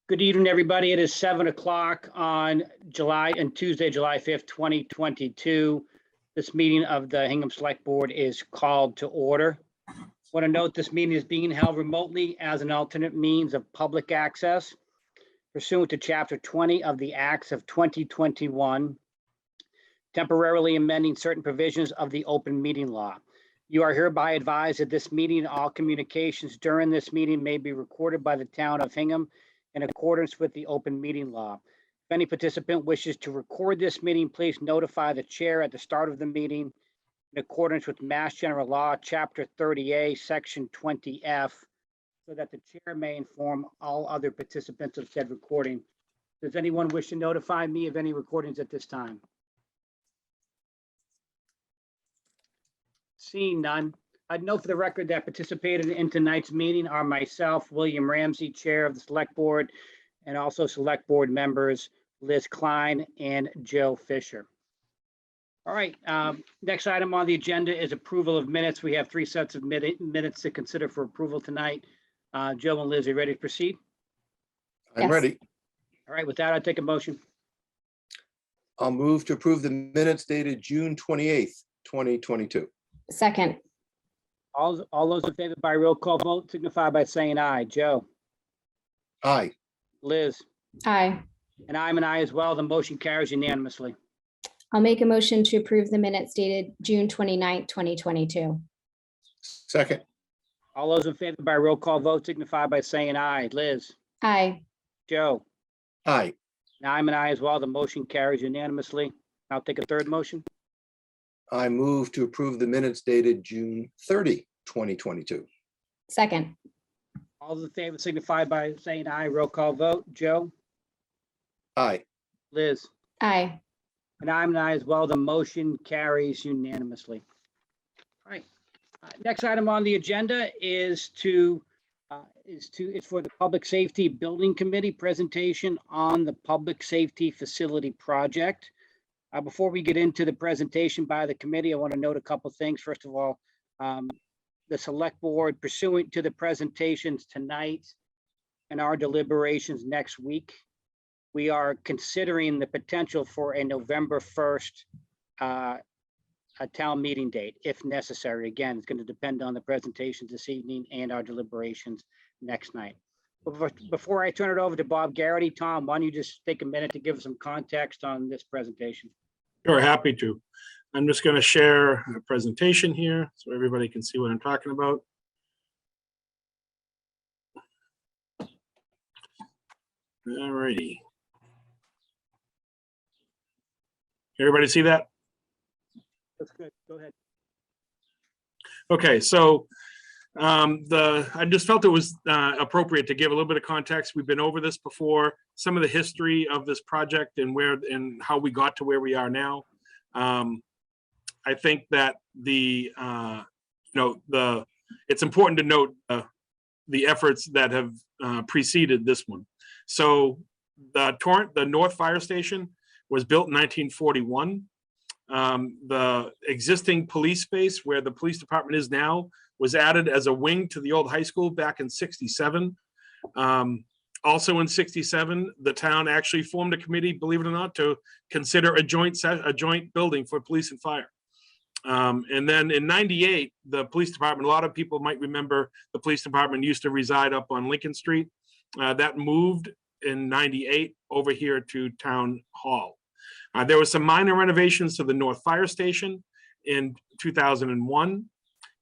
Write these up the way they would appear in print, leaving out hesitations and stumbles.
Good evening, everybody. It is 7 o'clock on Tuesday, July 5th, 2022. This meeting of the Hingham Select Board is called to order. I want to note this meeting is being held remotely as an alternate means of public access pursuant to Chapter 20 of the Acts of 2021, temporarily amending certain provisions of the open meeting law. You are hereby advised that this meeting, all communications during this meeting may be recorded by the town of Hingham in accordance with the open meeting law. If any participant wishes to record this meeting, please notify the chair at the start of the meeting in accordance with Mass General Law, Chapter 30A, Section 20F, so that the chair may inform all other participants of said recording. Does anyone wish to notify me of any recordings at this time? Seeing none, I'd note for the record that participated in tonight's meeting are myself, William Ramsey, Chair of the Select Board, and also Select Board members Liz Klein and Joe Fisher. All right, next item on the agenda is approval of minutes. We have 3 sets of minutes to consider for approval tonight. Joe and Liz, are you ready to proceed? I'm ready. All right, with that, I'll take a motion. I'll move to approve the minutes dated June 28th, 2022. Second. All those in favor by roll call vote signify by saying aye. Joe? Aye. Liz? Aye. And I'm an aye as well. The motion carries unanimously. I'll make a motion to approve the minutes dated June 29th, 2022. Second. All those in favor by roll call vote signify by saying aye. Liz? Aye. Joe? Aye. And I'm an aye as well. The motion carries unanimously. I'll take a third motion. I move to approve the minutes dated June 30, 2022. Second. All those in favor signify by saying aye. Roll call vote. Joe? Aye. Liz? Aye. And I'm an aye as well. The motion carries unanimously. All right. Next item on the agenda is for the Public Safety Building Committee presentation on the Public Safety Facility Project. Before we get into the presentation by the committee, I want to note a couple of things. First of all, the Select Board, pursuant to the presentations tonight and our deliberations next week, we are considering the potential for a November 1st a town meeting date, if necessary. Again, it's going to depend on the presentations this evening and our deliberations next night. Before I turn it over to Bob Garrity, Tom, why don't you just take a minute to give us some context on this presentation? Sure, happy to. I'm just going to share a presentation here so everybody can see what I'm talking about. All righty. Everybody see that? That's good. Go ahead. Okay, so I just felt it was appropriate to give a little bit of context. We've been over this before, some of the history of this project and how we got to where we are now. I think that it's important to note the efforts that have preceded this one. So the North Fire Station was built in 1941. The existing police space where the police department is now was added as a wing to the old high school back in '67. Also in '67, the town actually formed a committee, believe it or not, to consider a joint building for police and fire. And then in '98, the police department, a lot of people might remember the police department used to reside up on Lincoln Street. That moved in '98 over here to Town Hall. There was some minor renovations to the North Fire Station in 2001.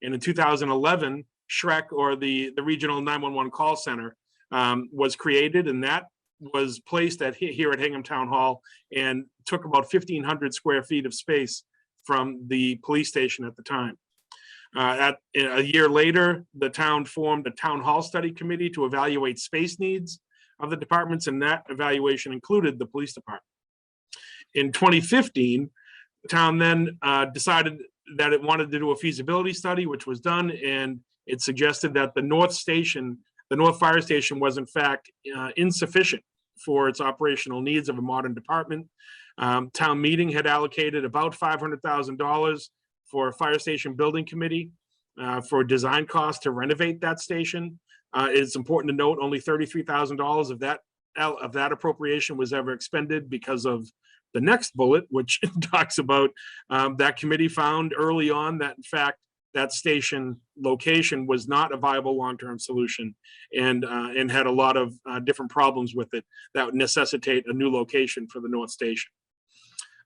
And in 2011, SHREC, or the Regional 911 Call Center, was created, and that was placed here at Hingham Town Hall and took about 1,500 square feet of space from the police station at the time. A year later, the town formed a town hall study committee to evaluate space needs of the departments, and that evaluation included the police department. In 2015, the town then decided that it wanted to do a feasibility study, which was done, and it suggested that the North Fire Station was in fact insufficient for its operational needs of a modern department. Town meeting had allocated about $500,000 for a fire station building committee for design costs to renovate that station. It's important to note only $33,000 of that of that appropriation was ever expended because of the next bullet, which talks about that committee found early on that in fact that station location was not a viable long-term solution and had a lot of different problems with it that would necessitate a new location for the North Station.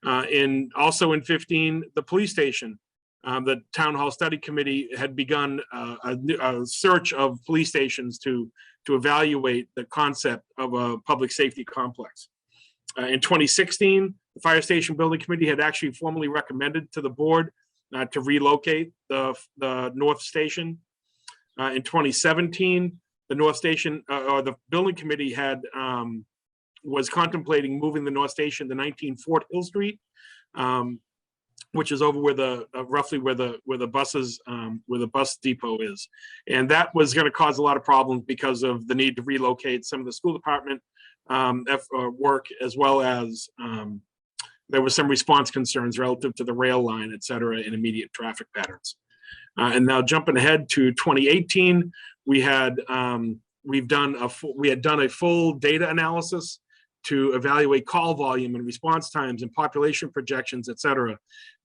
And also in 15, the police station, the Town Hall Study Committee had begun a search of police stations to evaluate the concept of a public safety complex. In 2016, the Fire Station Building Committee had actually formally recommended to the board to relocate the North Station. In 2017, the North Station or the Building Committee had was contemplating moving the North Station to 19 Fort Hill Street, which is over where the roughly where the buses where the bus depot is, and that was going to cause a lot of problems because of the need to relocate some of the school department work, as well as there was some response concerns relative to the rail line, et cetera, and immediate traffic patterns. And now jumping ahead to 2018, we had done a full data analysis to evaluate call volume and response times and population projections, et cetera,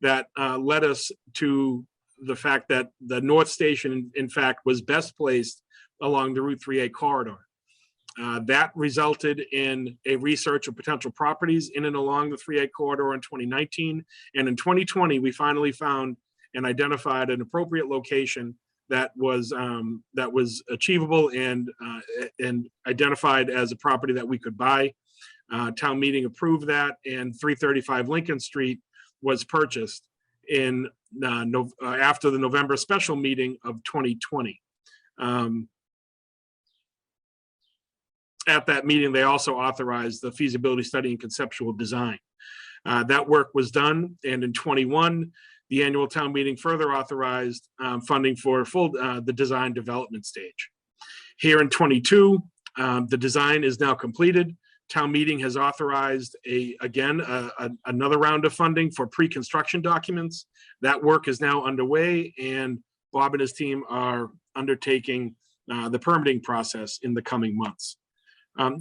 that led us to the fact that the North Station, in fact, was best placed along the Route 3A corridor. That resulted in a research of potential properties in and along the 3A corridor in 2019. And in 2020, we finally found and identified an appropriate location that was achievable and identified as a property that we could buy. Town meeting approved that, and 335 Lincoln Street was purchased in after the November special meeting of 2020. At that meeting, they also authorized the feasibility study and conceptual design. That work was done, and in 21, the annual town meeting further authorized funding for the design development stage. Here in 22, the design is now completed. Town meeting has authorized another round of funding for pre-construction documents. That work is now underway, and Bob and his team are undertaking the permitting process in the coming months.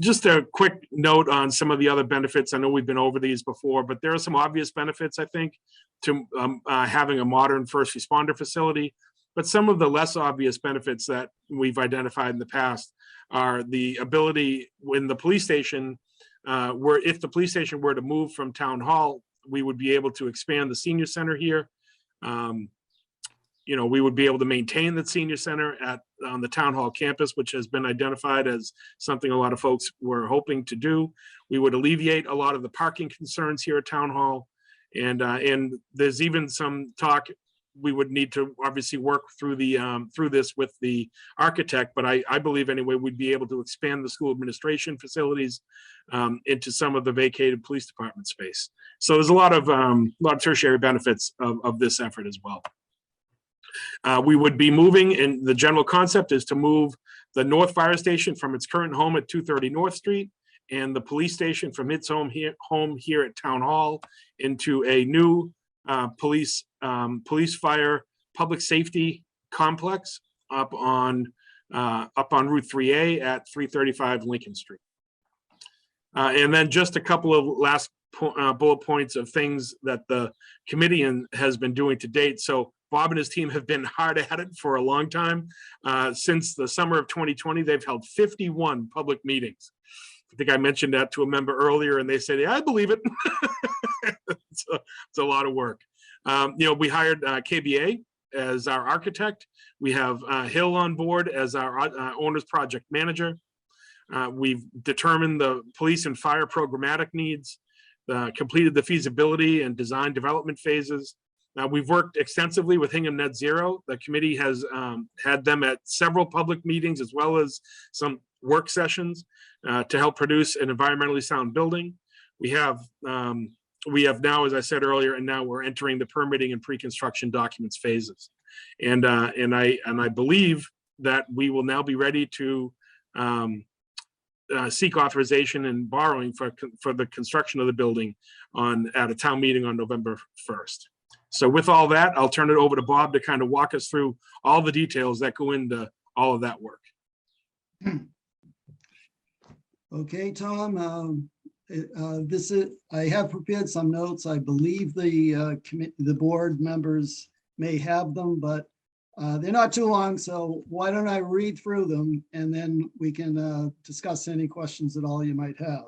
Just a quick note on some of the other benefits. I know we've been over these before, but there are some obvious benefits, I think, to having a modern first responder facility. But some of the less obvious benefits that we've identified in the past are the ability when the police station, if the police station were to move from Town Hall, we would be able to expand the senior center here. We would be able to maintain the senior center on the Town Hall campus, which has been identified as something a lot of folks were hoping to do. We would alleviate a lot of the parking concerns here at Town Hall. And there's even some talk, we would need to obviously work through this with the architect, but I believe anyway, we'd be able to expand the school administration facilities into some of the vacated police department space. So there's a lot of tertiary benefits of this effort as well. We would be moving, and the general concept is to move the North Fire Station from its current home at 230 North Street and the police station from its home here at Town Hall into a new police fire public safety complex up on Route 3A at 335 Lincoln Street. And then just a couple of last bullet points of things that the committee has been doing to date. So Bob and his team have been hard at it for a long time. Since the summer of 2020, they've held 51 public meetings. I think I mentioned that to a member earlier, and they said, yeah, I believe it. It's a lot of work. We hired KBA as our architect. We have Hill on board as our owner's project manager. We've determined the police and fire programmatic needs, completed the feasibility and design development phases. We've worked extensively with Hingham Net Zero. The committee has had them at several public meetings as well as some work sessions to help produce an environmentally sound building. We have now, as I said earlier, and now we're entering the permitting and pre-construction documents phases. And I believe that we will now be ready to seek authorization and borrowing for the construction of the building at a town meeting on November 1st. So with all that, I'll turn it over to Bob to kind of walk us through all the details that go into all of that work. Okay, Tom, I have prepared some notes. I believe the board members may have them, but they're not too long, so why don't I read through them and then we can discuss any questions at all you might have.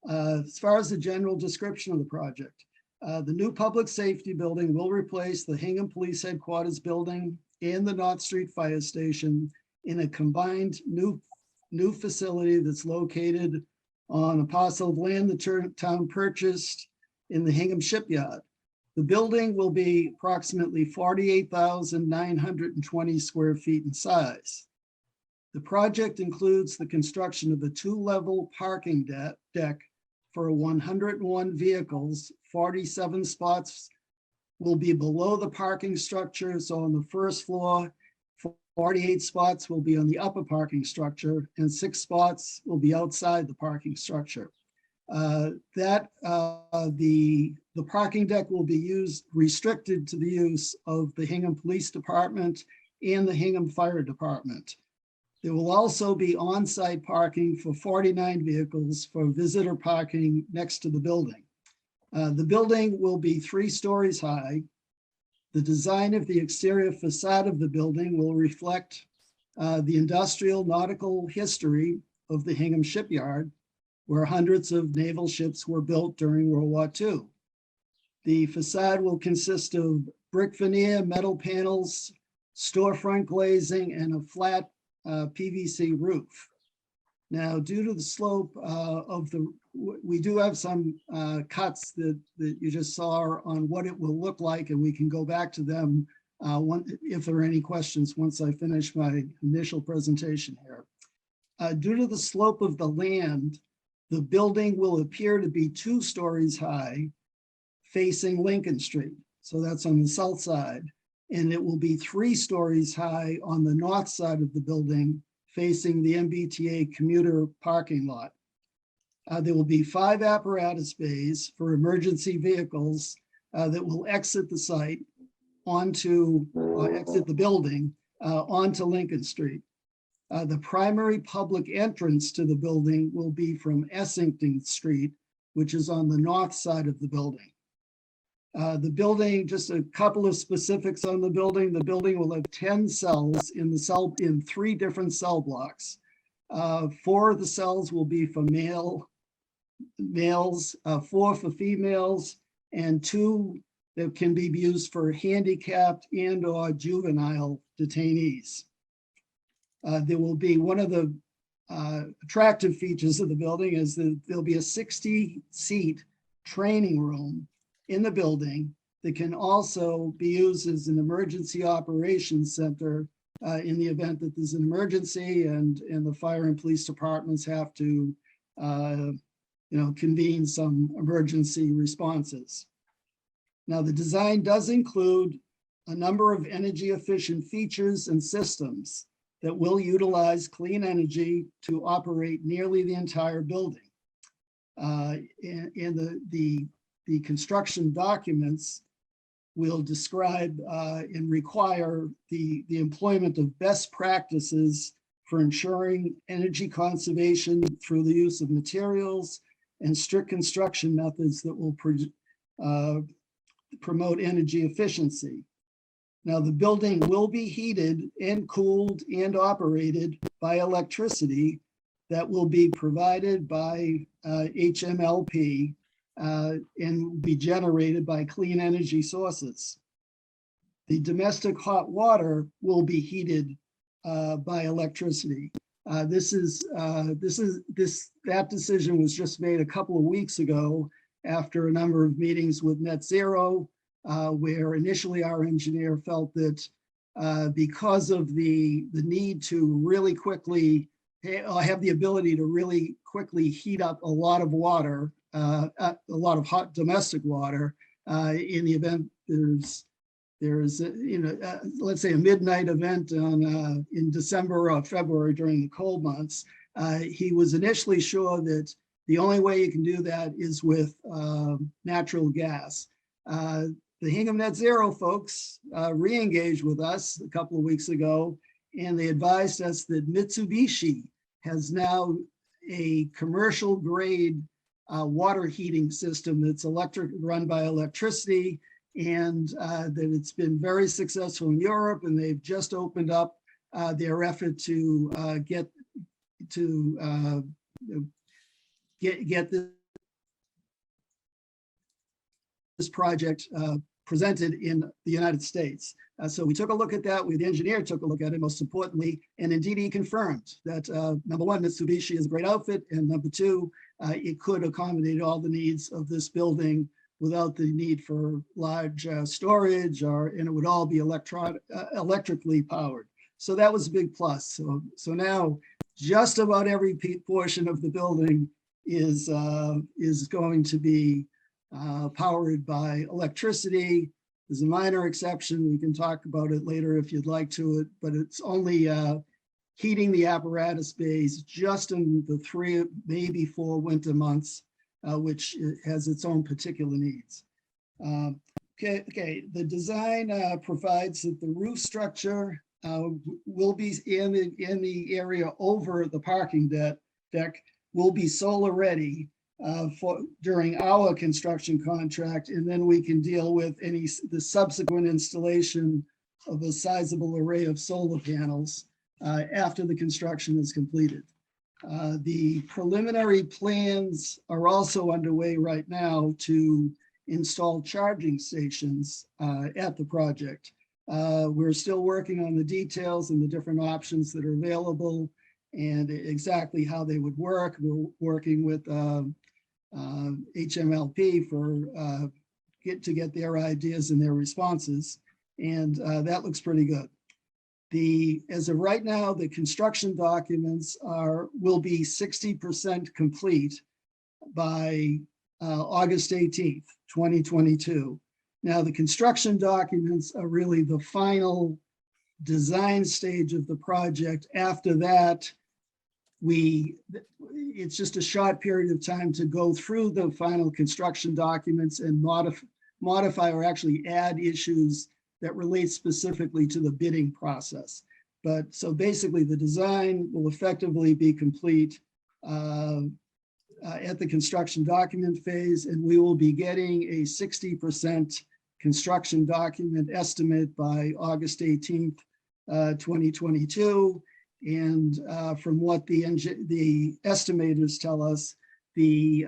As far as the general description of the project, the new public safety building will replace the Hingham Police Headquarters building and the North Street Fire Station in a combined new facility that's located on a parcel of land the town purchased in the Hingham Shipyard. The building will be approximately 48,920 square feet in size. The project includes the construction of a 2-level parking deck for 101 vehicles. 47 spots will be below the parking structure. So on the first floor, 48 spots will be on the upper parking structure and 6 spots will be outside the parking structure. The parking deck will be restricted to the use of the Hingham Police Department and the Hingham Fire Department. There will also be on-site parking for 49 vehicles for visitor parking next to the building. The building will be 3 stories high. The design of the exterior facade of the building will reflect the industrial nautical history of the Hingham Shipyard, where hundreds of naval ships were built during World War II. The facade will consist of brick veneer, metal panels, storefront glazing, and a flat PVC roof. Now, due to the slope we do have some cuts that you just saw on what it will look like, and we can go back to them if there are any questions once I finish my initial presentation here. Due to the slope of the land, the building will appear to be 2 stories high facing Lincoln Street. So that's on the south side. And it will be 3 stories high on the north side of the building facing the MBTA commuter parking lot. There will be 5 apparatus bays for emergency vehicles that will exit the site exit the building onto Lincoln Street. The primary public entrance to the building will be from Essington Street, which is on the north side of the building. The building, just a couple of specifics on the building. The building will have 10 cells in 3 different cell blocks. 4 of the cells will be for males, 4 for females, and 2 that can be used for handicapped and/or juvenile detainees. There will be one of the attractive features of the building is that there'll be a 60-seat training room in the building that can also be used as an emergency operations center in the event that there's an emergency and the fire and police departments have to convene some emergency responses. Now, the design does include a number of energy efficient features and systems that will utilize clean energy to operate nearly the entire building. The construction documents will describe and require the employment of best practices for ensuring energy conservation through the use of materials and strict construction methods that will promote energy efficiency. Now, the building will be heated and cooled and operated by electricity that will be provided by HMLP and be generated by clean energy sources. The domestic hot water will be heated by electricity. That decision was just made a couple of weeks ago after a number of meetings with Net Zero, where initially our engineer felt that because of the need to really quickly have the ability to really quickly heat up a lot of water, a lot of hot domestic water, in the event there's let's say a midnight event in December or February during the cold months, he was initially sure that the only way you can do that is with natural gas. The Hingham Net Zero folks re-engaged with us a couple of weeks ago, and they advised us that Mitsubishi has now a commercial grade water heating system that's run by electricity, and that it's been very successful in Europe, and they've just opened up their effort to get this project presented in the United States. So we took a look at that. The engineer took a look at it, most importantly, and indeed he confirmed that number one, Mitsubishi is a great outfit, and number two, it could accommodate all the needs of this building without the need for large storage, and it would all be electrically powered. So that was a big plus. So now just about every portion of the building is going to be powered by electricity. There's a minor exception. We can talk about it later if you'd like to, but it's only heating the apparatus bays just in the 3, maybe 4 winter months, which has its own particular needs. Okay. The design provides that the roof structure will be in the area over the parking deck will be solar ready during our construction contract, and then we can deal with the subsequent installation of a sizable array of solar panels after the construction is completed. The preliminary plans are also underway right now to install charging stations at the project. We're still working on the details and the different options that are available and exactly how they would work. We're working with HMLP to get their ideas and their responses, and that looks pretty good. As of right now, the construction documents will be 60% complete by August 18th, 2022. Now, the construction documents are really the final design stage of the project. After that, it's just a short period of time to go through the final construction documents and modify or actually add issues that relate specifically to the bidding process. But so basically the design will effectively be complete at the construction document phase, and we will be getting a 60% construction document estimate by August 18th, 2022. And from what the estimators tell us, the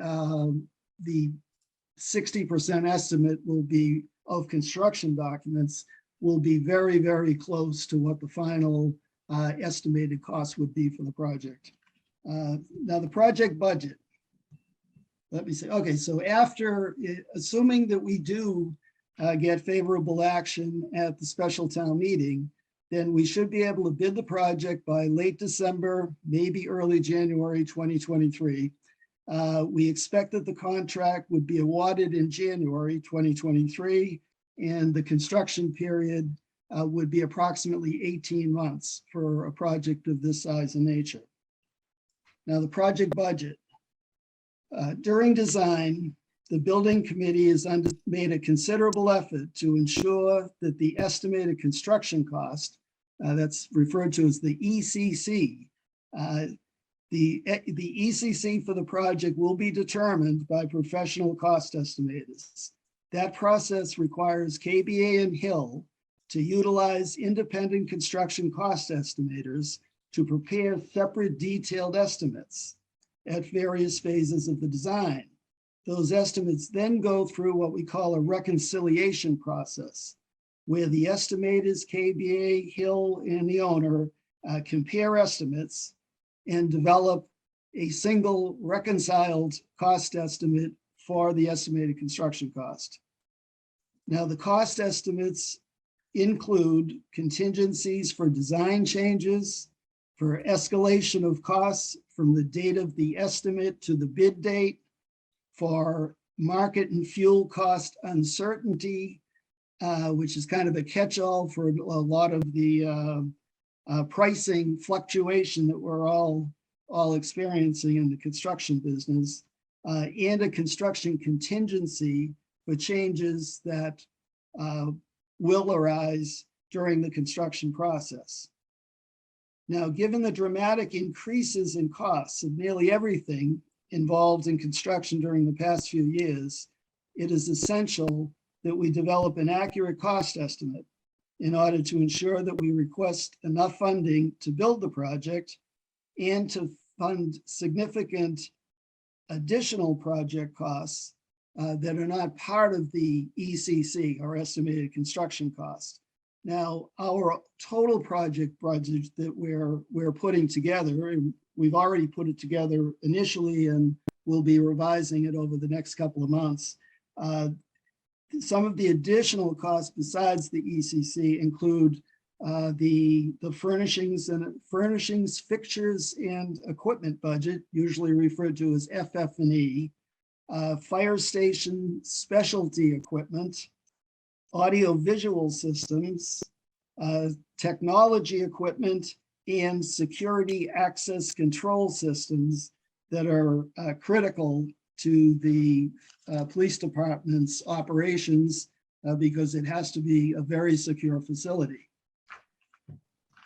60% estimate will be of construction documents will be very, very close to what the final estimated cost would be for the project. Now the project budget, let me say, okay, so assuming that we do get favorable action at the special town meeting, then we should be able to bid the project by late December, maybe early January 2023. We expect that the contract would be awarded in January 2023, and the construction period would be approximately 18 months for a project of this size and nature. Now, the project budget. During design, the building committee has made a considerable effort to ensure that the estimated construction cost, that's referred to as the ECC, the ECC for the project will be determined by professional cost estimators. That process requires KBA and Hill to utilize independent construction cost estimators to prepare separate detailed estimates at various phases of the design. Those estimates then go through what we call a reconciliation process, where the estimators, KBA, Hill, and the owner compare estimates and develop a single reconciled cost estimate for the estimated construction cost. Now, the cost estimates include contingencies for design changes, for escalation of costs from the date of the estimate to the bid date, for market and fuel cost uncertainty, which is kind of a catch-all for a lot of the pricing fluctuation that we're all experiencing in the construction business, and a construction contingency for changes that will arise during the construction process. Now, given the dramatic increases in costs of nearly everything involved in construction during the past few years, it is essential that we develop an accurate cost estimate in order to ensure that we request enough funding to build the project and to fund significant additional project costs that are not part of the ECC, or estimated construction cost. Now, our total project budget that we're putting together, and we've already put it together initially, and we'll be revising it over the next couple of months. Some of the additional costs besides the ECC include the furnishings, fixtures, and equipment budget, usually referred to as FF&E, fire station specialty equipment, audio-visual systems, technology equipment, and security access control systems that are critical to the police department's operations because it has to be a very secure facility.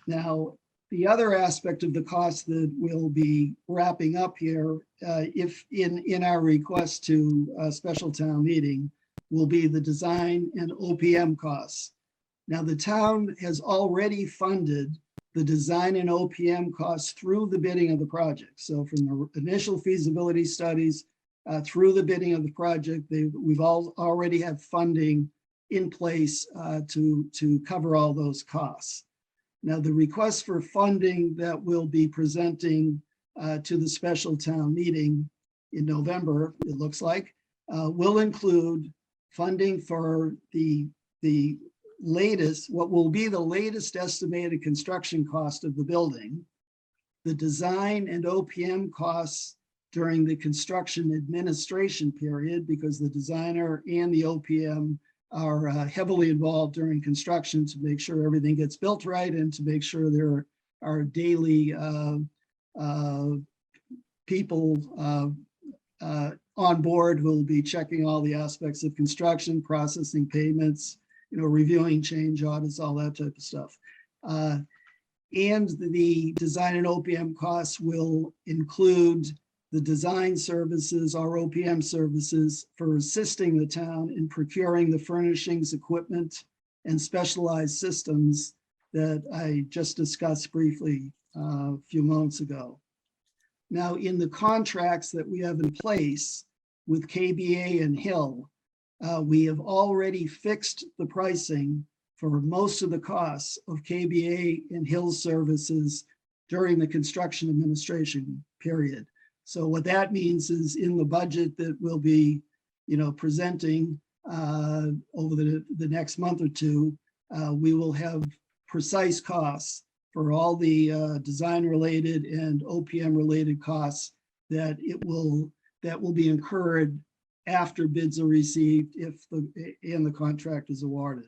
Now, the other aspect of the cost that we'll be wrapping up here, if in our request to a special town meeting, will be the design and OPM costs. Now, the town has already funded the design and OPM costs through the bidding of the project. So from the initial feasibility studies through the bidding of the project, we've already have funding in place to cover all those costs. Now, the request for funding that we'll be presenting to the special town meeting in November, it looks like, will include funding for the latest, what will be the latest estimated construction cost of the building, the design and OPM costs during the construction administration period, because the designer and the OPM are heavily involved during construction to make sure everything gets built right and to make sure there are daily people on board who will be checking all the aspects of construction, processing payments, reviewing change audits, all that type of stuff. And the design and OPM costs will include the design services, our OPM services, for assisting the town in procuring the furnishings, equipment, and specialized systems that I just discussed briefly a few moments ago. Now, in the contracts that we have in place with KBA and Hill, we have already fixed the pricing for most of the costs of KBA and Hill services during the construction administration period. So what that means is in the budget that we'll be, presenting over the next month or two, we will have precise costs for all the design-related and OPM-related costs that will be incurred after bids are received and the contract is awarded.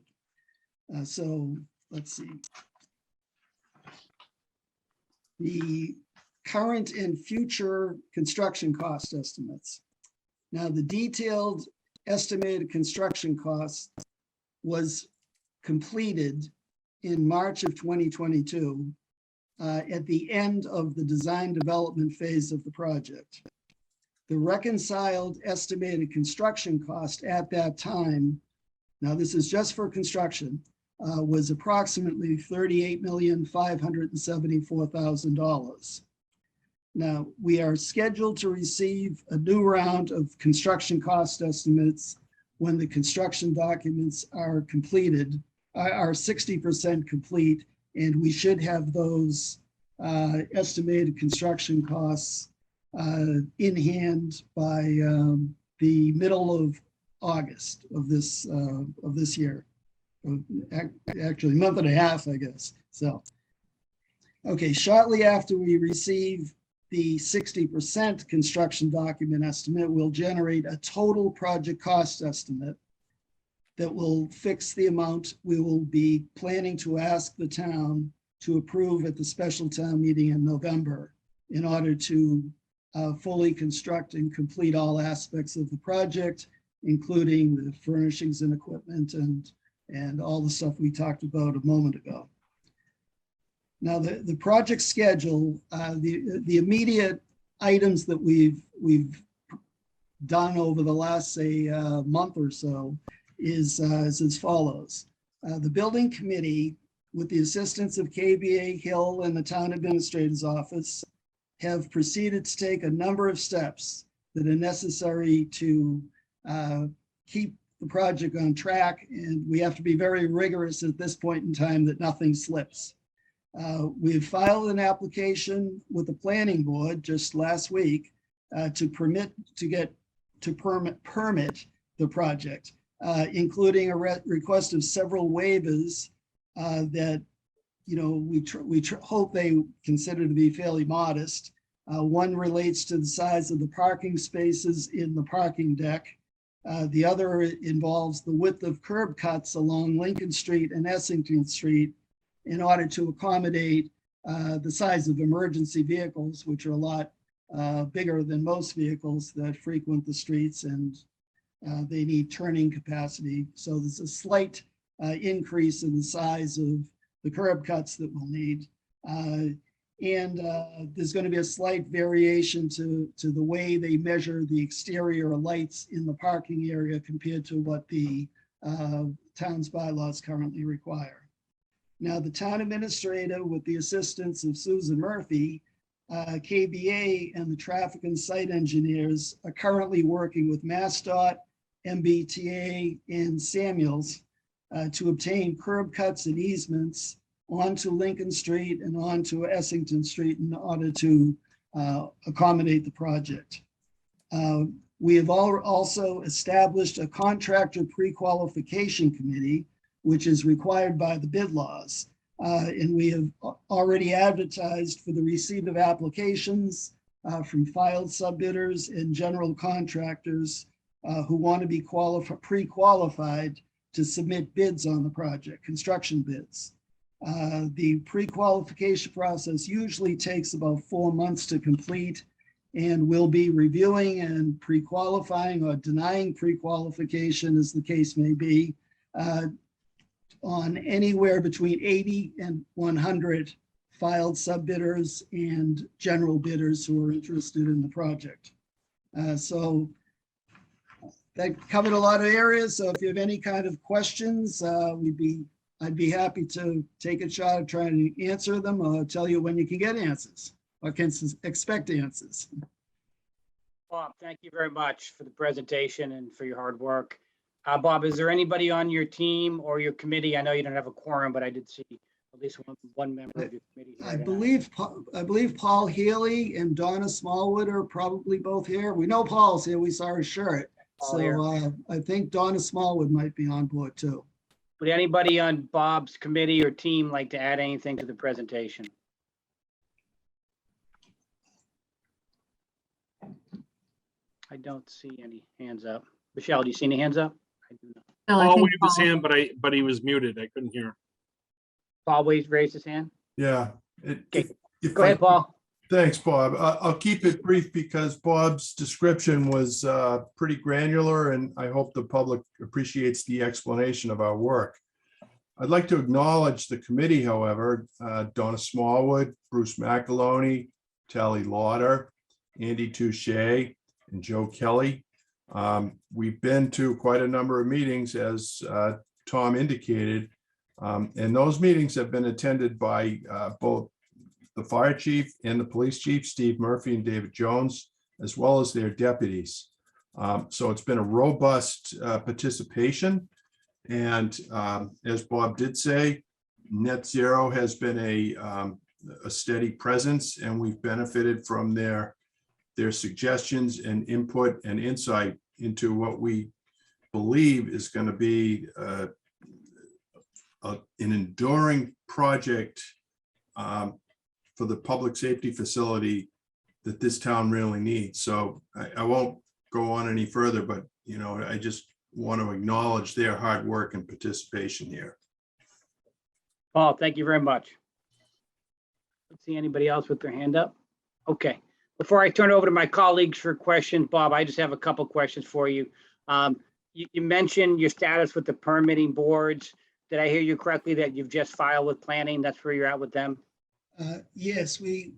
So let's see. The current and future construction cost estimates. Now, the detailed estimated construction cost was completed in March of 2022 at the end of the design development phase of the project. The reconciled estimated construction cost at that time, now this is just for construction, was approximately $38,574,000. Now, we are scheduled to receive a new round of construction cost estimates when the construction documents are completed, are 60% complete, and we should have those estimated construction costs in hand by the middle of August of this year. Actually, a month and a half, I guess. So, okay, shortly after we receive the 60% construction document estimate, we'll generate a total project cost estimate that will fix the amount we will be planning to ask the town to approve at the special town meeting in November in order to fully construct and complete all aspects of the project, including the furnishings and equipment and all the stuff we talked about a moment ago. Now, the project schedule, the immediate items that we've done over the last, say, month or so is as follows. The building committee, with the assistance of KBA Hill and the town administrator's office, have proceeded to take a number of steps that are necessary to keep the project on track. And we have to be very rigorous at this point in time that nothing slips. We've filed an application with the planning board just last week to permit the project, including a request of several waivers that, you know, we hope they consider to be fairly modest. One relates to the size of the parking spaces in the parking deck. The other involves the width of curb cuts along Lincoln Street and Essington Street in order to accommodate the size of emergency vehicles, which are a lot bigger than most vehicles that frequent the streets, and they need turning capacity. So there's a slight increase in the size of the curb cuts that we'll need. And there's going to be a slight variation to the way they measure the exterior lights in the parking area compared to what the town's bylaws currently require. Now, the town administrator, with the assistance of Susan Murphy, KBA and the traffic and site engineers are currently working with MassDOT, MBTA, and Samuels to obtain curb cuts and easements onto Lincoln Street and onto Essington Street in order to accommodate the project. We have also established a contractor pre-qualification committee, which is required by the bid laws. And we have already advertised for the receipt of applications from filed subbidders and general contractors who want to be pre-qualified to submit bids on the project, construction bids. The pre-qualification process usually takes about 4 months to complete, and we'll be reviewing and pre-qualifying or denying pre-qualification, as the case may be, on anywhere between 80 and 100 filed subbidders and general bidders who are interested in the project. So that covered a lot of areas. So if you have any kind of questions, I'd be happy to take a shot at trying to answer them or tell you when you can get answers or can expect answers. Bob, thank you very much for the presentation and for your hard work. Bob, is there anybody on your team or your committee? I know you don't have a quorum, but I did see at least one member of your committee here tonight. I believe Paul Healy and Donna Smallwood are probably both here. We know Paul's here. We saw his shirt. Paul here. So I think Donna Smallwood might be on board too. Would anybody on Bob's committee or team like to add anything to the presentation? I don't see any hands up. Michelle, do you see any hands up? I do not. No, I Paul think waved his hand, but he was muted. I couldn't hear. Paul raised his hand. Yeah. Okay. Go ahead, Paul. Thanks, Bob. I'll keep it brief because Bob's description was pretty granular, and I hope the public appreciates the explanation of our work. I'd like to acknowledge the committee, however, Donna Smallwood, Bruce McAloney, Tally Lauder, Andy Touche, and Joe Kelly. We've been to quite a number of meetings, as Tom indicated, and those meetings have been attended by both the fire chief and the police chief, Steve Murphy and David Jones, as well as their deputies. So it's been a robust participation. And as Bob did say, Net Zero has been a steady presence, and we've benefited from their suggestions and input and insight into what we believe is going to be an enduring project for the public safety facility that this town really needs. So I won't go on any further, but I just want to acknowledge their hard work and participation here. Paul, thank you very much. Let's see anybody else with their hand up. Okay. Before I turn it over to my colleagues for questions, Bob, I just have a couple questions for you. You mentioned your status with the permitting boards. Did I hear you correctly that you've just filed with planning? That's where you're at with them? Yes, we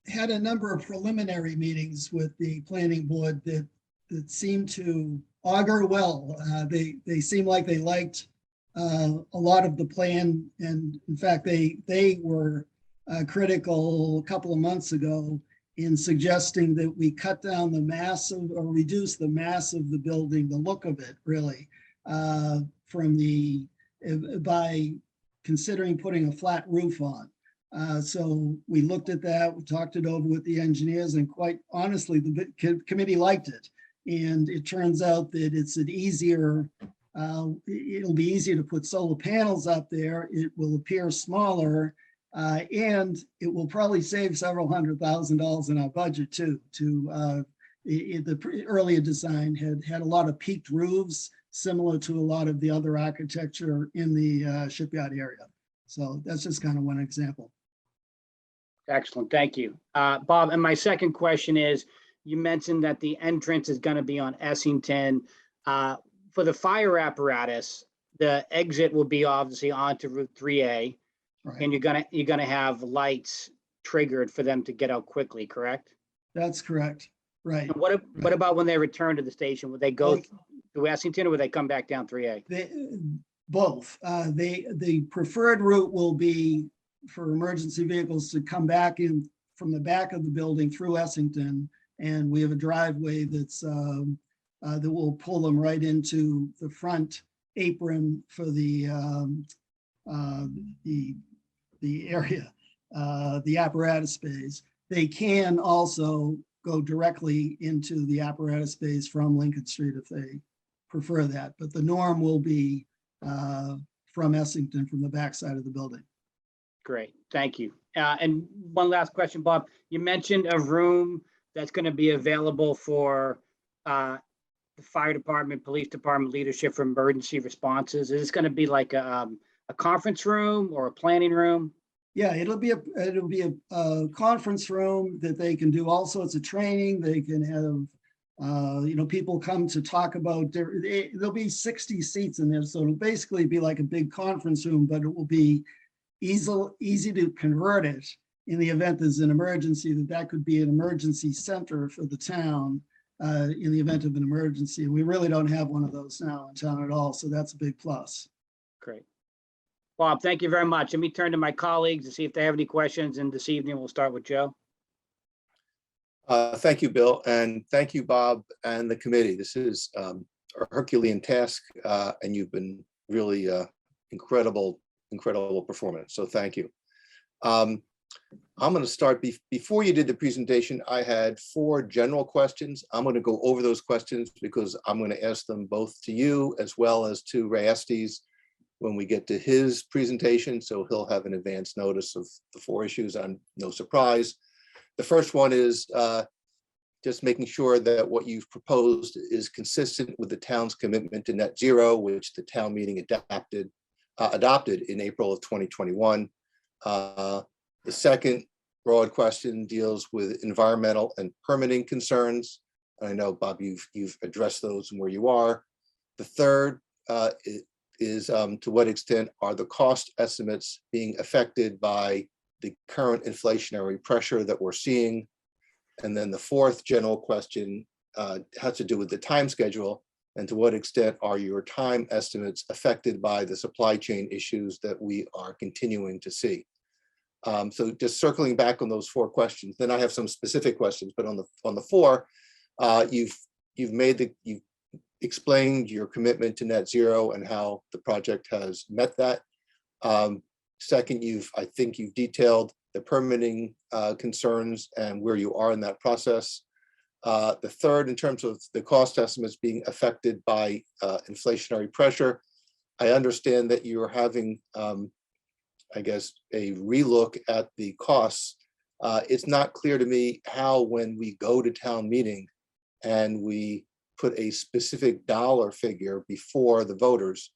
had a number of preliminary meetings with the planning board that seemed to augur well. They seemed like they liked a lot of the plan, and in fact, they were critical a couple of months ago in suggesting that we cut down the mass of, or reduce the mass of the building, the look of it really, from the, by considering putting a flat roof on. So we looked at that, we talked it over with the engineers, and quite honestly, the committee liked it. And it turns out that it's an easier, it'll be easier to put solar panels up there. It will appear smaller, and it will probably save several $100,000 in our budget too. The earlier design had a lot of peaked roofs, similar to a lot of the other architecture in the shipyard area. So that's just kind of one example. Excellent, thank you. Bob, and my second question is, you mentioned that the entrance is going to be on Essington. For the fire apparatus, the exit will be obviously onto Route 3A, Right. and you're gonna have lights triggered for them to get out quickly, correct? That's correct. Right. And what about when they return to the station? Would they go Oh. through Essington, or would they come back down 3A? Both. The preferred route will be for emergency vehicles to come back in from the back of the building through Essington. And we have a driveway that's that will pull them right into the front apron for the area, the apparatus space. They can also go directly into the apparatus space from Lincoln Street if they prefer that. But the norm will be from Essington, from the backside of the building. Great, thank you. And one last question, Bob. You mentioned a room that's going to be available for the fire department, police department leadership for emergency responses. Is this going to be like a conference room or a planning room? Yeah, it'll be a conference room that they can do all sorts of training. They can have people come to talk about, there'll be 60 seats in there. So it'll basically be like a big conference room, but it will be easy to convert it in the event there's an emergency, that could be an emergency center for the town in the event of an emergency. We really don't have one of those now in town at all. So that's a big plus. Great. Bob, thank you very much. Let me turn to my colleagues to see if they have any questions. And this evening, we'll start with Joe. Thank you, Bill, and thank you, Bob, and the committee. This is a Herculean task, and you've been really incredible performance. So thank you. I'm going to start. Before you did the presentation, I had 4 general questions. I'm going to go over those questions because I'm going to ask them both to you as well as to Ray Estes when we get to his presentation. So he'll have an advance notice of the 4 issues. I'm no surprise. The first one is just making sure that what you've proposed is consistent with the town's commitment to net zero, which the town meeting adopted in April of 2021. The second broad question deals with environmental and permitting concerns. I know, Bob, you've addressed those and where you are. The third is to what extent are the cost estimates being affected by the current inflationary pressure that we're seeing? And then the fourth general question has to do with the time schedule, and to what extent are your time estimates affected by the supply chain issues that we are continuing to see? So just circling back on those 4 questions, then I have some specific questions, but on the 4, you've explained your commitment to net zero and how the project has met that. Second, I think you've detailed the permitting concerns and where you are in that process. The third, in terms of the cost estimates being affected by inflationary pressure, I understand that you're having, I guess, a relook at the costs. It's not clear to me how, when we go to town meeting and we put a specific dollar figure before the voters,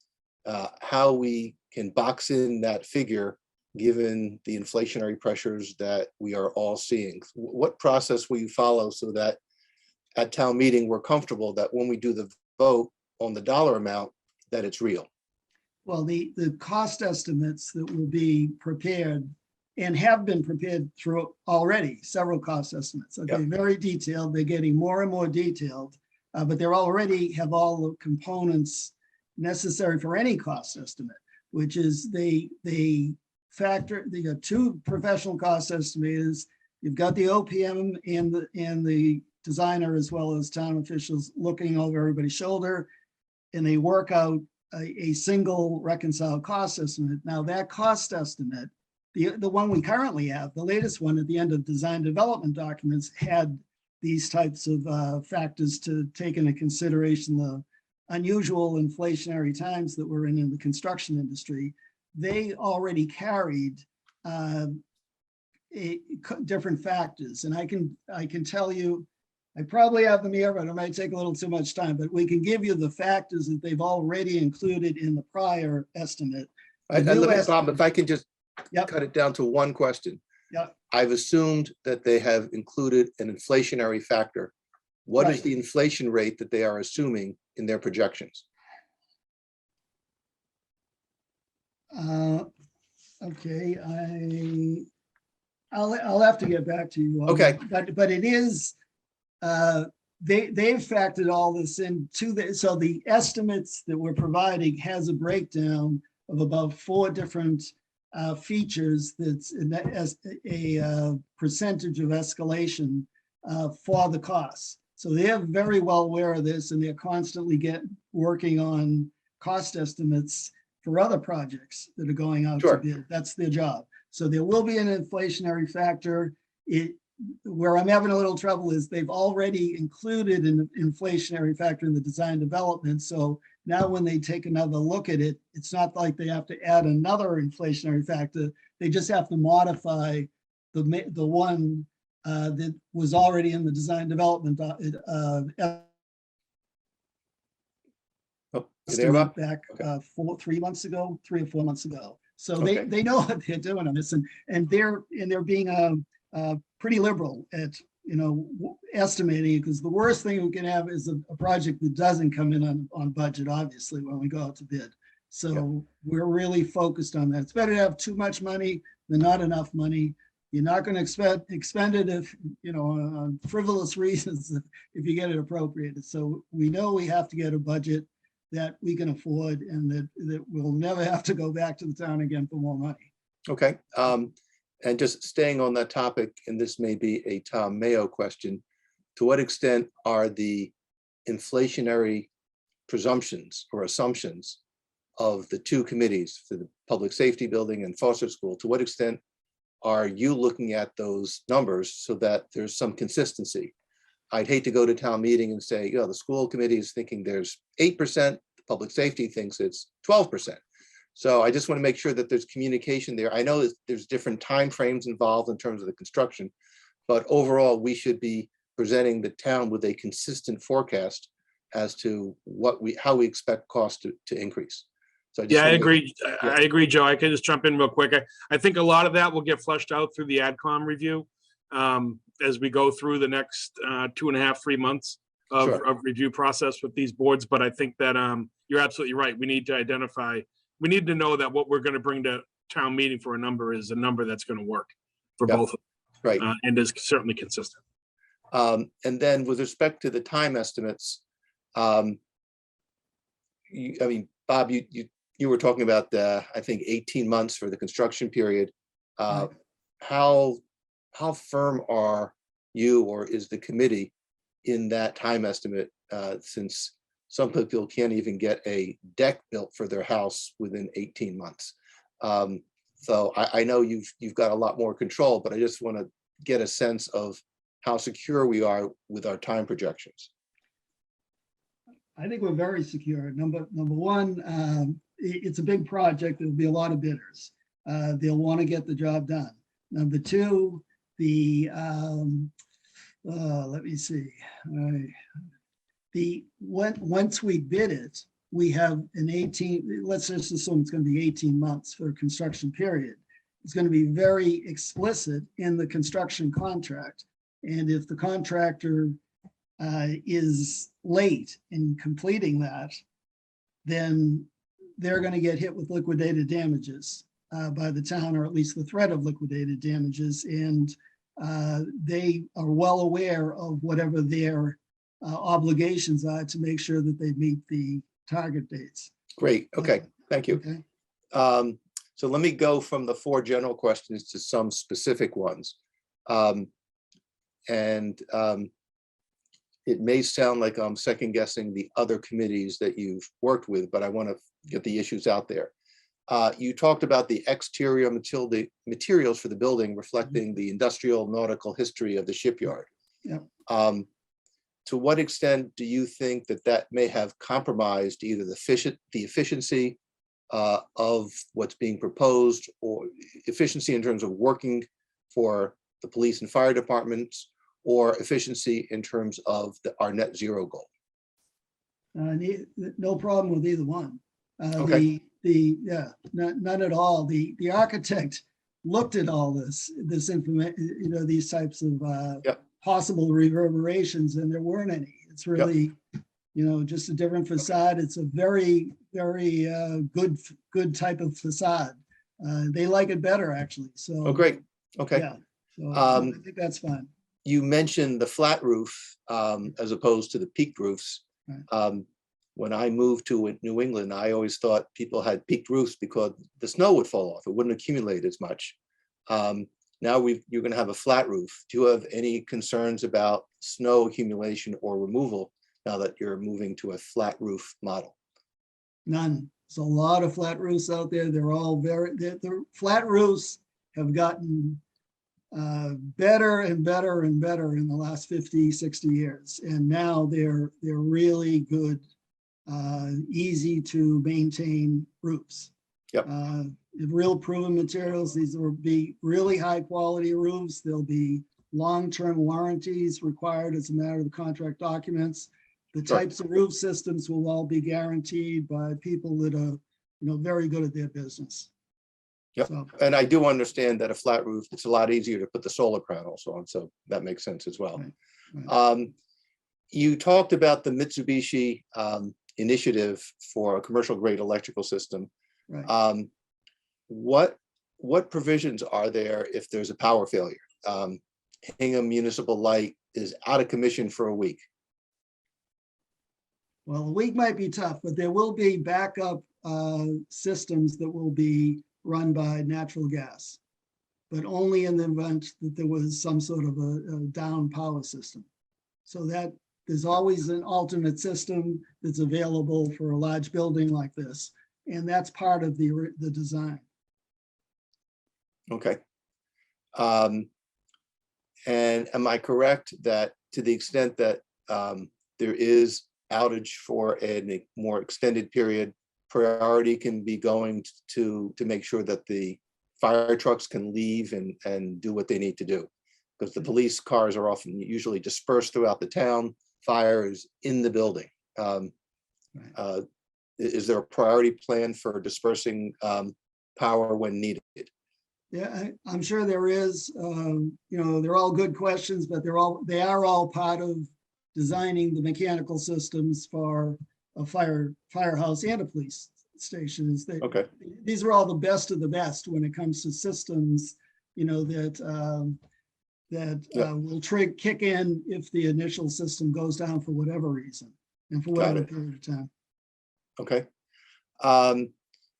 how we can box in that figure given the inflationary pressures that we are all seeing. What process will you follow so that at town meeting we're comfortable that when we do the vote on the dollar amount, that it's real? Well, the cost estimates that will be prepared and have been prepared through already several cost estimates. Okay, very detailed. They're getting more and more detailed, but they're already have all the components necessary for any cost estimate, which is they got two professional cost estimators. You've got the OPM and the designer, as well as town officials, looking over everybody's shoulder, and they work out a single reconciled cost estimate. Now that cost estimate, the one we currently have, the latest one at the end of design development documents, had these types of factors to take into consideration the unusual inflationary times that we're in the construction industry. They already carried different factors, and I can tell you, I probably have them here, but it might take a little too much time, but we can give you the factors that they've already included in the prior estimate. Bob, if I can just Yep. cut it down to one question. Yep. I've assumed that they have included an inflationary factor. What is Right. the inflation rate that they are assuming in their projections? Okay, I'll have to get back to you. Okay. But it is, they've factored all this into so the estimates that we're providing has a breakdown of about 4 different features that's a percentage of escalation for the costs. So they're very well aware of this, and they're constantly working on cost estimates for other projects that are going out to bid. That's their job. So there will be an inflationary factor. Where I'm having a little trouble is they've already included an inflationary factor in the design development. So now when they take another look at it, it's not like they have to add another inflationary factor. They just have to modify the one that was already in the design development estimate back 3 months ago, 3 or 4 months ago. So they know what they're doing on this, and they're being pretty liberal at estimating, because the worst thing we can have is a project that doesn't come in on budget, obviously, when we go out to bid. So we're really focused on that. It's better to have too much money than not enough money. You're not going to expend it if on frivolous reasons if you get it appropriated. So we know we have to get a budget that we can afford, and that we'll never have to go back to the town again for more money. Okay. And just staying on that topic, and this may be a Tom Mayo question, to what extent are the inflationary presumptions or assumptions of the two committees for the public safety building and Foster School, to what extent are you looking at those numbers so that there's some consistency? I'd hate to go to town meeting and say, the school committee is thinking there's 8%, the public safety thinks it's 12%. So I just want to make sure that there's communication there. I know that there's different timeframes involved in terms of the construction, but overall, we should be presenting the town with a consistent forecast as to how we expect costs to increase. So I agree. I agree, Joe. I can just jump in real quick. I think a lot of that will get fleshed out through the AdCom review as we go through the next 2.5, 3 months of review process with these boards. But I think that you're absolutely right. We need to know that what we're going to bring to town meeting for a number is a number that's going to work for both of them. Right. And is certainly consistent. And then with respect to the time estimates, Bob, you were talking about I think 18 months for the construction period. Right. How firm are you, or is the committee, in that time estimate, since some people can't even get a deck built for their house within 18 months. So I know you've got a lot more control, but I just want to get a sense of how secure we are with our time projections. I think we're very secure. Number one, it's a big project. There'll be a lot of bidders. They'll want to get the job done. Number two, let me see. Once we bid it, we have let's just assume it's going to be 18 months for a construction period. It's going to be very explicit in the construction contract. And if the contractor is late in completing that, then they're going to get hit with liquidated damages. by the town, or at least the threat of liquidated damages. And they are well aware of whatever their obligations are to make sure that they meet the target dates. Great. Okay, thank you. Okay. So let me go from the 4 general questions to some specific ones. It may sound like I'm second guessing the other committees that you've worked with, but I want to get the issues out there. You talked about the exterior materials for the building reflecting the industrial nautical history of the shipyard. Yep. To what extent do you think that that may have compromised either the efficiency of what's being proposed, or efficiency in terms of working for the police and fire departments, or efficiency in terms of our net zero goal? No problem with either one. Okay. None at all. The architect looked at all this information, these types of Yep. possible reverberations, and there weren't any. It's really, just a different facade. It's a very, very good type of facade. They like it better, actually. So. Oh, great. Okay. Yeah. So I think that's fine. You mentioned the flat roof as opposed to the peaked roofs. Right. When I moved to New England, I always thought people had peaked roofs because the snow would fall off. It wouldn't accumulate as much. Now you're going to have a flat roof. Do you have any concerns about snow accumulation or removal now that you're moving to a flat roof model? None. There's a lot of flat roofs out there. They're all the flat roofs have gotten better and better and better in the last 50, 60 years. And now they're really good, easy to maintain roofs. Yep. Real proven materials. These will be really high quality roofs. There'll be long-term warranties required as a matter of the contract documents. The types of roof systems will all be guaranteed by people that are, very good at their business. Yep. So, And I do understand that a flat roof, it's a lot easier to put the solar panels on, so that makes sense as well. Right. You talked about the Mitsubishi initiative for a commercial grade electrical system. right. What provisions are there if there's a power failure? Hingham Municipal Light is out of commission for a week. Well, a week might be tough, but there will be backup systems that will be run by natural gas, but only in the event that there was some sort of a down power system. So that there's always an alternate system that's available for a large building like this. And that's part of the design. Okay. And am I correct that to the extent that there is outage for a more extended period, priority can be going to make sure that the fire trucks can leave and do what they need to do? Because the police cars are often usually dispersed throughout the town, fire is in the building. Is there a priority plan for dispersing power when needed? Yeah, I'm sure there is. They're all good questions, but they are all part of designing the mechanical systems for a firehouse and a police station. Okay. These are all the best of the best when it comes to systems, that will kick in if the initial system goes down for whatever reason and for whatever period of time. Okay.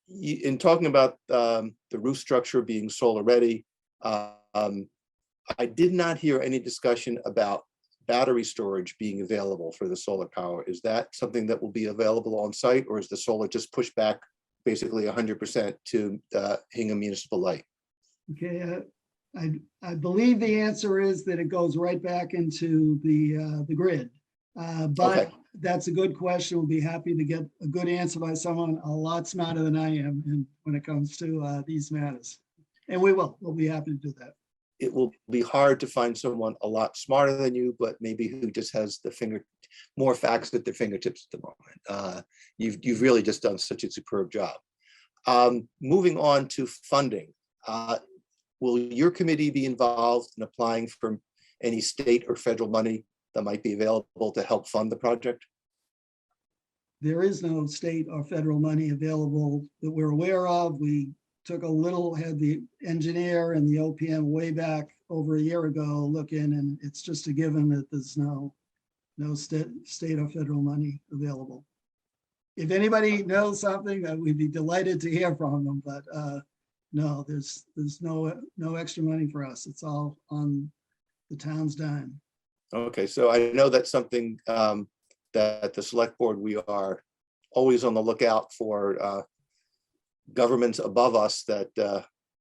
In talking about the roof structure being solar ready, I did not hear any discussion about battery storage being available for the solar power. Is that something that will be available on site, or is the solar just pushed back basically 100% to Hingham Municipal Light? Okay, I believe the answer is that it goes right back into the grid. But Okay. That's a good question. We'll be happy to get a good answer by someone a lot smarter than I am when it comes to these matters. And we'll be happy to do that. It will be hard to find someone a lot smarter than you, but maybe who just has more facts at their fingertips at the moment. You've really just done such a superb job. Moving on to funding. Will your committee be involved in applying for any state or federal money that might be available to help fund the project? There is no state or federal money available that we're aware of. We took had the engineer and the OPM way back over a year ago look in, and it's just a given that there's no state or federal money available. If anybody knows something, we'd be delighted to hear from them, but no, there's no extra money for us. It's all on the town's dime. Okay, so I know that's something that the select board, we are always on the lookout for governments above us that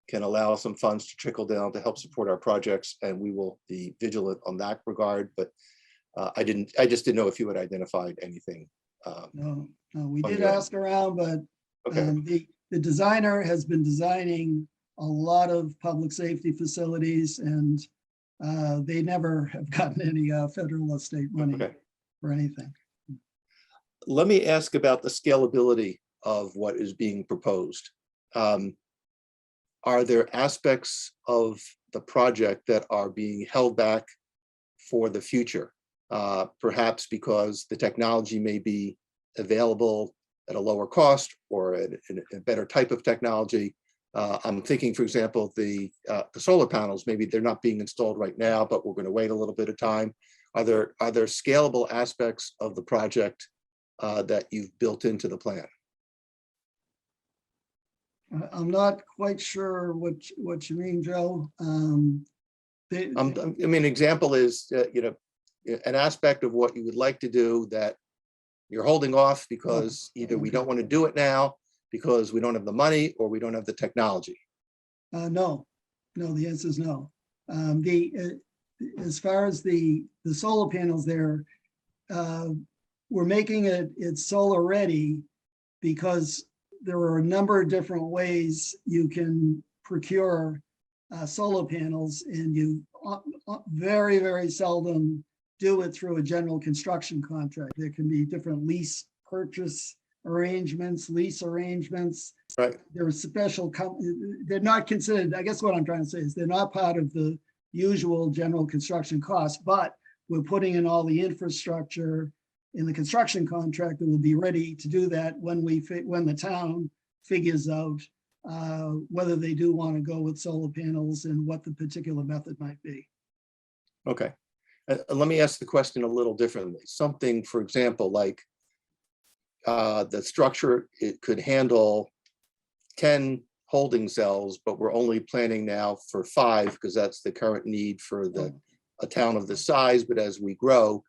can allow some funds to trickle down to help support our projects, and we will be vigilant on that regard. But I just didn't know if you had identified anything. No, we on did your end. ask around, but Okay, the designer has been designing a lot of public safety facilities, and they never have gotten any federal or state money okay. for anything. Let me ask about the scalability of what is being proposed. Are there aspects of the project that are being held back for the future? Perhaps because the technology may be available at a lower cost or at a better type of technology. I'm thinking, for example, the solar panels, maybe they're not being installed right now, but we're going to wait a little bit of time. Are there scalable aspects of the project that you've built into the plan? I'm not quite sure what you mean, Joe. I mean, example is, an aspect of what you would like to do that you're holding off because either we don't want to do it now because we don't have the money or we don't have the technology. No, the answer is no. As far as the solar panels there, we're making it's solar ready because there are a number of different ways you can procure solar panels, and you very, very seldom do it through a general construction contract. There can be different lease purchase arrangements, lease arrangements. Right. There are special, they're not considered, I guess what I'm trying to say is they're not part of the usual general construction costs, but we're putting in all the infrastructure in the construction contract that will be ready to do that when the town figures out whether they do want to go with solar panels and what the particular method might be. Okay. Let me ask the question a little differently. Something, for example, like the structure, it could handle 10 holding cells, but we're only planning now for 5 because that's the current need for a town of this size. But as we grow,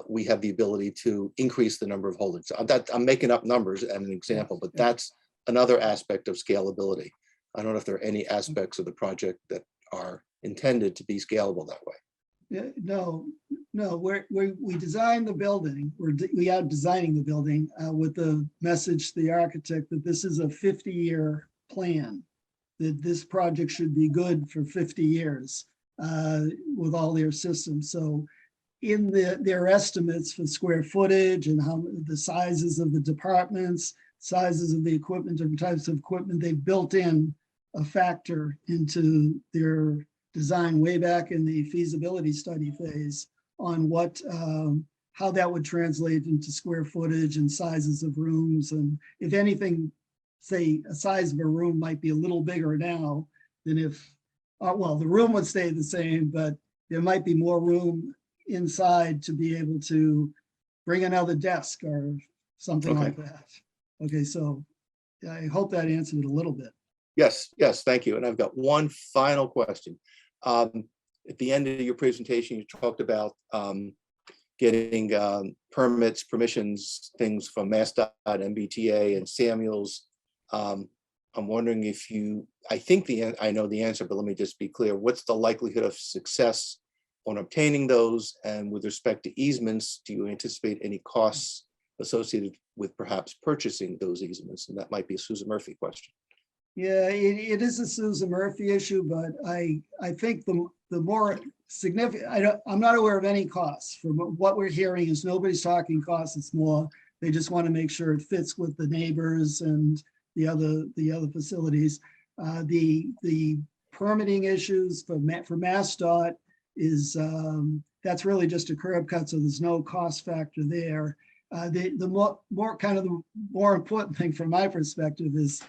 we have the ability to increase the number of holding cells. I'm making up numbers as an example, but that's another aspect of scalability. I don't know if there are any aspects of the project that are intended to be scalable that way. Yeah, no, we designed the building. We are designing the building with the message to the architect that this is a 50-year plan, that this project should be good for 50 years with all their systems. So in their estimates for square footage and how the sizes of the departments, sizes of the equipment, different types of equipment, they've built in a factor into their design way back in the feasibility study phase on how that would translate into square footage and sizes of rooms. And if anything, say a size of a room might be a little bigger now than if, well, the room would stay the same, but there might be more room inside to be able to bring another desk or something like that. Okay, so I hope that answered it a little bit. Yes, thank you. And I've got one final question. At the end of your presentation, you talked about getting permits, permissions, things from MassDOT, MBTA, and Samuels. I'm wondering if I know the answer, but let me just be clear. What's the likelihood of success on obtaining those? And with respect to easements, do you anticipate any costs associated with perhaps purchasing those easements? And that might be a Susan Murphy question. Yeah, it is a Susan Murphy issue, but I think the more significant, I'm not aware of any costs. From what we're hearing is nobody's talking costs. It's more, they just want to make sure it fits with the neighbors and the other facilities. The permitting issues for MassDOT is, that's really just a curb cut, so there's no cost factor there. The more important thing from my perspective is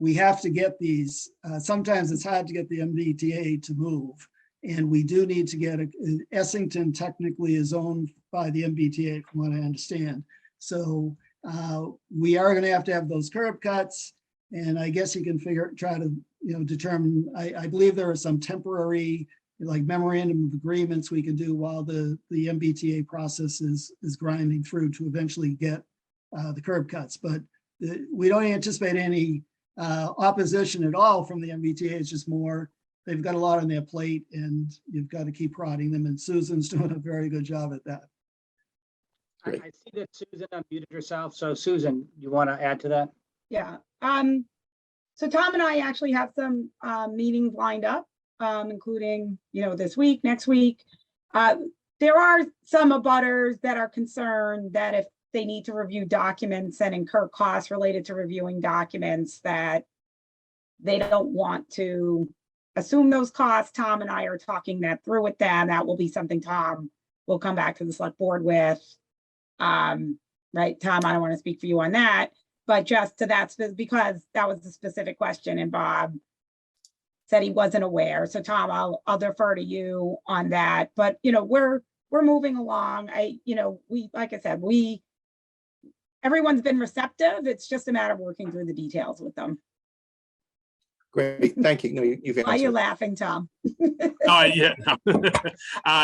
we have to get these, sometimes it's hard to get the MBTA to move. And we do need to get, Essington technically is owned by the MBTA from what I understand. So we are gonna have to have those curb cuts. And I guess you can try to, determine, I believe there are some temporary, like memorandum of agreements we can do while the MBTA process is grinding through to eventually get the curb cuts. But we don't anticipate any opposition at all from the MBTA. It's just more, they've got a lot on their plate and you've got to keep prodding them. And Susan's doing a very good job at that. I see that Susan unmuted herself. So Susan, you want to add to that? Yeah. So Tom and I actually have some meetings lined up, including, this week, next week. There are some abutters that are concerned that if they need to review documents and incur costs related to reviewing documents, that they don't want to assume those costs. Tom and I are talking that through with them. That will be something Tom will come back to the select board with. Right, Tom, I don't want to speak for you on that, but just to that, because that was the specific question and Bob said he wasn't aware. So Tom, I'll defer to you on that. But, we're moving along. Like I said, everyone's been receptive. It's just a matter of working through the details with them. Great, thank you. No, you've Why are you answered. laughing, Tom? Yeah, no.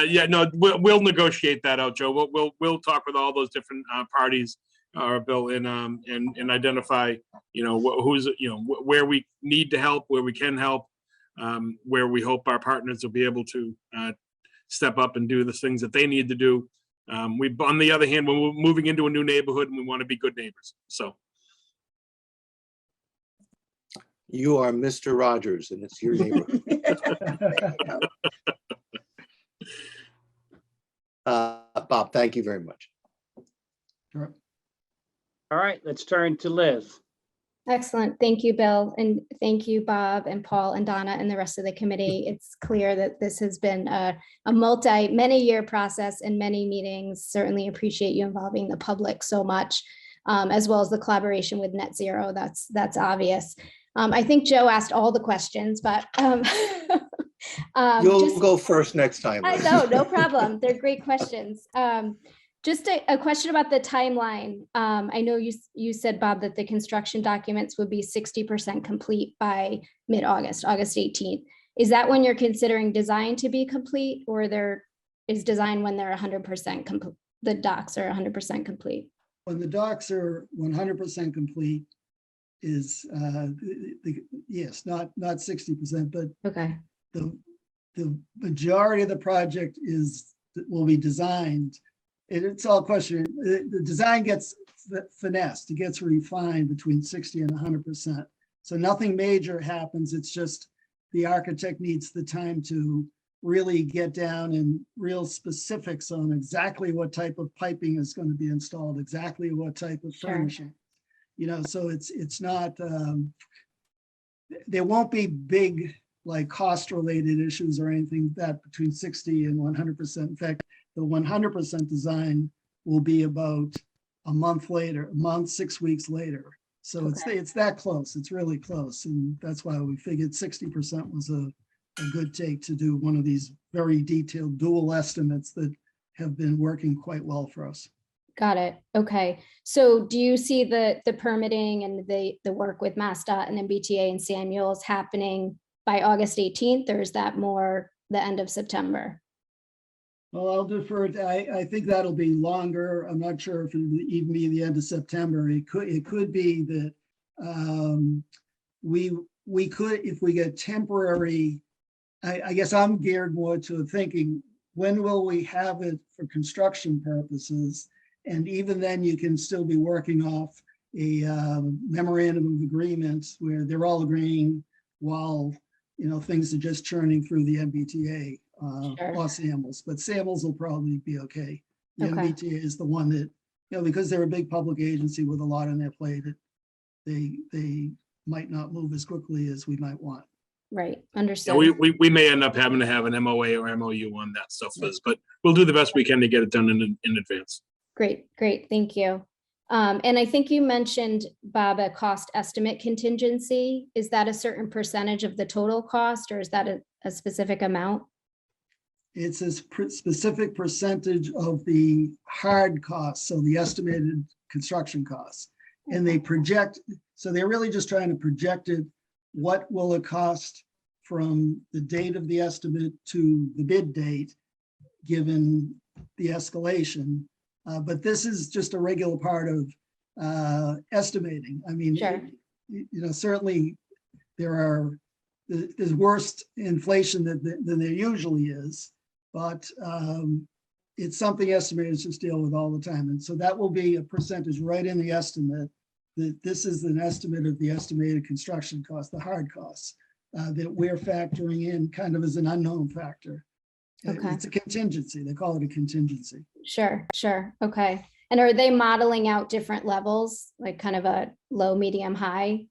Yeah, no, we'll negotiate that out, Joe. We'll talk with all those different parties, Bill, and identify, who's, where we need to help, where we can help, where we hope our partners will be able to step up and do the things that they need to do. On the other hand, when we're moving into a new neighborhood, and we want to be good neighbors, so. You are Mr. Rogers and it's your neighborhood. Bob, thank you very much. Sure. All right, let's turn to Liz. Excellent. Thank you, Bill. And thank you, Bob and Paul and Donna and the rest of the committee. It's clear that this has been a many-year process and many meetings. Certainly appreciate you involving the public so much, as well as the collaboration with Net Zero. That's obvious. I think Joe asked all the questions, but You'll go first next time. I know, no problem. They're great questions. Just a question about the timeline. I know you said, Bob, that the construction documents would be 60% complete by mid-August, August 18th. Is that when you're considering design to be complete, or there is design when they're 100% complete? The docs are 100% complete. When the docs are 100% complete is, yes, not 60%, but Okay. the majority of the project will be designed. It's all question. The design gets finessed. It gets refined between 60 and 100%. So nothing major happens. It's just the architect needs the time to really get down in real specifics on exactly what type of piping is going to be installed, exactly what type of furnishing. So it's not, there won't be big like cost related issues or anything that between 60 and 100%. In fact, the 100% design will be about a month later, 6 weeks later. So it's that close. It's really close. And that's why we figured 60% was a good take to do one of these very detailed dual estimates that have been working quite well for us. Got it. Okay. So do you see the permitting and the work with MassDOT and MBTA and Samuels happening by August 18th, or is that more the end of September? Well, I'll defer. I think that'll be longer. I'm not sure if it'll even be the end of September. It could be that we could, if we get temporary, I guess I'm geared more to thinking, when will we have it for construction purposes? And even then you can still be working off a memorandum of agreements where they're all agreeing while, things are just churning through the MBTA or Samuels, but Samuels will probably be okay. The MBTA is the one that, because they're a big public agency with a lot on their plate, they might not move as quickly as we might want. Right. Understood. Yeah, we may end up having to have an MOA or MOU on that stuff, Liz, but we'll do the best we can to get it done in advance. Great. Thank you. And I think you mentioned, Bob, a cost estimate contingency. Is that a certain percentage of the total cost, or is that a specific amount? It's a specific percentage of the hard costs, so the estimated construction costs. And they project, so they're really just trying to project it, what will it cost from the date of the estimate to the bid date, given the escalation. But this is just a regular part of estimating. I mean, Sure. Certainly there's worse inflation than there usually is, but it's something estimators just deal with all the time. And so that will be a percentage right in the estimate, that this is an estimate of the estimated construction cost, the hard costs, that we're factoring in kind of as an unknown factor. Okay. It's a contingency. They call it a contingency. Sure. Okay. And are they modeling out different levels, like kind of a low, medium, high?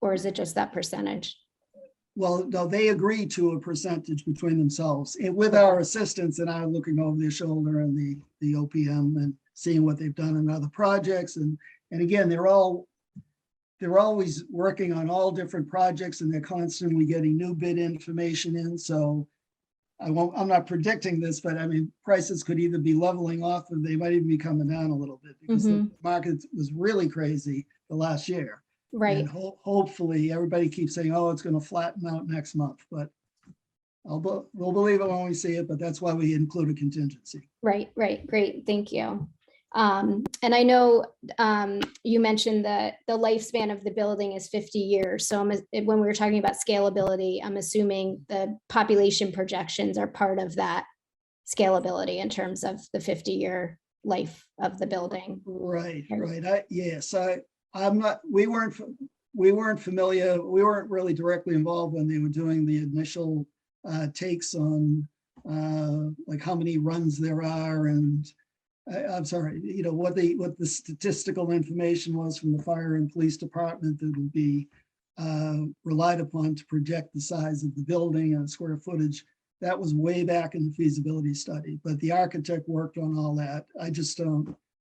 Or is it just that percentage? Well, no, they agree to a percentage between themselves and with our assistants, and I'm looking over their shoulder and the OPM and seeing what they've done in other projects. And again, they're always working on all different projects, and they're constantly getting new bid information in. So I'm not predicting this, but I mean, prices could either be leveling off or they might even be coming down a little bit, because the market was really crazy the last year. Right. And hopefully everybody keeps saying, oh, it's going to flatten out next month, but we'll believe it when we see it, but that's why we include a contingency. Right. Great. Thank you. And I know you mentioned that the lifespan of the building is 50 years. So when we were talking about scalability, I'm assuming the population projections are part of that scalability in terms of the 50-year life of the building. Right. We weren't familiar. We weren't really directly involved when they were doing the initial takes on like how many runs there are, and I'm sorry, what the statistical information was from the fire and police department that would be relied upon to project the size of the building and square footage. That was way back in the feasibility study, but the architect worked on all that.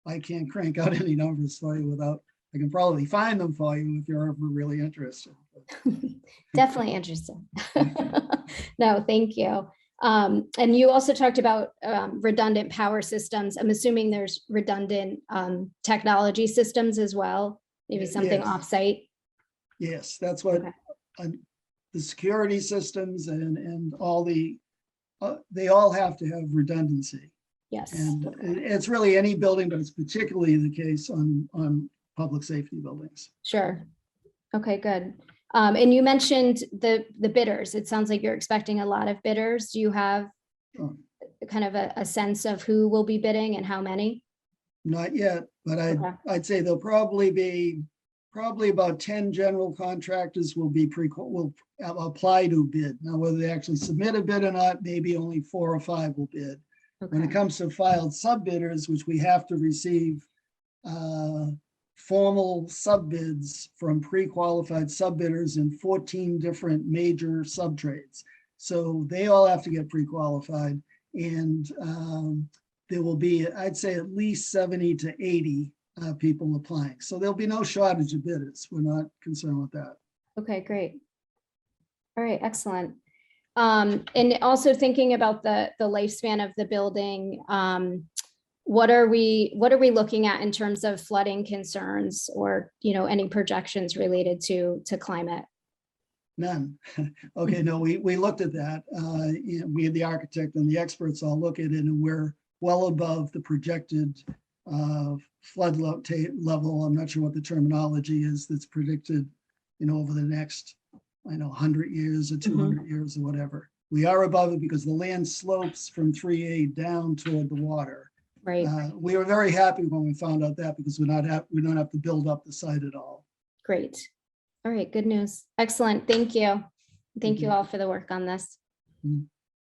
I can't crank out any numbers for you without. I can probably find them for you if you're ever really interested. Definitely interested. No, thank you. And you also talked about redundant power systems. I'm assuming there's redundant technology systems as well, maybe something Yes. offsite. Yes, that's what the security systems and all they all have to have redundancy. Yes. And it's really any building, but it's particularly the case on public safety buildings. Sure. Okay, good. And you mentioned the bidders. It sounds like you're expecting a lot of bidders. Do you have kind of a sense of who will be bidding and how many? Not yet, but I'd say there'll probably about 10 general contractors will apply to bid. Now, whether they actually submit a bid or not, maybe only 4 or 5 will bid. When it comes to filed sub-bidders, which we have to receive formal sub-bids from pre-qualified sub-bidders in 14 different major sub-trades. So they all have to get pre-qualified, and there will be, I'd say, at least 70 to 80 people applying. So there'll be no shortage of bidders. We're not concerned with that. Okay, great. All right, excellent. And also thinking about the lifespan of the building, what are we looking at in terms of flooding concerns or any projections related to climate? None. Okay, no, we looked at that. We had the architect and the experts all look at it, and we're well above the projected flood level. I'm not sure what the terminology is that's predicted, over the next, 100 years or 200 years or whatever. We are above it because the land slopes from 3A down toward the water. Right. We were very happy when we found out that, because we don't have to build up the site at all. Great. All right, good news. Excellent. Thank you. Thank you all for the work on this.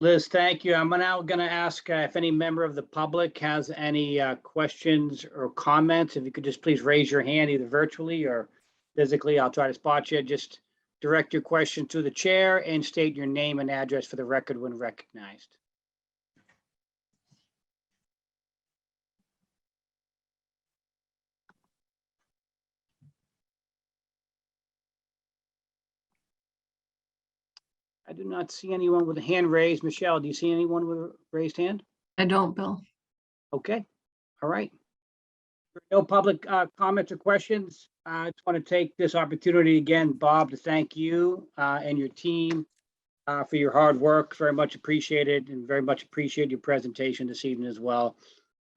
Liz, thank you. I'm now going to ask if any member of the public has any questions or comments. If you could just please raise your hand either virtually or physically. I'll try to spot you. Just direct your question to the chair and state your name and address for the record when recognized. do not see anyone with a hand raised. Michelle, do you see anyone with a raised hand? I don't, Bill. Okay, all right. No public comments or questions. I just want to take this opportunity again, Bob, to thank you and your team for your hard work. Very much appreciated, and very much appreciate your presentation this evening as well.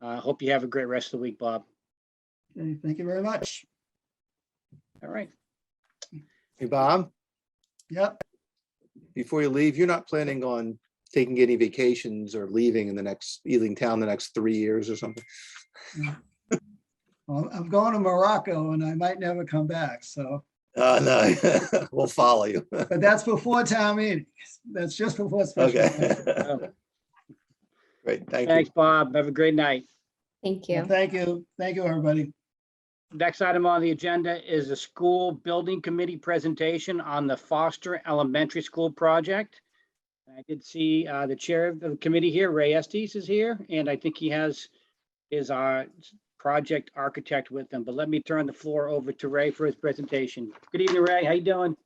Hope you have a great rest of the week, Bob. Okay, thank you very much. All right. Hey, Bob, Yep. before you leave, you're not planning on taking any vacations or leaving town the next 3 years or something? Well, I'm going to Morocco and I might never come back. So, No, we'll follow you. but that's before town meeting. That's just before special. Okay. meeting. Great, thank Thanks, you. Bob. Have a great night. Thank Well, you. thank you. Thank you, everybody. Next item on the agenda is the school building committee presentation on the Foster Elementary School project. I did see the chair of the committee here, Ray Estes, is here, and I think he has his project architect with him. But let me turn the floor over to Ray for his presentation. Good evening, Ray. How you doing?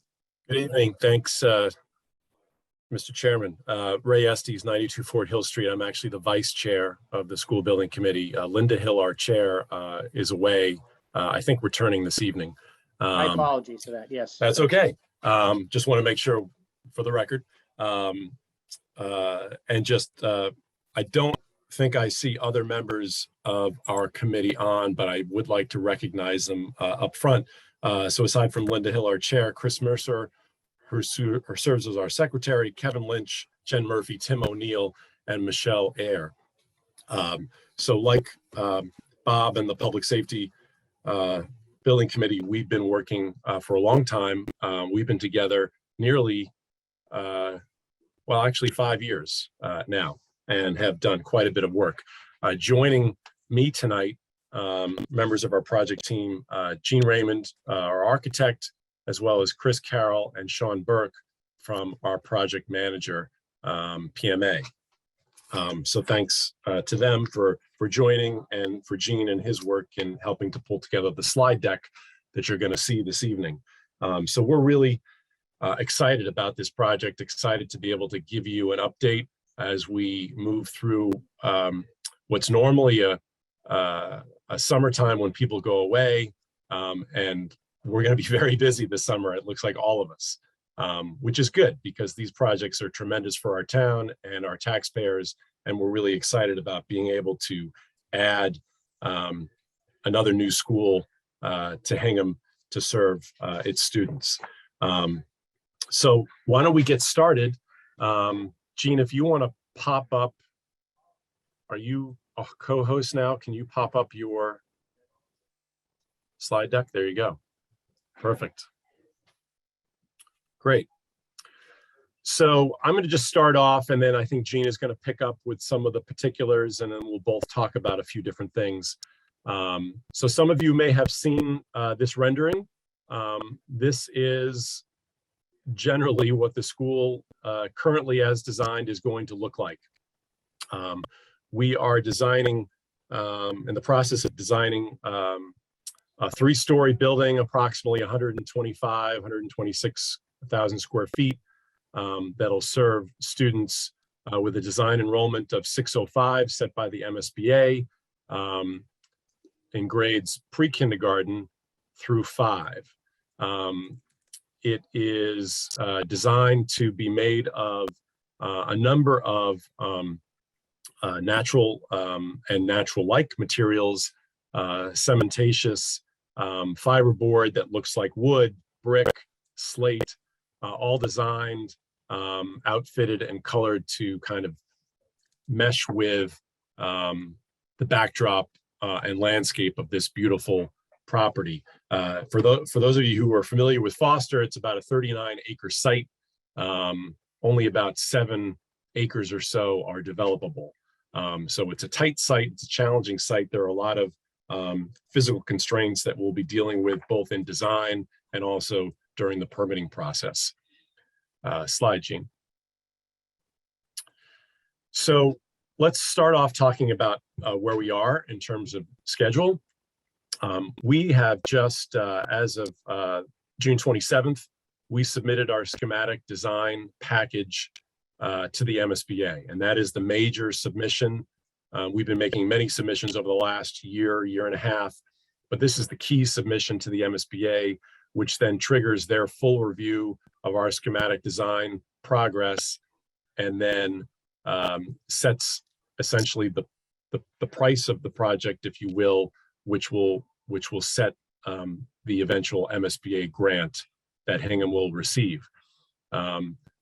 Good evening. Thanks, Mr. Chairman. Ray Estes, 92 Fort Hill Street. I'm actually the vice chair of the school building committee. Linda Hill, our chair, is away, I think returning this evening. My apologies for that. Yes. That's okay. Just want to make sure for the record. And just, I don't think I see other members of our committee on, but I would like to recognize them up front. So aside from Linda Hill, our chair, Chris Mercer, who serves as our secretary, Kevin Lynch, Jen Murphy, Tim O'Neill, and Michelle Ayer. So like Bob and the Public Safety Building Committee, we've been working for a long time. We've been together nearly, well, actually 5 years now, and have done quite a bit of work. Joining me tonight, members of our project team, Gene Raymond, our architect, as well as Chris Carroll and Sean Burke from our project manager, PMA. So thanks to them for joining, and for Gene and his work in helping to pull together the slide deck that you're going to see this evening. So we're really excited about this project, excited to be able to give you an update as we move through what's normally a summertime when people go away. And we're going to be very busy this summer. It looks like all of us, which is good because these projects are tremendous for our town and our taxpayers. And we're really excited about being able to add another new school to Hingham to serve its students. So why don't we get started? Gene, if you want to pop up, are you a co-host now? Can you pop up your slide deck? There you go. Perfect. Great. So I'm going to just start off, and then I think Gene is going to pick up with some of the particulars, and then we'll both talk about a few different things. So some of you may have seen this rendering. This is generally what the school currently as designed is going to look like. We are designing, in the process of designing, a 3-story building, approximately 126,000 square feet, that'll serve students with a design enrollment of 605 set by the MSBA in grades pre-kindergarten through 5. It is designed to be made of a number of natural and natural-like materials, cementatious, fiberboard that looks like wood, brick, slate, all designed, outfitted, and colored to kind of mesh with the backdrop and landscape of this beautiful property. For those of you who are familiar with Foster, it's about a 39-acre site. Only about 7 acres or so are developable. So it's a tight site, it's a challenging site. There are a lot of physical constraints that we'll be dealing with both in design and also during the permitting process. Slide, Gene. So let's start off talking about where we are in terms of schedule. We have just, as of June 27th, we submitted our schematic design package to the MSBA, and that is the major submission. We've been making many submissions over the last year, year and a half, but this is the key submission to the MSBA, which then triggers their full review of our schematic design progress, and then sets essentially the price of the project, if you will, which will set the eventual MSBA grant that Hingham will receive.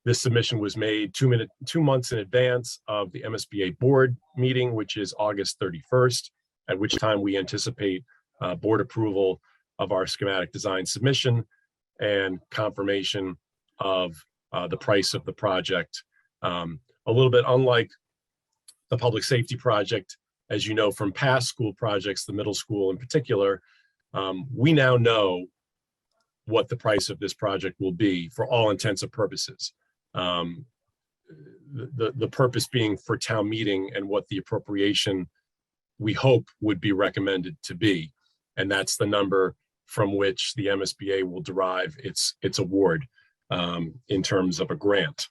This submission was made 2 months in advance of the MSBA board meeting, which is August 31st, at which time we anticipate board approval of our schematic design submission and confirmation of the price of the project. A little bit unlike the public safety project, as you know from past school projects, the middle school in particular, we now know what the price of this project will be for all intents and purposes. The purpose being for town meeting and what the appropriation we hope would be recommended to be. And that's the number from which the MSBA will derive its award in terms of a grant.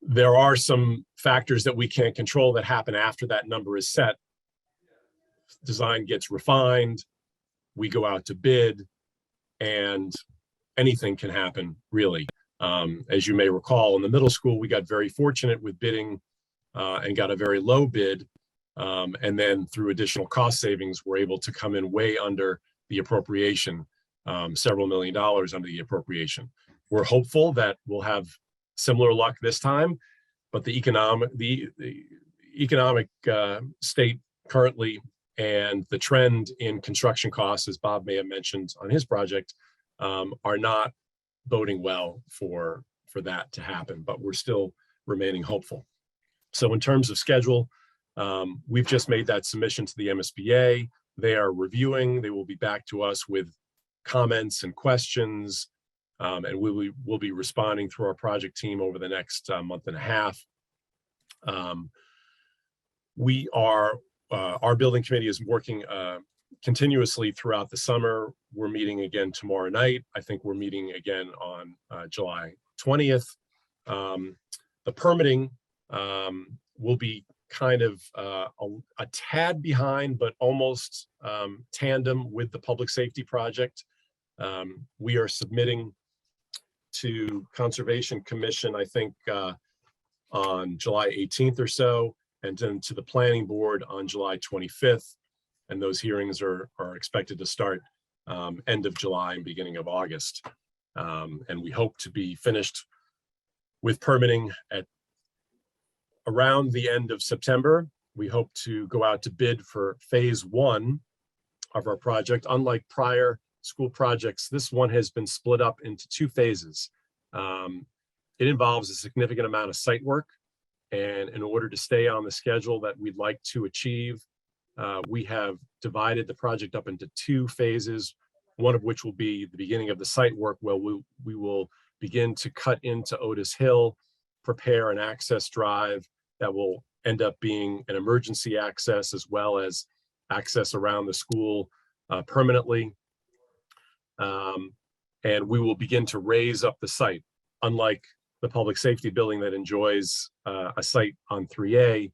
There are some factors that we can't control that happen after that number is set. Design gets refined, we go out to bid, and anything can happen, really. As you may recall, in the middle school, we got very fortunate with bidding and got a very low bid. And then through additional cost savings, we're able to come in way under the appropriation, several $1 million under the appropriation. We're hopeful that we'll have similar luck this time, but the economic state currently and the trend in construction costs, as Bob may have mentioned on his project, are not boding well for that to happen, but we're still remaining hopeful. So in terms of schedule, we've just made that submission to the MSBA. They are reviewing. They will be back to us with comments and questions, and we'll be responding through our project team over the next month and a half. Our building committee is working continuously throughout the summer. We're meeting again tomorrow night. I think we're meeting again on July 20th. The permitting will be kind of a tad behind, but almost tandem with the public safety project. We are submitting to Conservation Commission, I think, on July 18th or so, and then to the Planning Board on July 25th. And those hearings are expected to start end of July and beginning of August. And we hope to be finished with permitting at around the end of September. We hope to go out to bid for phase 1 of our project. Unlike prior school projects, this one has been split up into 2 phases. It involves a significant amount of site work. And in order to stay on the schedule that we'd like to achieve, we have divided the project up into 2 phases, one of which will be the beginning of the site work, where we will begin to cut into Otis Hill, prepare an access drive that will end up being an emergency access as well as access around the school permanently. And we will begin to raise up the site. Unlike the public safety building that enjoys a site on 3A,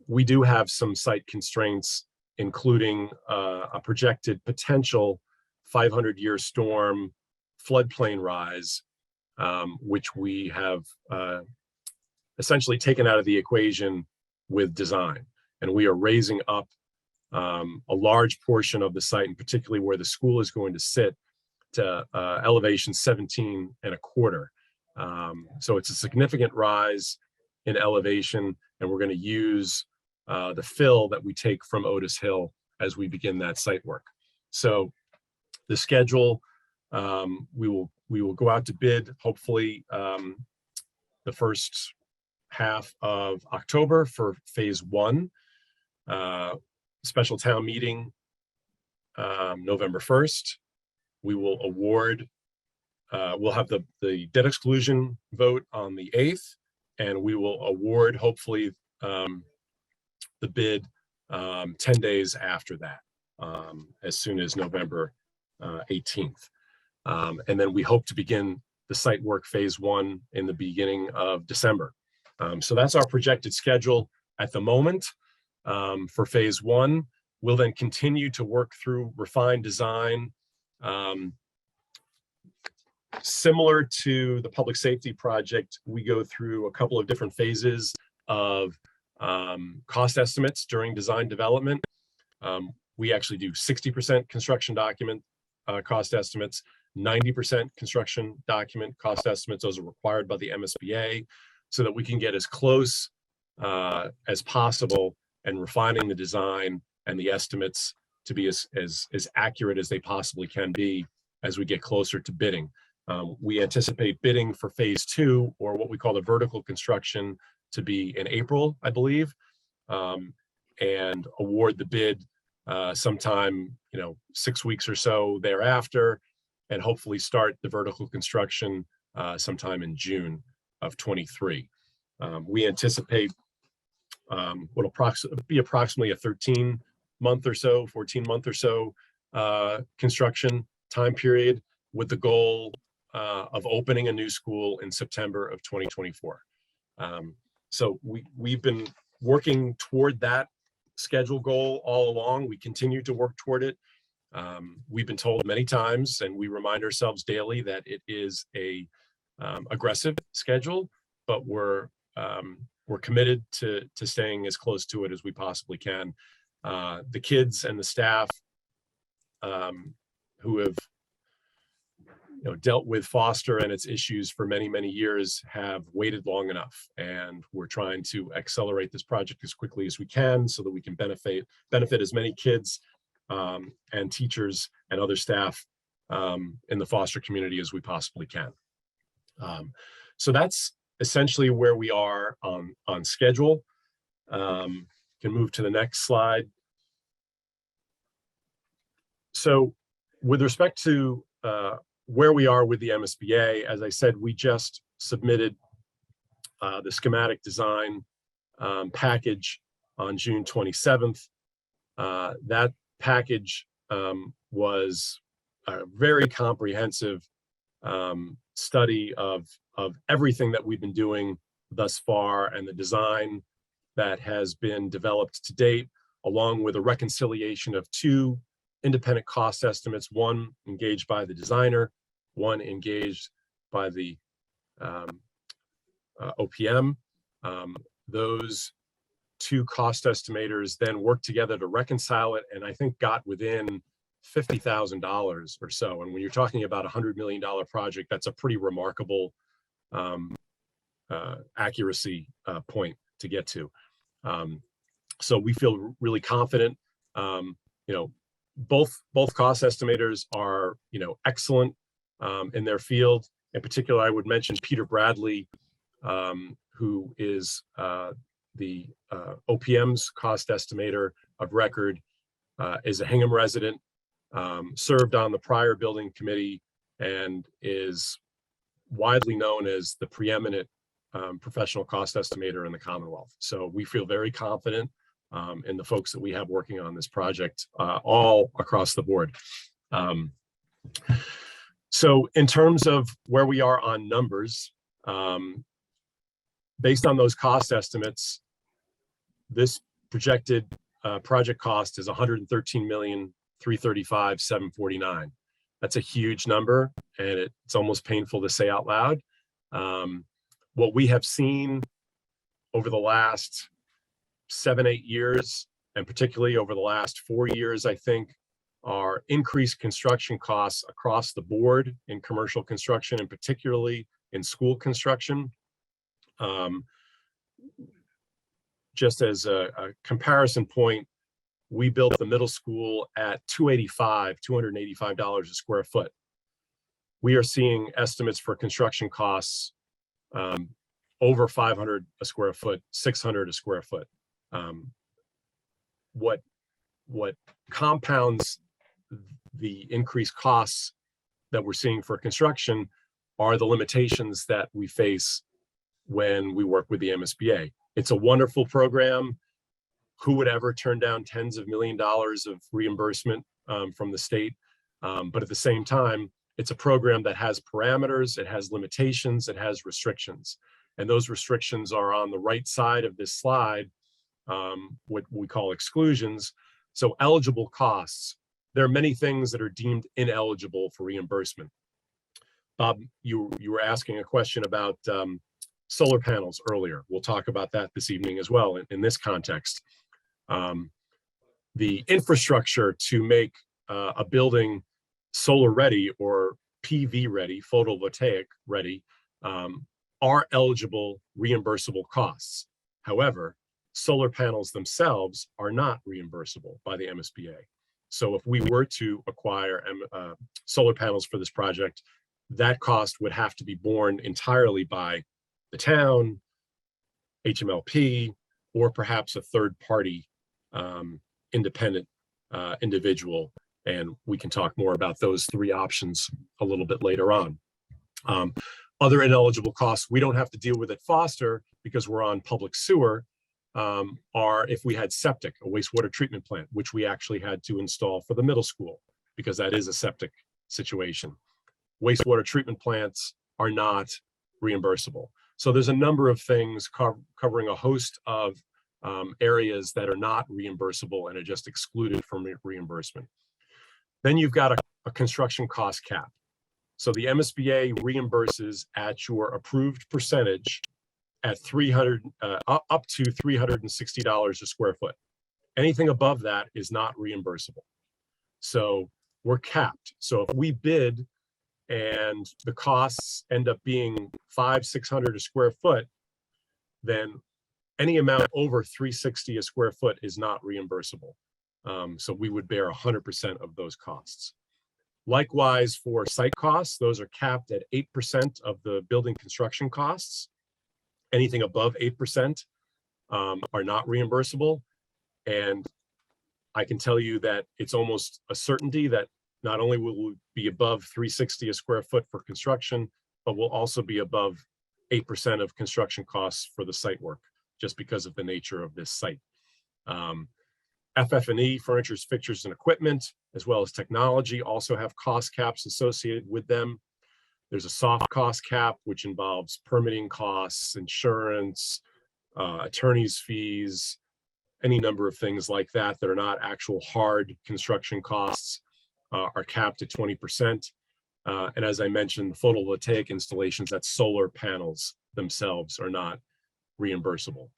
we do have some site constraints, including a projected potential 500-year storm floodplain rise, which we have essentially taken out of the equation with design. And we are raising up a large portion of the site, and particularly where the school is going to sit, to elevation 17.25. So it's a significant rise in elevation, and we're going to use the fill that we take from Otis Hill as we begin that site work. So the schedule, we will go out to bid, hopefully the first half of October for phase 1. Special town meeting November 1st. We will award, we'll have the debt exclusion vote on the 8th, and we will award, hopefully, the bid 10 days after that, as soon as November 18th. And then we hope to begin the site work phase 1 in the beginning of December. So that's our projected schedule at the moment for phase 1. We'll then continue to work through refined design. Similar to the public safety project, we go through a couple of different phases of cost estimates during design development. We actually do 60% construction document cost estimates, 90% construction document cost estimates. Those are required by the MSBA so that we can get as close as possible and refining the design and the estimates to be as accurate as they possibly can be as we get closer to bidding. We anticipate bidding for phase 2, or what we call the vertical construction, to be in April, I believe, and award the bid sometime, 6 weeks or so thereafter, and hopefully start the vertical construction sometime in June of 23. We anticipate what'll be approximately a 13-month or so, 14-month or so construction time period, with the goal of opening a new school in September of 2024. So we've been working toward that schedule goal all along. We continue to work toward it. We've been told many times, and we remind ourselves daily, that it is a aggressive schedule, but we're committed to staying as close to it as we possibly can. The kids and the staff who have dealt with Foster and its issues for many, many years have waited long enough, and we're trying to accelerate this project as quickly as we can so that we can benefit as many kids and teachers and other staff in the Foster community as we possibly can. So that's essentially where we are on schedule. Can move to the next slide. So with respect to where we are with the MSBA, as I said, we just submitted the schematic design package on June 27th. That package was a very comprehensive study of everything that we've been doing thus far and the design that has been developed to date, along with a reconciliation of 2 independent cost estimates, one engaged by the designer, one engaged by the OPM. Those 2 cost estimators then worked together to reconcile it, and I think got within $50,000 or so. And when you're talking about $100 million project, that's a pretty remarkable accuracy point to get to. So we feel really confident. Both cost estimators are excellent in their field. In particular, I would mention Peter Bradley, who is the OPM's cost estimator of record, is a Hingham resident, served on the prior building committee, and is widely known as the preeminent professional cost estimator in the Commonwealth. So we feel very confident in the folks that we have working on this project all across the board. So in terms of where we are on numbers, based on those cost estimates, this projected project cost is $113,335,749. That's a huge number, and it's almost painful to say out loud. What we have seen over the last 7-8 years, and particularly over the last 4 years, I think, are increased construction costs across the board in commercial construction, and particularly in school construction. Just as a comparison point, we built the middle school at $285 a square foot. We are seeing estimates for construction costs over $500 a square foot, $600 a square foot. What compounds the increased costs that we're seeing for construction are the limitations that we face when we work with the MSBA. It's a wonderful program. Who would ever turn down tens of $millions of reimbursement from the state? But at the same time, It's a program that has parameters, it has limitations, it has restrictions. And those restrictions are on the right side of this slide, what we call exclusions. So eligible costs, there are many things that are deemed ineligible for reimbursement. Bob, you were asking a question about solar panels earlier. We'll talk about that this evening as well in this context. The infrastructure to make a building solar ready or PV ready, photovoltaic ready, are eligible reimbursable costs. However, solar panels themselves are not reimbursable by the MSBA. So if we were to acquire solar panels for this project, that cost would have to be borne entirely by the town, HMLP, or perhaps a third party independent individual. And we can talk more about those three options a little bit later on. Other ineligible costs we don't have to deal with at Foster because we're on public sewer, are if we had septic, a wastewater treatment plant, which we actually had to install for the middle school because that is a septic situation. Wastewater treatment plants are not reimbursable. So there's a number of things covering a host of areas that are not reimbursable and are just excluded from reimbursement. Then you've got a construction cost cap. So the MSBA reimburses at your approved percentage at up to $360 a square foot. Anything above that is not reimbursable. So we're capped. So if we bid and the costs end up being $500-600 a square foot, then any amount over $360 a square foot is not reimbursable. So we would bear 100% of those costs. Likewise, for site costs, those are capped at 8% of the building construction costs. Anything above 8% are not reimbursable. And I can tell you that it's almost a certainty that not only will we be above $360 a square foot for construction, but we'll also be above 8% of construction costs for the site work, just because of the nature of this site. FF&E, furniture, fixtures, and equipment, as well as technology, also have cost caps associated with them. There's a soft cost cap, which involves permitting costs, insurance, attorney's fees, any number of things like that that are not actual hard construction costs are capped at 20%. And as I mentioned, photovoltaic installations, that's solar panels themselves, are not reimbursable.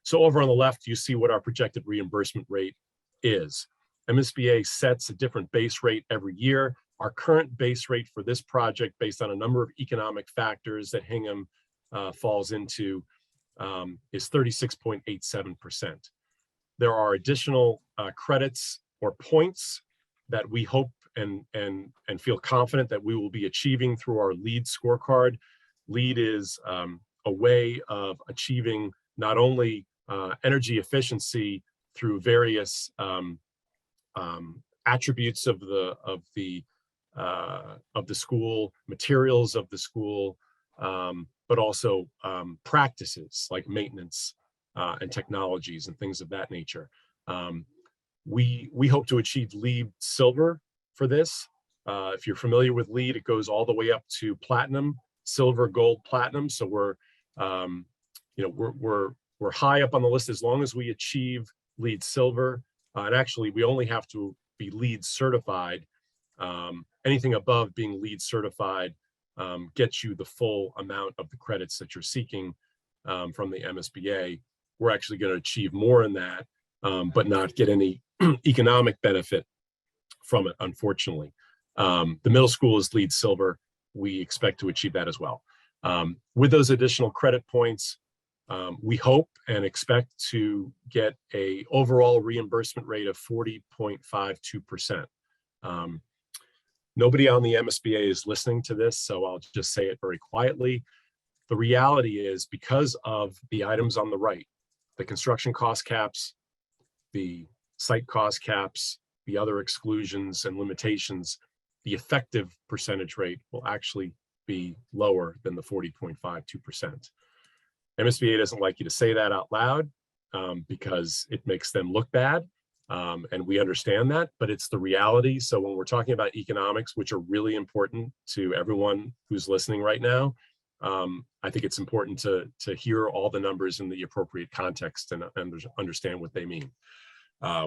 So over on the left, you see what our projected reimbursement rate is. MSBA sets a different base rate every year. Our current base rate for this project, based on a number of economic factors that Hingham falls into, is 36.87%. There are additional credits or points that we hope and feel confident that we will be achieving through our LEED scorecard. LEED is a way of achieving not only energy efficiency through various attributes of the school, materials of the school, but also practices like maintenance and technologies and things of that nature. We hope to achieve LEED Silver for this. If you're familiar with LEED, it goes all the way up to platinum, silver, gold, platinum. So we're high up on the list as long as we achieve LEED Silver. And actually, we only have to be LEED certified. Anything above being LEED certified gets you the full amount of the credits that you're seeking from the MSBA. We're actually going to achieve more in that, but not get any economic benefit from it, unfortunately. The middle school is LEED Silver. We expect to achieve that as well. With those additional credit points, we hope and expect to get an overall reimbursement rate of 40.52%. Nobody on the MSBA is listening to this, so I'll just say it very quietly. The reality is, because of the items on the right, the construction cost caps, the site cost caps, the other exclusions and limitations, the effective percentage rate will actually be lower than the 40.52%. MSBA doesn't like you to say that out loud because it makes them look bad. And we understand that, but it's the reality. So when we're talking about economics, which are really important to everyone who's listening right now, I think it's important to hear all the numbers in the appropriate context and understand what they mean.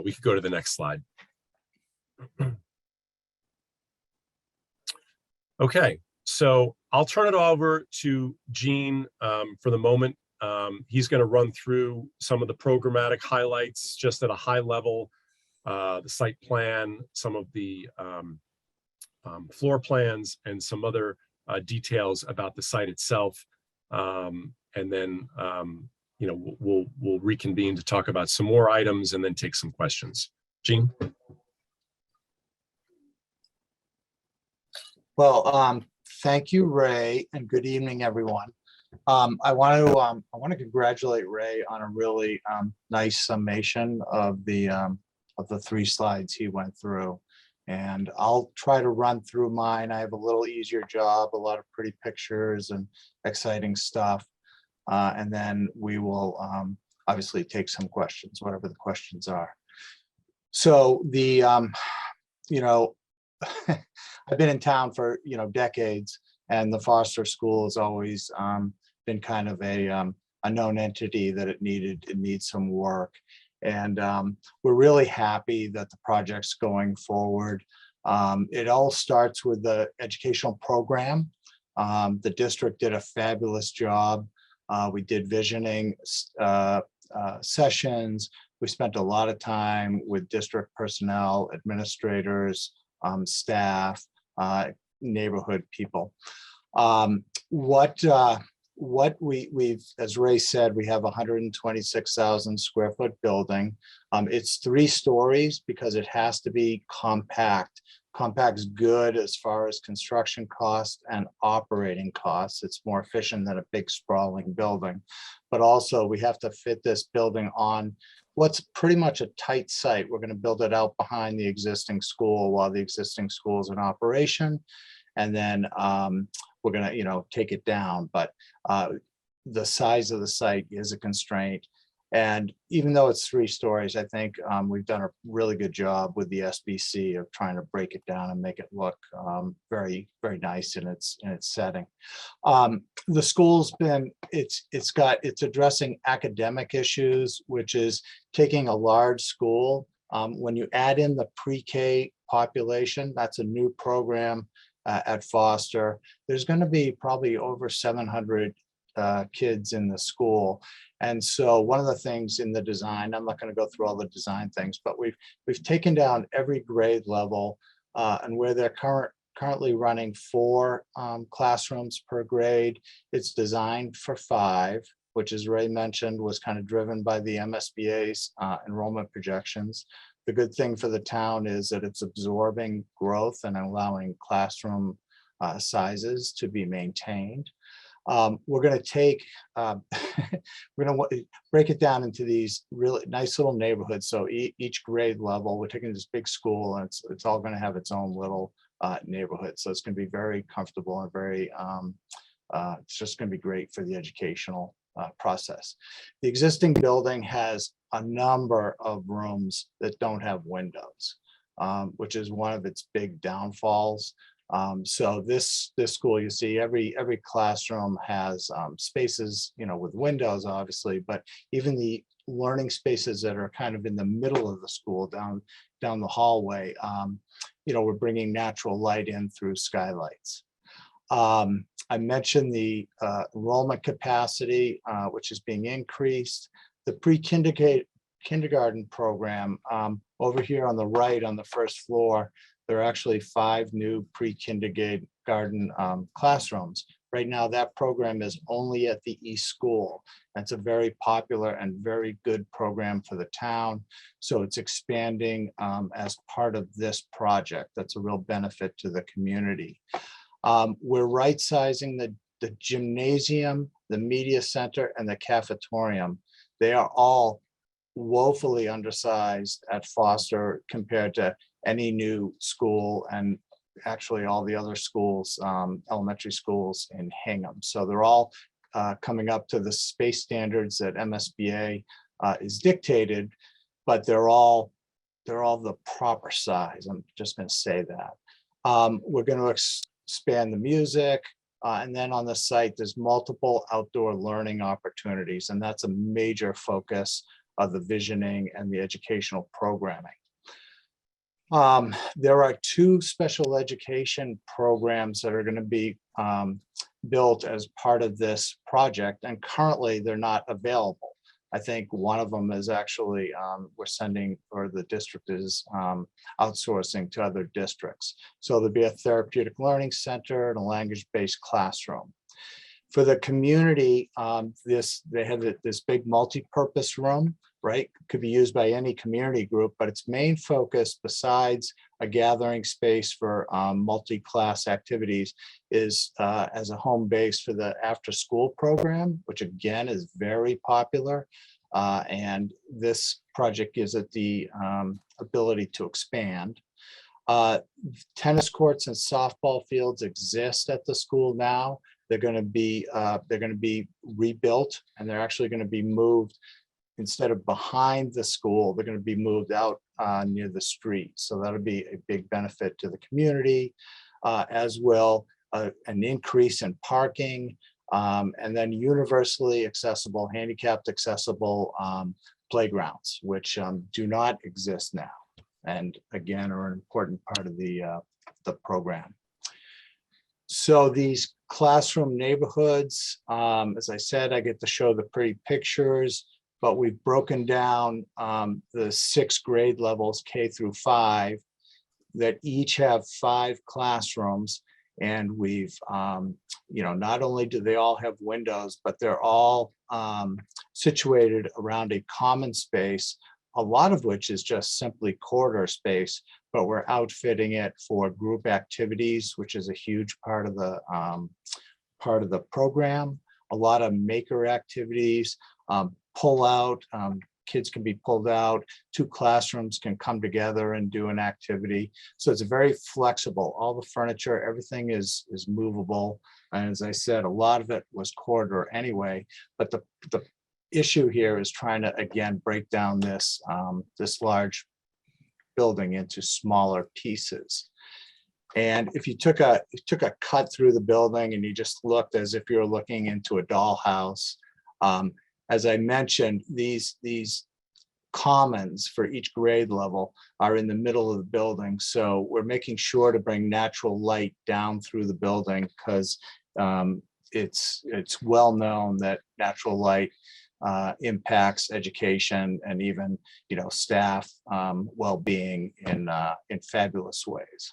We could go to the next slide. Okay, so I'll turn it over to Gene for the moment. He's going to run through some of the programmatic highlights just at a high level, the site plan, some of the floor plans, and some other details about the site itself. And then, you know, we'll reconvene to talk about some more items and then take some questions. Gene? Well, thank you, Ray, and good evening, everyone. I want to congratulate Ray on a really nice summation of the 3 slides he went through, and I'll try to run through mine. I have a little easier job, a lot of pretty pictures and exciting stuff, and then we will obviously take some questions, whatever the questions are. So the you know. I've been in town for, you know, decades, and the Foster School has always been kind of a known entity that it needs some work. And we're really happy that the project's going forward. It all starts with the educational program. The district did a fabulous job. We did visioning sessions. We spent a lot of time with district personnel, administrators, staff, neighborhood people. What we've, as Ray said, we have 126,000 square foot building. It's 3 stories because it has to be compact. Compact's good as far as construction costs and operating costs. It's more efficient than a big sprawling building. But also we have to fit this building on what's pretty much a tight site. We're going to build it out behind the existing school while the existing school is in operation. And then we're going to, you know, take it down. But the size of the site is a constraint. And even though it's 3 stories, I think we've done a really good job with the SBC of trying to break it down and make it look very, very nice in its setting. The school's been, it's addressing academic issues, which is taking a large school. When you add in the pre-K population, that's a new program at Foster. There's going to be probably over 700 kids in the school. And so one of the things in the design, I'm not going to go through all the design things, but we've taken down every grade level, and where they're currently running 4 classrooms per grade. It's designed for 5, which, as Ray mentioned, was kind of driven by the MSBA's enrollment projections. The good thing for the town is that it's absorbing growth and allowing classroom sizes to be maintained. We're going to take, we're going to break it down into these really nice little neighborhoods. So each grade level, we're taking this big school, and it's all going to have its own little neighborhood. So it's going to be very comfortable and very, it's just going to be great for the educational process. The existing building has a number of rooms that don't have windows, which is one of its big downfalls. So this school, you see every classroom has spaces, you know, with windows, obviously, but even the learning spaces that are kind of in the middle of the school down the hallway, you know, we're bringing natural light in through skylights. I mentioned the enrollment capacity, which is being increased. The pre-kindergarten program over here on the right on the first floor, there are actually 5 new pre-kindergarten classrooms. Right now, that program is only at the East School. That's a very popular and very good program for the town. So it's expanding as part of this project. That's a real benefit to the community. We're right-sizing the gymnasium, the media center, and the cafetorium. They are all woefully undersized at Foster compared to any new school, and actually all the other schools, elementary schools in Hingham. So they're all coming up to the space standards that MSBA is dictated, but they're all they're all the proper size. I'm just going to say that. We're going to expand the music. And then on the site, there's multiple outdoor learning opportunities, and that's a major focus of the visioning and the educational programming. There are 2 special education programs that are going to be built as part of this project, and currently they're not available. I think one of them is actually we're sending, or the district is outsourcing to other districts. So there'll be a therapeutic learning center and a language-based classroom. For the community, they have this big multi-purpose room, right? Could be used by any community group, but its main focus, besides a gathering space for multi-class activities, is as a home base for the after-school program, which again is very popular. And this project gives it the ability to expand. Tennis courts and softball fields exist at the school now. They're going to be rebuilt, and they're actually going to be moved. Instead of behind the school, they're going to be moved out near the street. So that'll be a big benefit to the community, as well an increase in parking, and then universally accessible, handicapped accessible playgrounds, which do not exist now, and again are an important part of the program. So these classroom neighborhoods, as I said, I get to show the pretty pictures, but we've broken down the 6 grade levels, K through 5, that each have 5 classrooms. And we've, not only do they all have windows, but they're all situated around a common space, a lot of which is just simply corridor space, but we're outfitting it for group activities, which is a huge part of the program. A lot of maker activities, pull out, kids can be pulled out, 2 classrooms can come together and do an activity. So it's very flexible. All the furniture, everything is movable. And as I said, a lot of it was corridor anyway, but the issue here is trying to, again, break down this large building into smaller pieces. And if you took a cut through the building and you just looked as if you were looking into a dollhouse, as I mentioned, these commons for each grade level are in the middle of the building. So we're making sure to bring natural light down through the building, because it's well known that natural light impacts education and even staff well-being in fabulous ways.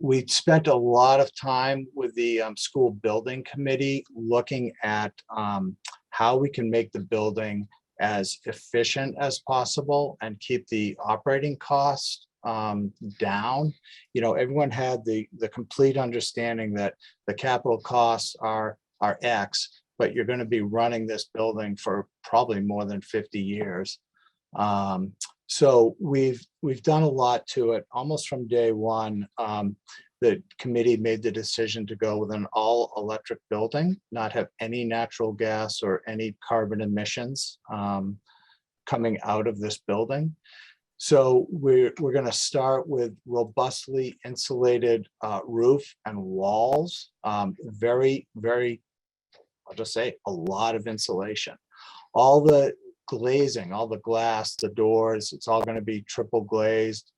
We spent a lot of time with the school building committee looking at how we can make the building as efficient as possible and keep the operating costs down. Everyone had the complete understanding that the capital costs are X, but you're going to be running this building for probably more than 50 years. So we've done a lot to it. Almost from day one, the committee made the decision to go with an all-electric building, not have any natural gas or any carbon emissions coming out of this building. So we're going to start with robustly insulated roof and walls. Very, very, I'll just say, a lot of insulation. All the glazing, all the glass, the doors, it's all going to be triple glazed,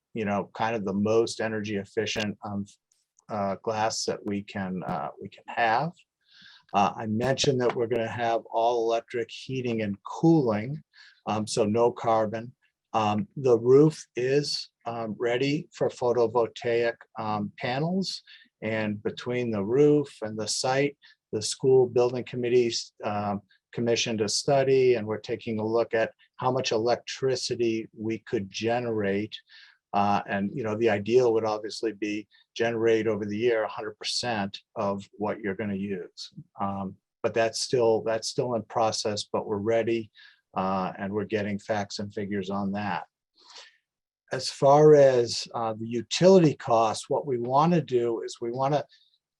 kind of the most energy efficient glass that we can have. I mentioned that we're going to have all electric heating and cooling, so no carbon. The roof is ready for photovoltaic panels, and between the roof and the site, the school building committees commissioned a study, and we're taking a look at how much electricity we could generate. And the ideal would obviously be generate over the year 100% of what you're going to use. But that's still in process, but we're ready, and we're getting facts and figures on that. As far as the utility costs, what we want to do is we want to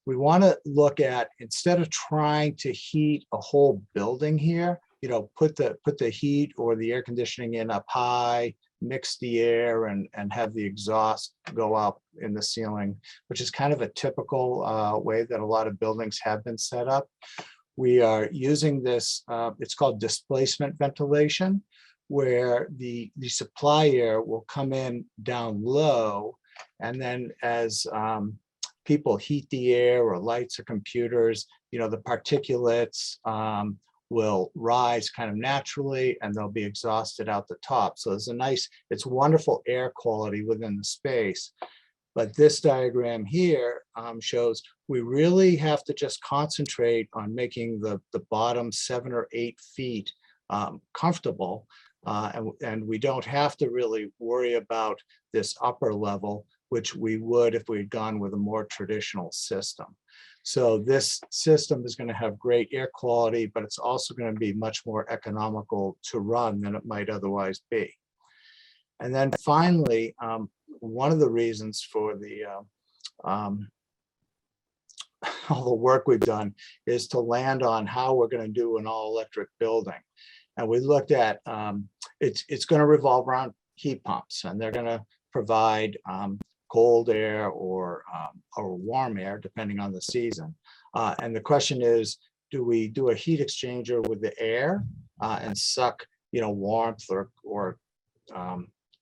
we want to look at, instead of trying to heat a whole building here, you know, put the heat or the air conditioning in up high, mix the air and have the exhaust go up in the ceiling, which is kind of a typical way that a lot of buildings have been set up. We are using this, it's called displacement ventilation, where the supply air will come in down low, and then as people heat the air or lights or computers, you know, the particulates will rise kind of naturally and they'll be exhausted out the top. So there's a nice, it's wonderful air quality within the space. But this diagram here shows we really have to just concentrate on making the bottom 7 or 8 feet comfortable. And we don't have to really worry about this upper level, which we would if we'd gone with a more traditional system. So this system is going to have great air quality, but it's also going to be much more economical to run than it might otherwise be. And then finally, one of the reasons for the all the work we've done is to land on how we're going to do an all-electric building. And we looked at, it's going to revolve around heat pumps, and they're going to provide cold air or warm air, depending on the season. And the question is, do we do a heat exchanger with the air and suck, you know, warmth or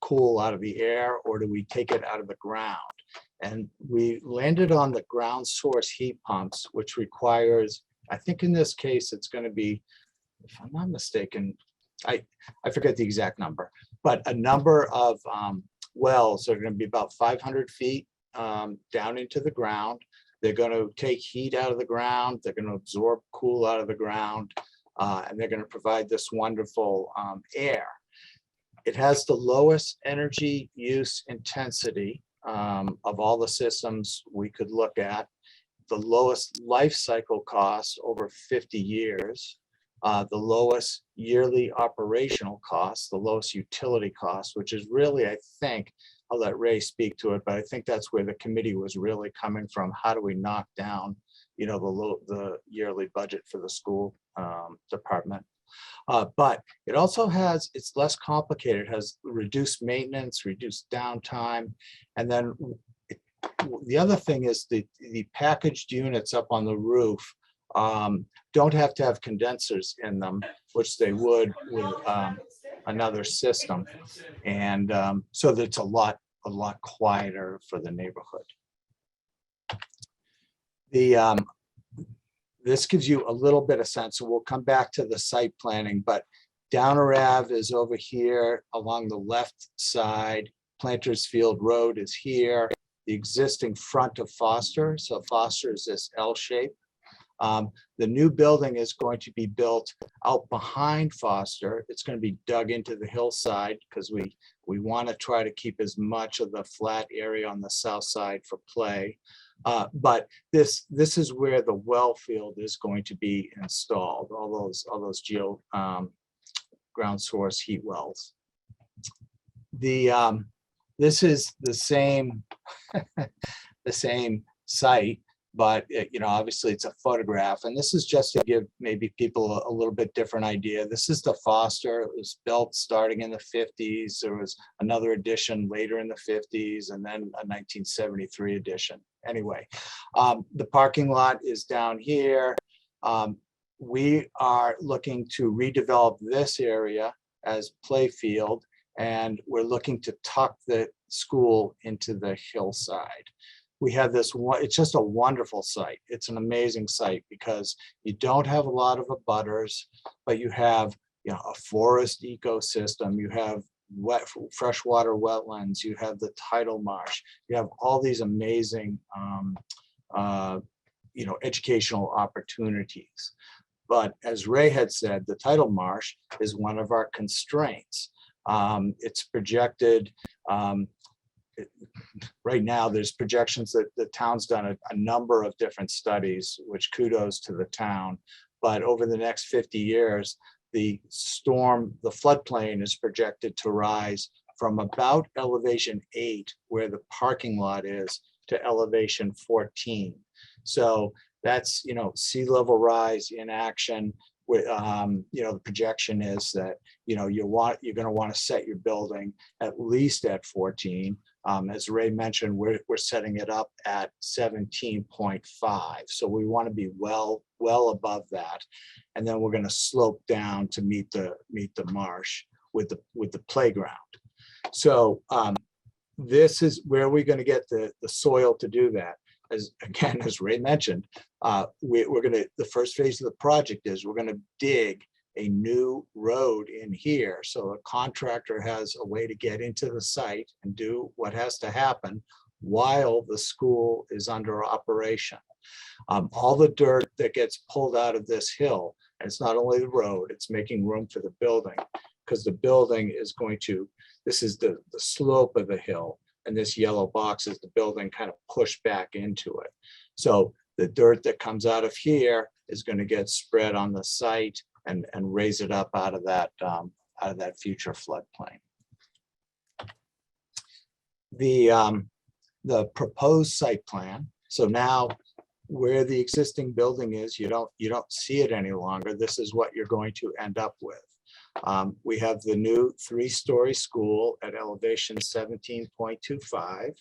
cool out of the air, or do we take it out of the ground? And we landed on the ground source heat pumps, which requires, I think in this case, it's going to be, if I'm not mistaken, I forget the exact number, but a number of wells are going to be about 500 feet down into the ground. They're going to take heat out of the ground. They're going to absorb cool out of the ground, and they're going to provide this wonderful air. It has the lowest energy use intensity of all the systems we could look at, the lowest life cycle cost over 50 years, the lowest yearly operational costs, the lowest utility costs, which is really, I think, I'll let Ray speak to it, but I think that's where the committee was really coming from. How do we knock down, you know, the yearly budget for the school department? But it also has, it's less complicated. It has reduced maintenance, reduced downtime. And then the other thing is the packaged units up on the roof don't have to have condensers in them, which they would with another system. And so that's a lot quieter for the neighborhood. This gives you a little bit of sense. So we'll come back to the site planning, but Downer Ave is over here along the left side. Planters Field Road is here. The existing front of Foster. So Foster is this L shape. The new building is going to be built out behind Foster. It's going to be dug into the hillside because we want to try to keep as much of the flat area on the south side for play. But this is where the well field is going to be installed. All those geo ground source heat wells. This is the same the same site, but you know, obviously it's a photograph, and this is just to give maybe people a little bit different idea. This is the Foster. It was built starting in the 50s. There was another addition later in the 50s, and then a 1973 addition. Anyway, the parking lot is down here. We are looking to redevelop this area as play field, and we're looking to tuck the school into the hillside. We have this one, it's just a wonderful site. It's an amazing site because you don't have a lot of abutters, but you have, you know, a forest ecosystem, you have freshwater wetlands, you have the tidal marsh, you have all these amazing you know, educational opportunities. But as Ray had said, the tidal marsh is one of our constraints. It's projected, right now there's projections that the town's done a number of different studies, which kudos to the town, but over the next 50 years, the floodplain is projected to rise from about elevation 8, where the parking lot is, to elevation 14. So that's, sea level rise in action. With, the projection is that, you're going to want to set your building at least at 14. As Ray mentioned, we're setting it up at 17.5. So we want to be well above that. And then we're going to slope down to meet the marsh with the playground. So this is where we're going to get the soil to do that. As Ray mentioned, we're going to, the first phase of the project is we're going to dig a new road in here. So a contractor has a way to get into the site and do what has to happen while the school is under operation. All the dirt that gets pulled out of this hill, and it's not only the road, it's making room for the building, because the building is going to, this is the slope of the hill, and this yellow box is the building kind of pushed back into it. So the dirt that comes out of here is going to get spread on the site and raise it up out of that future floodplain. The proposed site plan. So now where the existing building is, you don't see it any longer. This is what you're going to end up with. We have the new 3-story school at elevation 17.25.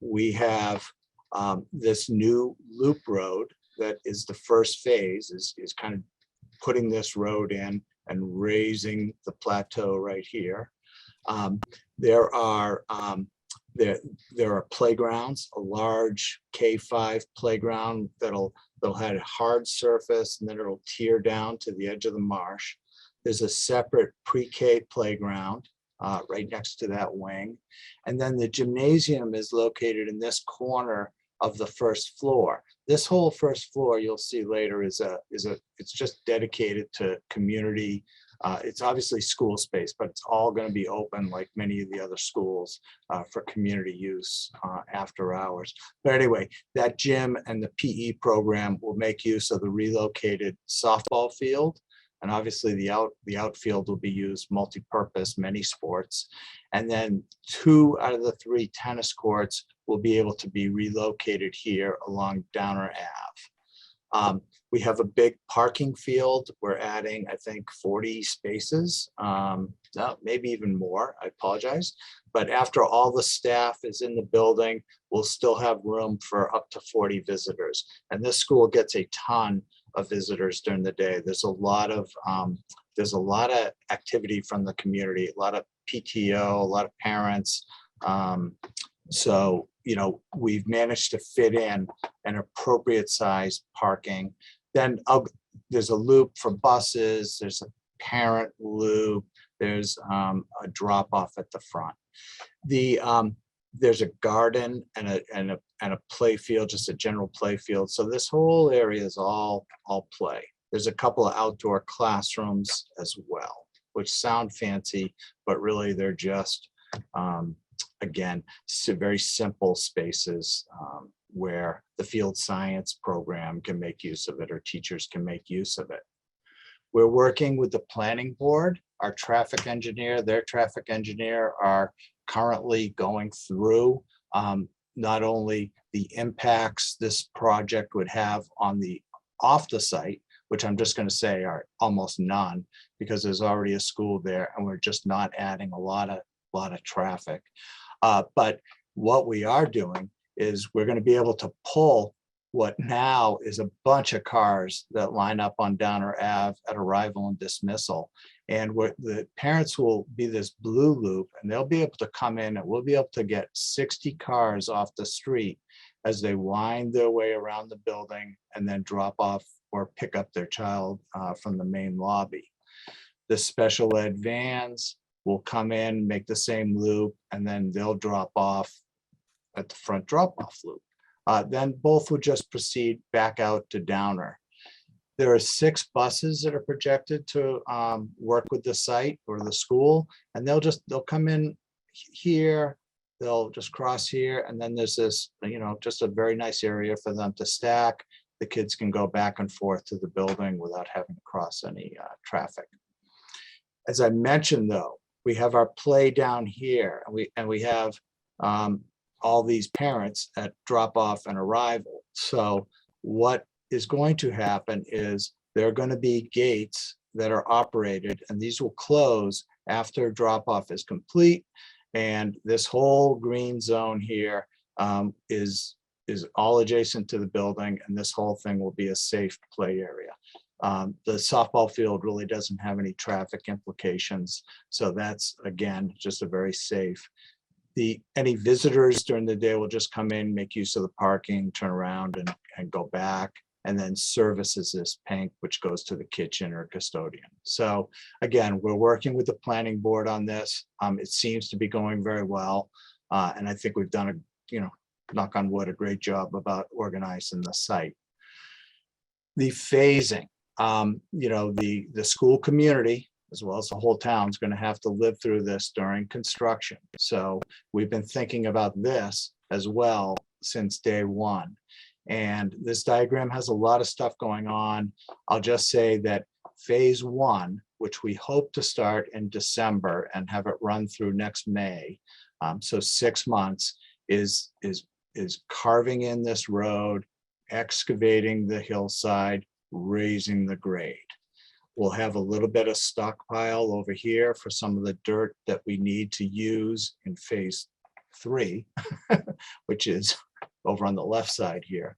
We have this new loop road that is the first phase, is kind of putting this road in and raising the plateau right here. There are playgrounds, a large K5 playground they'll have a hard surface, and then it'll tear down to the edge of the marsh. There's a separate pre-K playground right next to that wing. And then the gymnasium is located in this corner of the first floor. This whole first floor, you'll see later, it's just dedicated to community. It's obviously school space, but it's all going to be open like many of the other schools for community use after hours. But anyway, that gym and the PE program will make use of the relocated softball field. And obviously the outfield will be used multi-purpose, many sports. And then 2 out of the 3 tennis courts will be able to be relocated here along Downer Ave. We have a big parking field. We're adding, I think, 40 spaces, maybe even more, I apologize. But after all the staff is in the building, we'll still have room for up to 40 visitors. And this school gets a ton of visitors during the day. There's a lot of activity from the community, a lot of PTO, a lot of parents. So, we've managed to fit in an appropriate size parking. Then there's a loop for buses, there's a parent loop, there's a drop off at the front. There's a garden and a play field, just a general play field. So this whole area is all play. There's a couple of outdoor classrooms as well, which sound fancy, but really they're just, again, very simple spaces where the field science program can make use of it, or teachers can make use of it. We're working with the planning board. Our traffic engineer, their traffic engineer are currently going through not only the impacts this project would have on the off the site, which I'm just going to say are almost none, because there's already a school there and we're just not adding a lot of traffic. But what we are doing is we're going to be able to pull what now is a bunch of cars that line up on Downer Ave at arrival and dismissal. And the parents will be this blue loop, and they'll be able to come in and we'll be able to get 60 cars off the street as they wind their way around the building and then drop off or pick up their child from the main lobby. The special ed vans will come in, make the same loop, and then they'll drop off at the front drop-off loop. Then both would just proceed back out to Downer. There are 6 buses that are projected to work with the site or the school, and they'll come in here, they'll just cross here, and then there's this, just a very nice area for them to stack. The kids can go back and forth to the building without having to cross any traffic. As I mentioned, though, we have our play down here, and we have all these parents at drop off and arrival. So what is going to happen is there are going to be gates that are operated, and these will close after drop-off is complete. And this whole green zone here is all adjacent to the building, and this whole thing will be a safe play area. The softball field really doesn't have any traffic implications, so that's, again, just a very safe. Any visitors during the day will just come in, make use of the parking, turn around and go back, and then services this tank, which goes to the kitchen or custodian. So again, we're working with the planning board on this. It seems to be going very well. And I think we've done a, knock on wood, a great job about organizing the site. The phasing, the school community, as well as the whole town, is going to have to live through this during construction. So we've been thinking about this as well since day one. And this diagram has a lot of stuff going on. I'll just say that phase one, which we hope to start in December and have it run through next May, so 6 months, is carving in this road, excavating the hillside, raising the grade. We'll have a little bit of stockpile over here for some of the dirt that we need to use in phase 3, which is over on the left side here.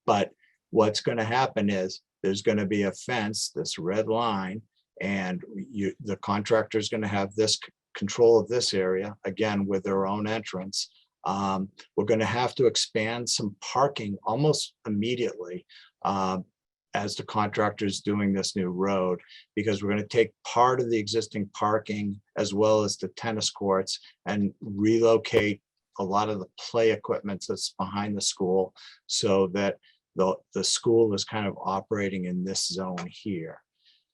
But what's going to happen is there's going to be a fence, this red line, and the contractor is going to have this control of this area, again, with their own entrance. We're going to have to expand some parking almost immediately as the contractor is doing this new road, because we're going to take part of the existing parking as well as the tennis courts and relocate a lot of the play equipment that's behind the school, so that the school is kind of operating in this zone here.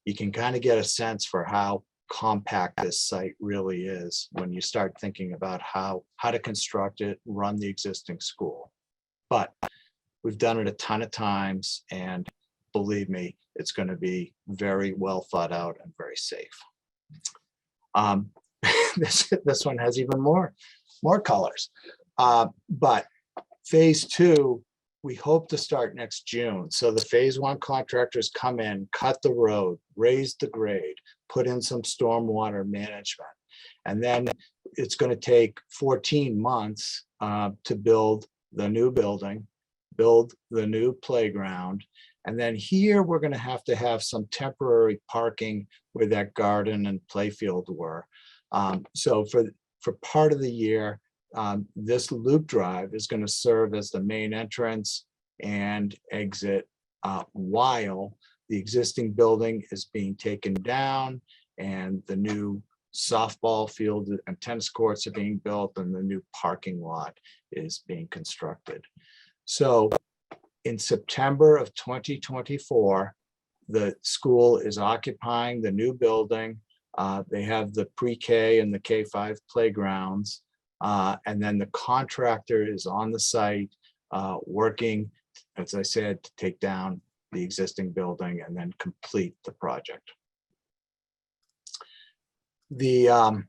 You can kind of get a sense for how compact this site really is when you start thinking about how to construct it, run the existing school. But we've done it a ton of times, and believe me, it's going to be very well thought out and very safe. This one has even more colors. But phase 2, we hope to start next June. So the phase 1 contractors come in, cut the road, raise the grade, put in some stormwater management. And then it's going to take 14 months to build the new building, build the new playground. And then here we're going to have some temporary parking where that garden and playfield were. So for part of the year, this loop drive is going to serve as the main entrance and exit while the existing building is being taken down and the new softball field and tennis courts are being built and the new parking lot is being constructed. So in September of 2024, the school is occupying the new building. They have the pre-K and the K-5 playgrounds. And then the contractor is on the site working, as I said, to take down the existing building and then complete the project. I'm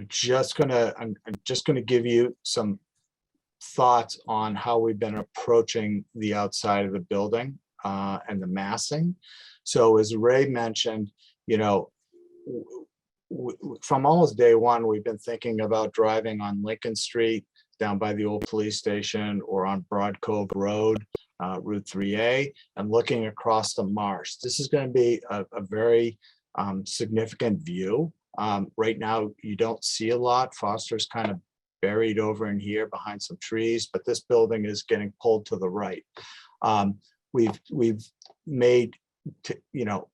just gonna give you some thoughts on how we've been approaching the outside of the building and the massing. So as Ray mentioned, from almost day one, we've been thinking about driving on Lincoln Street down by the old police station or on Broad Cove Road, Route 3A, and looking across the marsh. This is going to be a very significant view. Right now, you don't see a lot. Foster's kind of buried over in here behind some trees, but this building is getting pulled to the right. We've made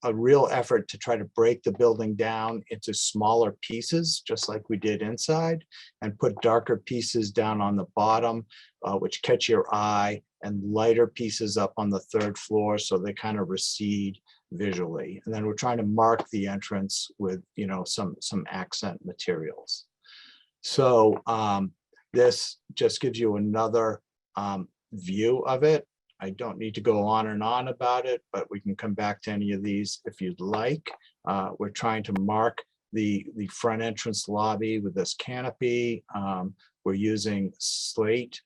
a real effort to try to break the building down into smaller pieces, just like we did inside, and put darker pieces down on the bottom, which catch your eye, and lighter pieces up on the 3rd floor, so they kind of recede visually. And then we're trying to mark the entrance with some accent materials. So this just gives you another view of it. I don't need to go on and on about it, but we can come back to any of these if you'd like. We're trying to mark the front entrance lobby with this canopy. We're using slate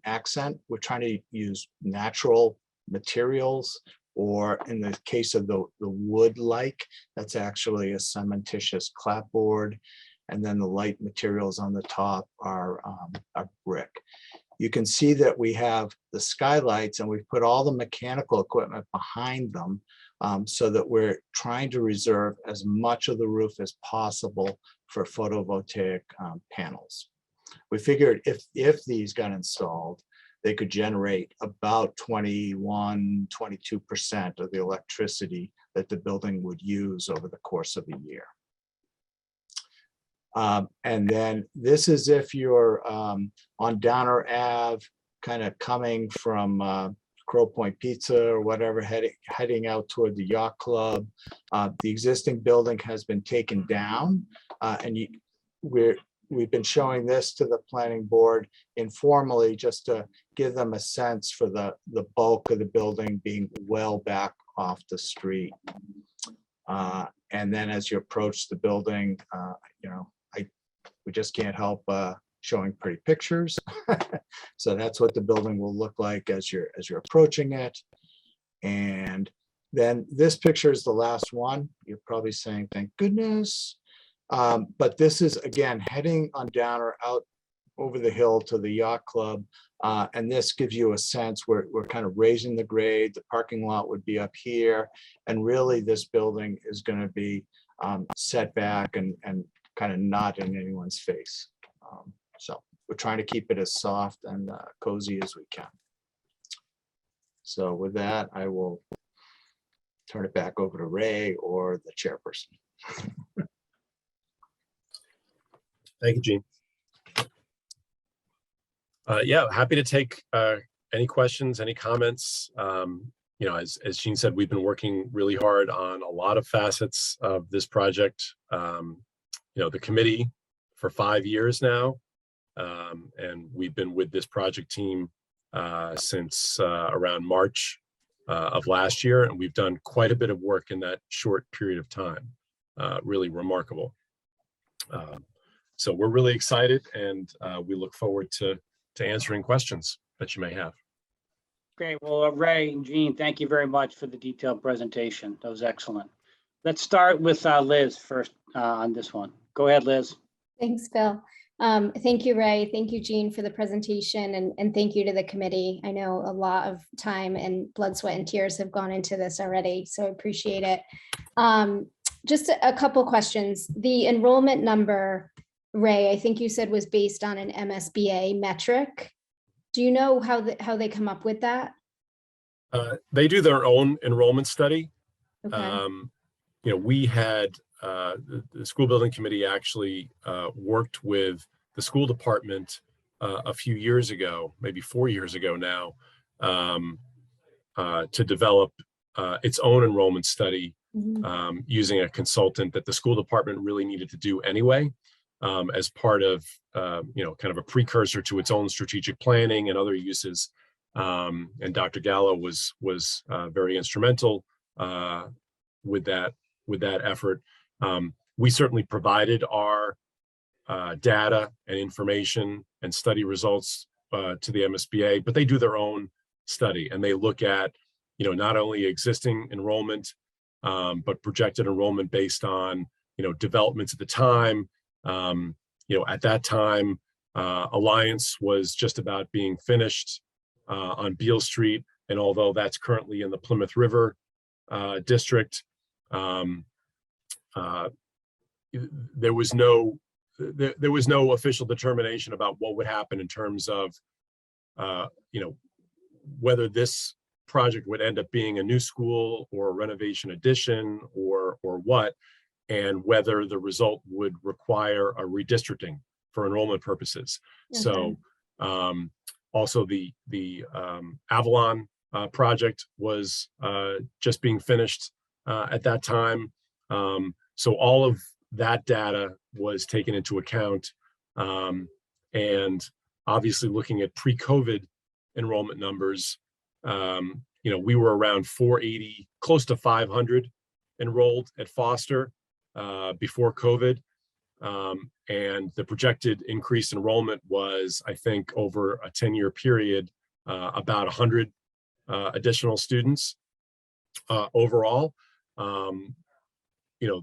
accent. We're trying to use natural materials, or in the case of the wood-like, that's actually a cementitious clapboard. And then the light materials on the top are brick. You can see that we have the skylights and we've put all the mechanical equipment behind them, so that we're trying to reserve as much of the roof as possible for photovoltaic panels. We figured if these got installed, they could generate about 21–22% of the electricity that the building would use over the course of a year. And then this is if you're on Downer Ave, kind of coming from Crow Point Pizza or whatever, heading out toward the yacht club. The existing building has been taken down, and we've been showing this to the planning board informally, just to give them a sense for the bulk of the building being well back off the street. And then as you approach the building, we just can't help showing pretty pictures. So that's what the building will look like as you're approaching it. And then this picture is the last one. You're probably saying, thank goodness. But this is, again, heading on Downer out over the hill to the yacht club. And this gives you a sense we're kind of raising the grade. The parking lot would be up here. And really this building is going to be set back and kind of not in anyone's face. So we're trying to keep it as soft and cozy as we can. So with that, I will turn it back over to Ray or the chairperson. Thank you, Gene. Yeah, happy to take any questions, any comments. As Gene said, we've been working really hard on a lot of facets of this project. The committee for 5 years now, and we've been with this project team since around March of last year, and we've done quite a bit of work in that short period of time. Really remarkable. So we're really excited, and we look forward to answering questions that you may have. Great. Well, Ray and Gene, thank you very much for the detailed presentation. That was excellent. Let's start with Liz first on this one. Go ahead, Liz. Thanks, Bill. Thank you, Ray. Thank you, Gene, for the presentation, and thank you to the committee. I know a lot of time and blood, sweat, and tears have gone into this already, so I appreciate it. Just a couple questions. The enrollment number, Ray, I think you said was based on an MSBA metric. Do you know how they come up with that? They do their own enrollment study. Okay. We had the school building committee actually worked with the school department a few years ago, maybe 4 years ago now, to develop its own enrollment study using a consultant that the school department really needed to do anyway, as part of kind of a precursor to its own strategic planning and other uses. And Dr. Gallo was very instrumental with that effort. We certainly provided our data and information and study results to the MSBA, but they do their own study, and they look at not only existing enrollment, but projected enrollment based on developments at the time. At that time, Alliance was just about being finished on Beale Street, and although that's currently in the Plymouth River district, there was no official determination about what would happen in terms of whether this project would end up being a new school or a renovation addition or what, and whether the result would require a redistricting for enrollment purposes. Okay. So also the Avalon project was just being finished at that time. So all of that data was taken into account, and obviously looking at pre-COVID enrollment numbers, we were around 480, close to 500 enrolled at Foster before COVID. And the projected increased enrollment was, I think, over a 10-year period, about 100 additional students overall. You know,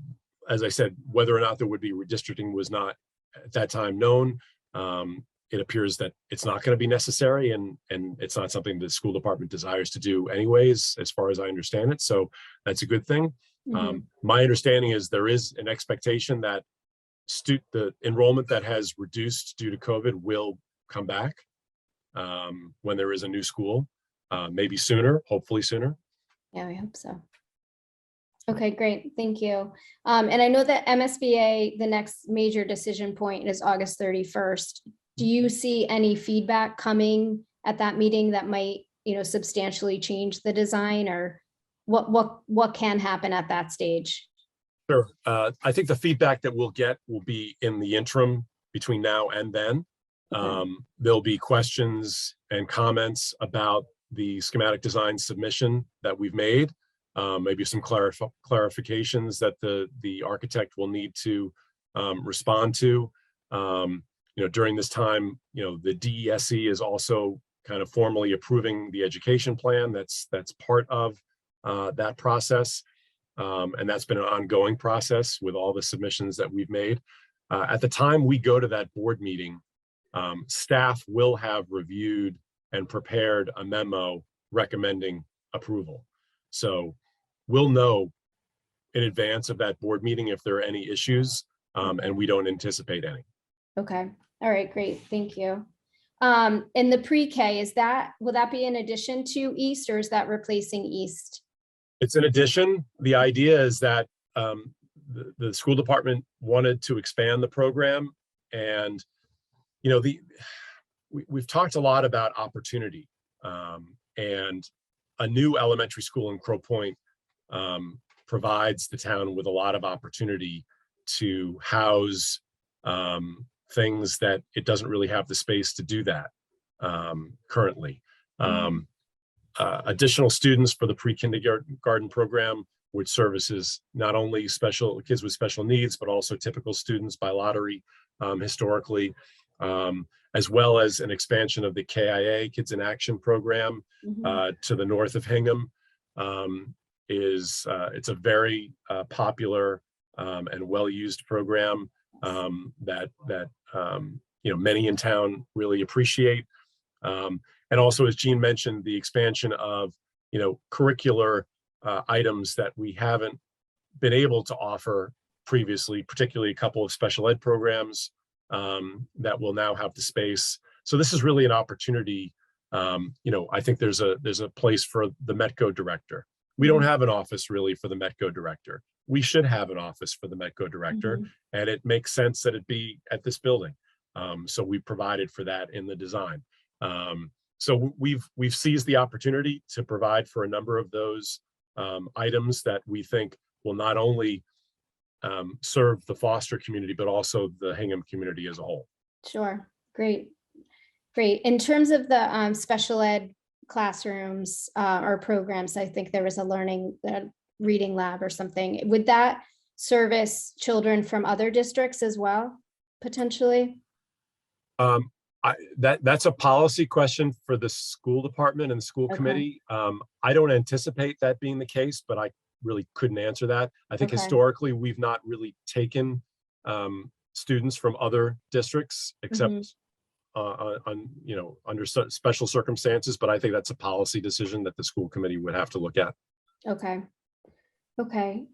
as I said, whether or not there would be redistricting was not at that time known. It appears that it's not going to be necessary, and it's not something the school department desires to do anyways, as far as I understand it. So that's a good thing. My understanding is there is an expectation that the enrollment that has reduced due to COVID will come back when there is a new school, maybe sooner, hopefully sooner. Yeah, we hope so. Okay, great. Thank you. And I know that MSBA, the next major decision point is August 31st. Do you see any feedback coming at that meeting that might, you know, substantially change the design, or what can happen at that stage? Sure. I think the feedback that we'll get will be in the interim between now and then. Okay. There'll be questions and comments about the schematic design submission that we've made. Maybe some clarifications that the architect will need to respond to. You know, during this time, you know, the DESE is also kind of formally approving the education plan. That's part of that process. And that's been an ongoing process with all the submissions that we've made. At the time we go to that board meeting, staff will have reviewed and prepared a memo recommending approval. So we'll know in advance of that board meeting if there are any issues, and we don't anticipate any. Okay. All right, great. Thank you. And the pre-K, will that be in addition to East, or is that replacing East? It's an addition. The idea is that the school department wanted to expand the program, and you know, we've talked a lot about opportunity, and a new elementary school in Crow Point provides the town with a lot of opportunity to house things that it doesn't really have the space to do that currently. Additional students for the pre-kindergarten program, which services not only special kids with special needs, but also typical students by lottery historically, as well as an expansion of the KIA Kids in Action program to the north of Hingham. It's a very popular and well-used program that you know, many in town really appreciate. And also, as Jean mentioned, the expansion of, you know, curricular items that we haven't been able to offer previously, particularly a couple of special ed programs that will now have the space. So this is really an opportunity. You know, I think there's a place for the METCO director. We don't have an office really for the METCO director. We should have an office for the METCO director, and it makes sense that it be at this building. So we provided for that in the design. So we've seized the opportunity to provide for a number of those items that we think will not only serve the Foster community, but also the Hingham community as a whole. Sure. Great. Great. In terms of the special ed classrooms or programs, I think there was a reading lab or something. Would that service children from other districts as well, potentially? That's a policy question for the school department and the school committee. I don't anticipate that being the case, but I really couldn't answer that. I think historically we've not really taken students from other districts except on, you know, under special circumstances, but I think that's a policy decision that the school committee would have to look at. Okay. Okay.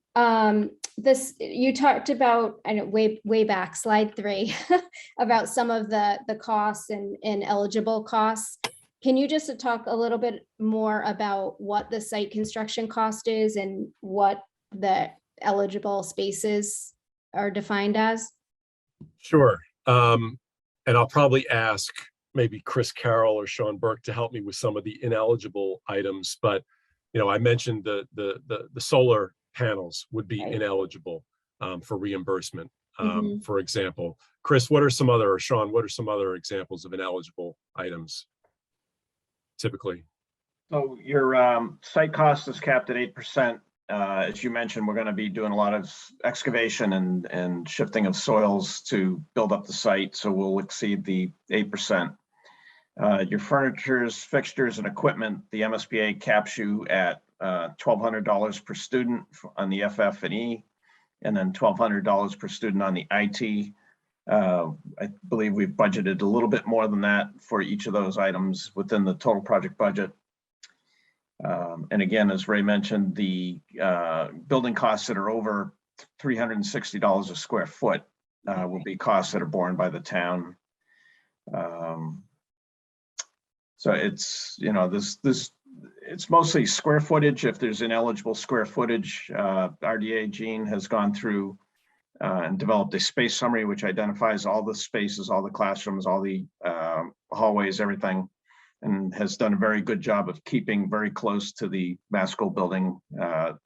This, you talked about, I know way back, slide 3, about some of the costs and eligible costs. Can you just talk a little bit more about what the site construction cost is and what the eligible spaces are defined as? Sure. And I'll probably ask maybe Chris Carroll or Sean Burke to help me with some of the ineligible items, but you know, I mentioned the solar panels would be ineligible for reimbursement, for example. Chris, what are some other, or Sean, what are some other examples of ineligible items typically? So your site cost is capped at 8% as you mentioned, we're going to be doing a lot of excavation and shifting of soils to build up the site, so we'll exceed the 8%. Your furnitures, fixtures, and equipment, the MSBA caps you at $1,200 per student on the FF&E, and then $1,200 per student on the IT. I believe we've budgeted a little bit more than that for each of those items within the total project budget. And again, as Ray mentioned, the building costs that are over $360 a square foot will be costs that are borne by the town. So it's, you know, it's mostly square footage. If there's ineligible square footage, RDA Gene has gone through and developed a space summary which identifies all the spaces, all the classrooms, all the hallways, everything, and has done a very good job of keeping very close to the mass school building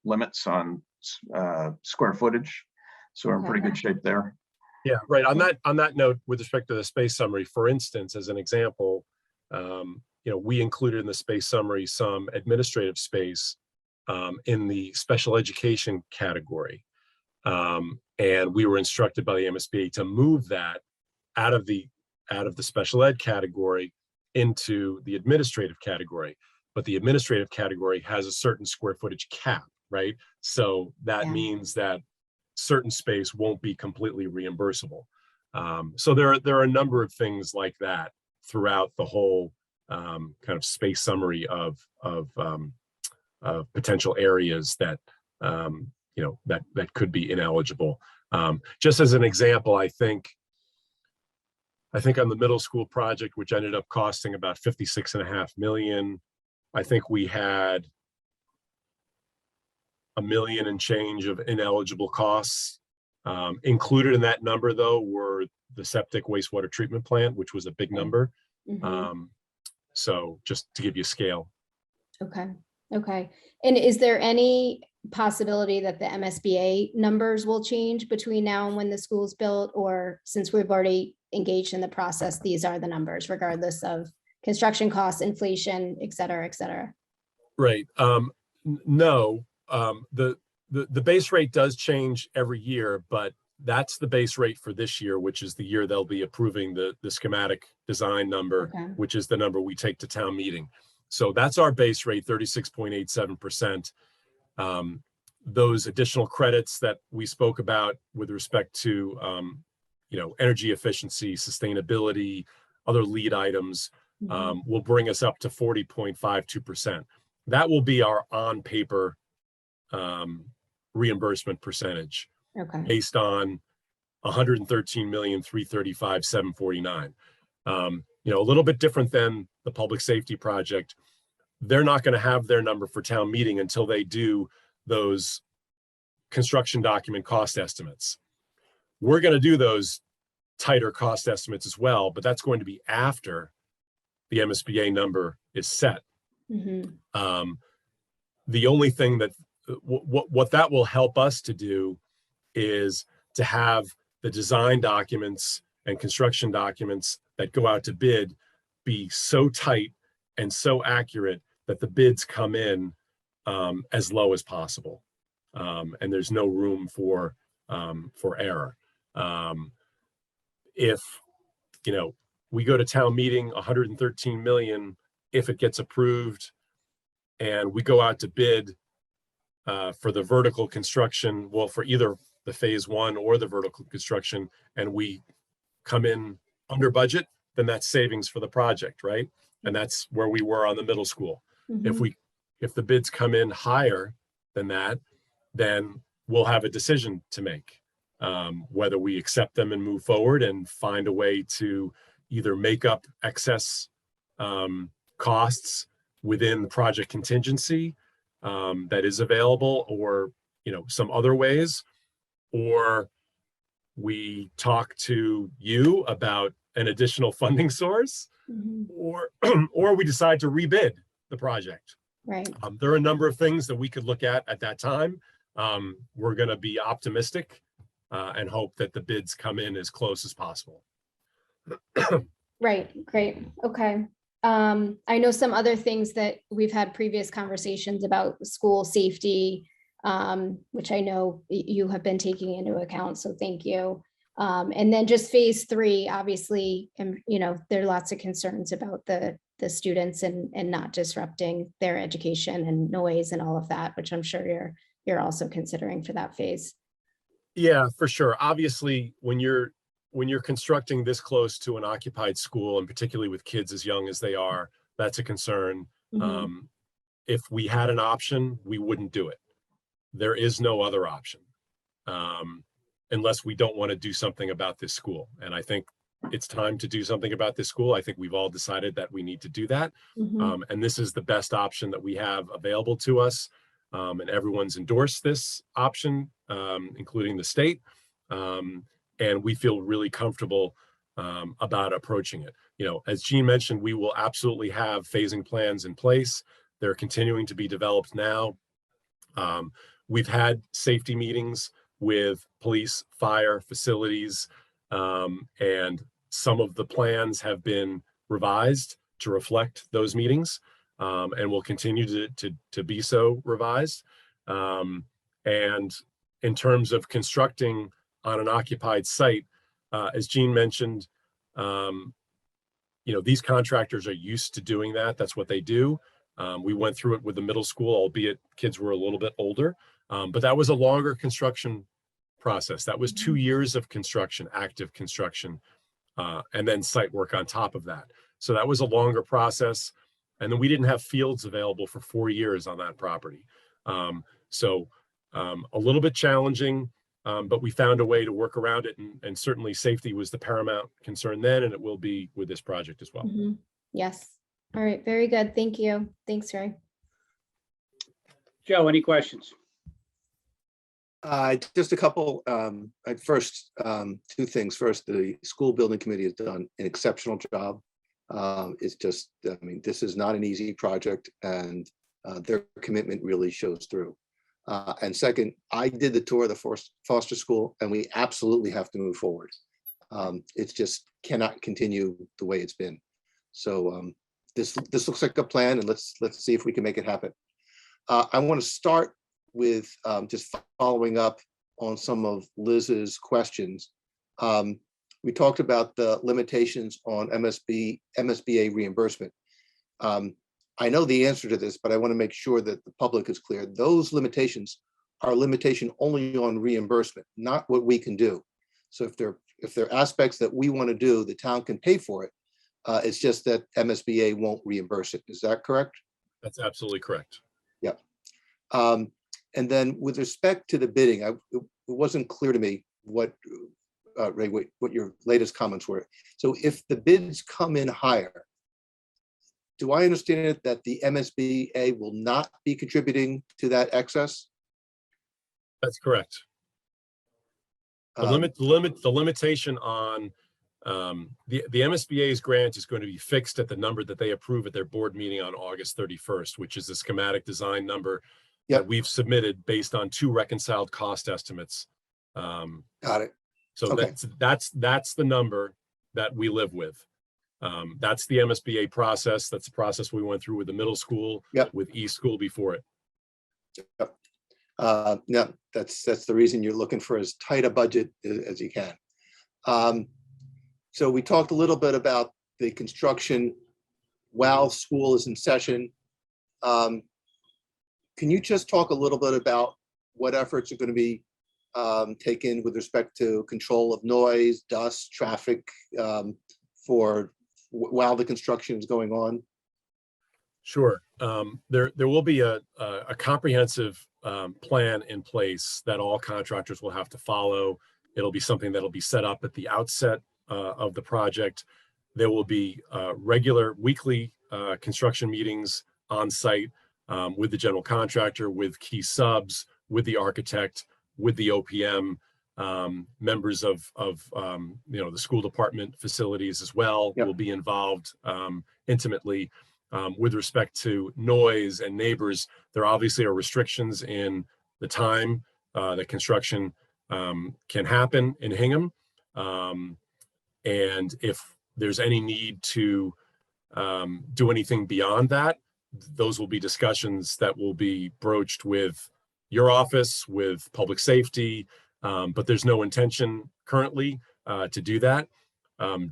limits on square footage. So we're in pretty good shape there. Yeah, right. On that note, with respect to the space summary, for instance, as an example, you know, we included in the space summary some administrative space in the special education category. And we were instructed by the MSBA to move that out of the special ed category into the administrative category. But the administrative category has a certain square footage cap, right? So that means that certain space won't be completely reimbursable. So there are a number of things like that throughout the whole kind of space summary of potential areas that you know, that could be ineligible. Just as an example, I think on the middle school project, which ended up costing about 56.5 million, I think we had $1 million and change of ineligible costs. Included in that number, though, were the septic wastewater treatment plant, which was a big number. So just to give you a scale. Okay. Okay. And is there any possibility that the MSBA numbers will change between now and when the school's built, or since we've already engaged in the process, these are the numbers regardless of construction costs, inflation, et cetera, et cetera? Right. No, the base rate does change every year, but that's the base rate for this year, which is the year they'll be approving the schematic design number, which is the number we take to town meeting. So that's our base rate, 36.87%. Those additional credits that we spoke about with respect to, you know, energy efficiency, sustainability, other lead items, will bring us up to 40.52%. That will be our on paper reimbursement percentage, based on 113,335,749. You know, a little bit different than the public safety project. They're not going to have their number for town meeting until they do those construction document cost estimates. We're going to do those tighter cost estimates as well, but that's going to be after the MSBA number is set. The only thing that what that will help us to do is to have the design documents and construction documents that go out to bid be so tight and so accurate that the bids come in as low as possible, and there's no room for error. If, you know, we go to town meeting, 113 million, if it gets approved, and we go out to bid for the vertical construction, well, for either the phase 1 or the vertical construction, and we come in under budget, then that's savings for the project, right? And that's where we were on the middle school. If the bids come in higher than that, then we'll have a decision to make, whether we accept them and move forward and find a way to either make up excess costs within the project contingency that is available, or, you know, some other ways, or we talk to you about an additional funding source, or we decide to rebid the project. Right. There are a number of things that we could look at that time. We're going to be optimistic and hope that the bids come in as close as possible. Right. Great. Okay. I know some other things that we've had previous conversations about: school safety, which I know you have been taking into account, so thank you. And then just phase 3, obviously, you know, there are lots of concerns about the students and not disrupting their education and noise and all of that, which I'm sure you're also considering for that phase. Yeah, for sure. Obviously, when you're constructing this close to an occupied school, and particularly with kids as young as they are, that's a concern. Mhm. If we had an option, we wouldn't do it. There is no other option, unless we don't want to do something about this school. And I think it's time to do something about this school. I think we've all decided that we need to do that. Mhm. And this is the best option that we have available to us. And everyone's endorsed this option, including the state. And we feel really comfortable about approaching it. You know, as Jean mentioned, we will absolutely have phasing plans in place. They're continuing to be developed now. We've had safety meetings with police, fire, facilities, and some of the plans have been revised to reflect those meetings, and will continue to be so revised. And in terms of constructing on an occupied site, as Jean mentioned, you know, these contractors are used to doing that. That's what they do. We went through it with the middle school, albeit kids were a little bit older, but that was a longer construction process. That was 2 years of construction, active construction, and then site work on top of that. So that was a longer process. And then we didn't have fields available for 4 years on that property. So a little bit challenging, but we found a way to work around it. And certainly safety was the paramount concern then, and it will be with this project as well. Mhm. Yes. All right. Very good. Thank you. Thanks, Ray. Joe, any questions? Just a couple. At first, 2 things. First, the school building committee has done an exceptional job. It's just, I mean, this is not an easy project, and their commitment really shows through. And second, I did the tour of the Foster School, and we absolutely have to move forward. It just cannot continue the way it's been. So this looks like a plan, and let's see if we can make it happen. I want to start with just following up on some of Liz's questions. We talked about the limitations on MSBA reimbursement. I know the answer to this, but I want to make sure that the public is clear. Those limitations are limitation only on reimbursement, not what we can do. So if there are aspects that we want to do, the town can pay for it. It's just that MSBA won't reimburse it. Is that correct? That's absolutely correct. Yeah. And then with respect to the bidding, it wasn't clear to me what, Ray, what your latest comments were. So if the bids come in higher, do I understand it that the MSBA will not be contributing to that excess? That's correct. The limitation on the MSBA's grant is going to be fixed at the number that they approve at their board meeting on August 31st, which is the schematic design number that we've submitted based on 2 reconciled cost estimates. Got it. So Okay. that's the number that we live with. That's the MSBA process. That's the process we went through with the middle school, with East School before it. Yeah, that's the reason you're looking for as tight a budget as you can. So we talked a little bit about the construction while school is in session. Can you just talk a little bit about what efforts are going to be taken with respect to control of noise, dust, traffic while the construction is going on? Sure. There will be a comprehensive plan in place that all contractors will have to follow. It'll be something that'll be set up at the outset of the project. There will be regular weekly construction meetings on site with the general contractor, with key subs, with the architect, with the OPM, members of the school department facilities as well will be involved intimately. With respect to noise and neighbors, there obviously are restrictions in the time that construction can happen in Hingham. And if there's any need to do anything beyond that, those will be discussions that will be broached with, your office, with public safety, but there's no intention currently to do that.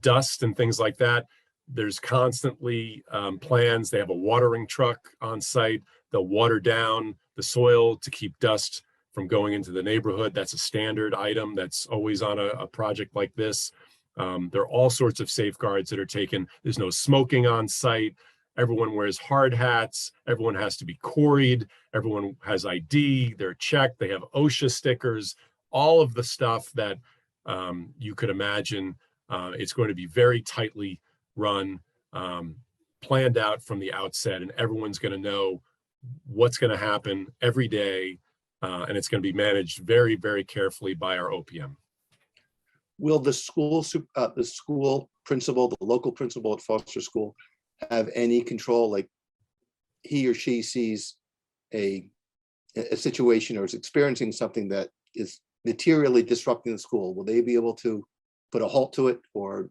Dust and things like that. There's constantly plans. They have a watering truck on site. They'll water down the soil to keep dust from going into the neighborhood. That's a standard item that's always on a project like this. There are all sorts of safeguards that are taken. There's no smoking on site. Everyone wears hard hats. Everyone has to be quarried. Everyone has ID. They're checked. They have OSHA stickers. All of the stuff that you could imagine. It's going to be very tightly run, planned out from the outset, and everyone's going to know what's going to happen every day, and it's going to be managed very, very carefully by our OPM. Will the school principal, the local principal at Foster School, have any control, like he or she sees a situation or is experiencing something that is materially disrupting the school? Will they be able to put a halt to it or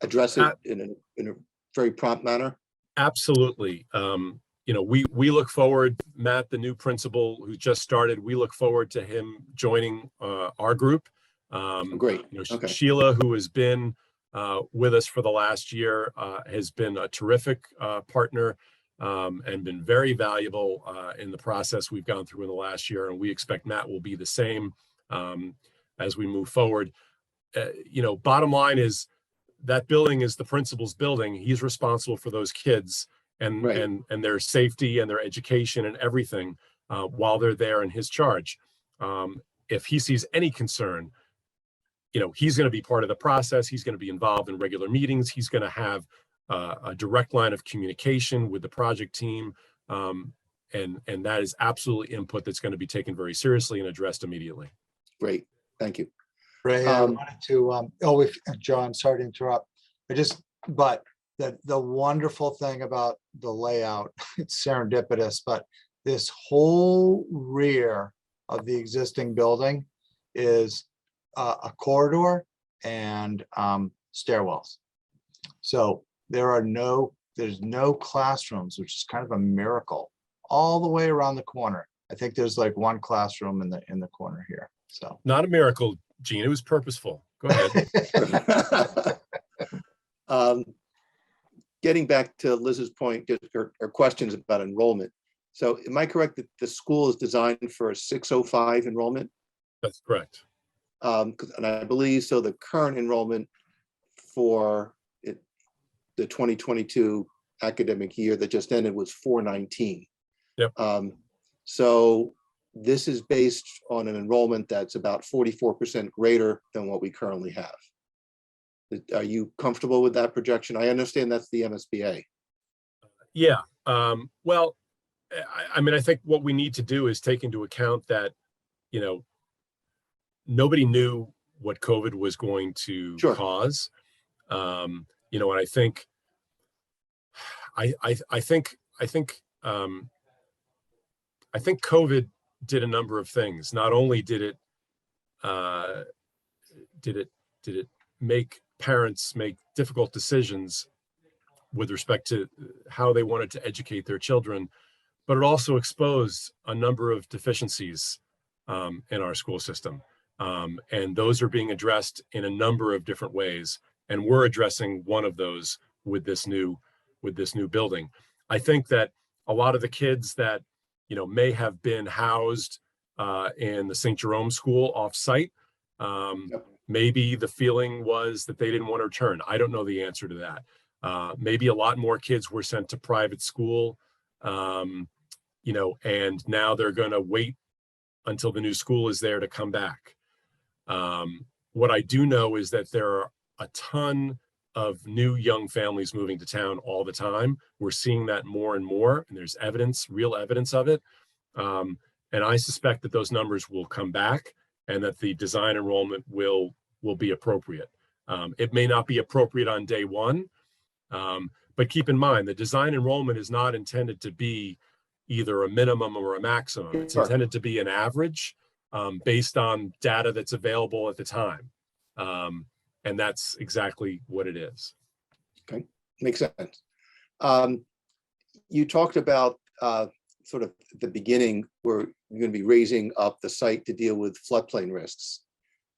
address it in a very prompt manner? Absolutely. We look forward, Matt, the new principal who just started, we look forward to him joining our group. Great. Okay. Sheila, who has been with us for the last year, has been a terrific partner and been very valuable in the process we've gone through in the last year. And we expect Matt will be the same as we move forward. Bottom line is that building is the principal's building. He's responsible for those kids and their safety and their education and everything while they're there in his charge. If he sees any concern, he's going to be part of the process. He's going to be involved in regular meetings. He's going to have a direct line of communication with the project team. And that is absolutely input that's going to be taken very seriously and addressed immediately. Great. Thank you. Ray, I wanted to, John, sorry to interrupt. But the wonderful thing about the layout, it's serendipitous, but this whole rear of the existing building is a corridor and stairwells. So there's no classrooms, which is kind of a miracle, all the way around the corner. I think there's like one classroom in the corner here. So not a miracle, Gene. It was purposeful. Go ahead. Getting back to Liz's point, just her questions about enrollment. So am I correct that the school is designed for a 605 enrollment? That's correct. And I believe so the current enrollment for the 2022 academic year that just ended was 419. Yep. So this is based on an enrollment that's about 44% greater than what we currently have. Are you comfortable with that projection? I understand that's the MSBA. Yeah. Well, I think what we need to do is take into account that, nobody knew what COVID was going to cause. And I think COVID did a number of things. Not only did it make parents make difficult decisions with respect to how they wanted to educate their children, but it also exposed a number of deficiencies in our school system. And those are being addressed in a number of different ways. And we're addressing one of those with this new building. I think that a lot of the kids that, may have been housed in the St. Jerome School off-site, maybe the feeling was that they didn't want to return. I don't know the answer to that. Maybe a lot more kids were sent to private school, and now they're going to wait until the new school is there to come back. What I do know is that there are a ton of new young families moving to town all the time. We're seeing that more and more, and there's real evidence of it. And I suspect that those numbers will come back and that the design enrollment will be appropriate. It may not be appropriate on day one, but keep in mind, the design enrollment is not intended to be either a minimum or a maximum. It's intended to be an average based on data that's available at the time. And that's exactly what it is. Okay, makes sense. You talked about sort of at the beginning, we're going to be raising up the site to deal with floodplain risks.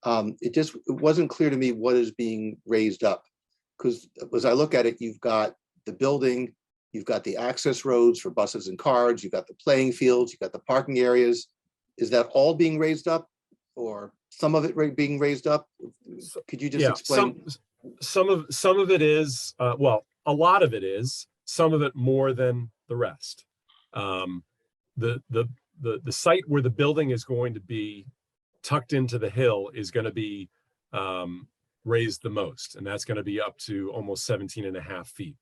It wasn't clear to me what is being raised up, because as I look at it, you've got the building, you've got the access roads for buses and cars, you've got the playing fields, you've got the parking areas. Is that all being raised up, or some of it being raised up? Could you just explain? Some of it is, well, a lot of it is, some of it more than the rest. The site where the building is going to be tucked into the hill is going to be raised the most, and that's going to be up to almost 17.5 feet.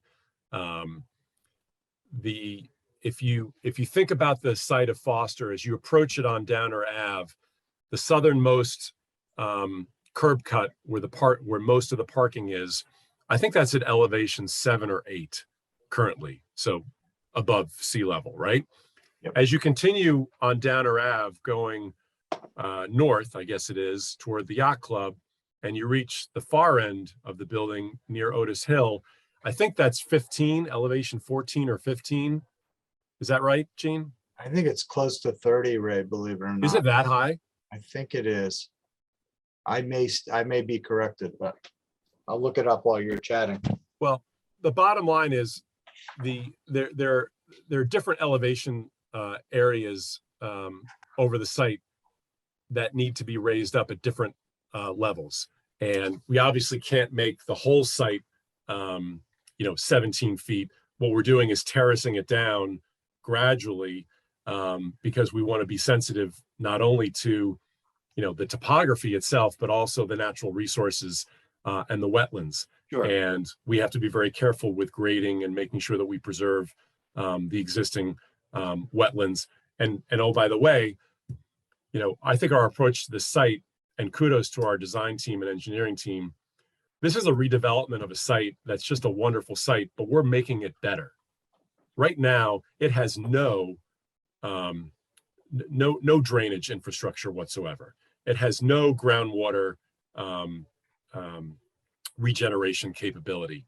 If you think about the site of Foster as you approach it on Downer Ave, the southernmost curb cut where most of the parking is, I think that's at elevation 7 or 8 currently, so above sea level, right? Yep. As you continue on Downer Ave going north, I guess it is, toward the yacht club, and you reach the far end of the building near Otis Hill, I think that's 15, elevation 14 or 15. Is that right, Gene? I think it's close to 30, Ray, believe it or not. Is it that high? I think it is. I may be corrected, but I'll look it up while you're chatting. Well, the bottom line is there are different elevation areas over the site that need to be raised up at different levels. And we obviously can't make the whole site 17 feet. What we're doing is terracing it down gradually because we want to be sensitive not only to the topography itself, but also the natural resources and the wetlands. Sure. And we have to be very careful with grading and making sure that we preserve the existing wetlands. And oh, by the way, I think our approach to the site, and kudos to our design team and engineering team, this is a redevelopment of a site that's just a wonderful site, but we're making it better. Right now, it has no drainage infrastructure whatsoever. It has no groundwater regeneration capability.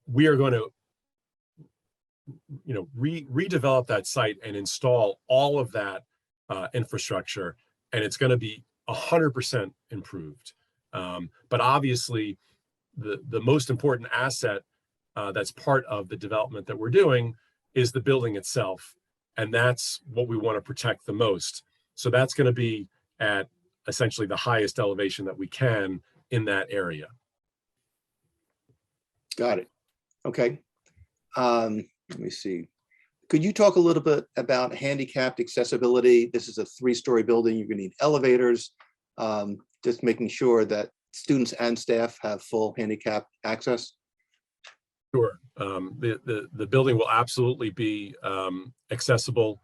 We are going to redevelop that site and install all of that infrastructure, and it's going to be 100% improved. But obviously, the most important asset that's part of the development that we're doing is the building itself, and that's what we want to protect the most. So that's going to be at essentially the highest elevation that we can in that area. Got it. Okay. Let me see. Could you talk a little bit about handicapped accessibility? This is a 3-story building. You're going to need elevators. Just making sure that students and staff have full handicap access. Sure. The building will absolutely be accessible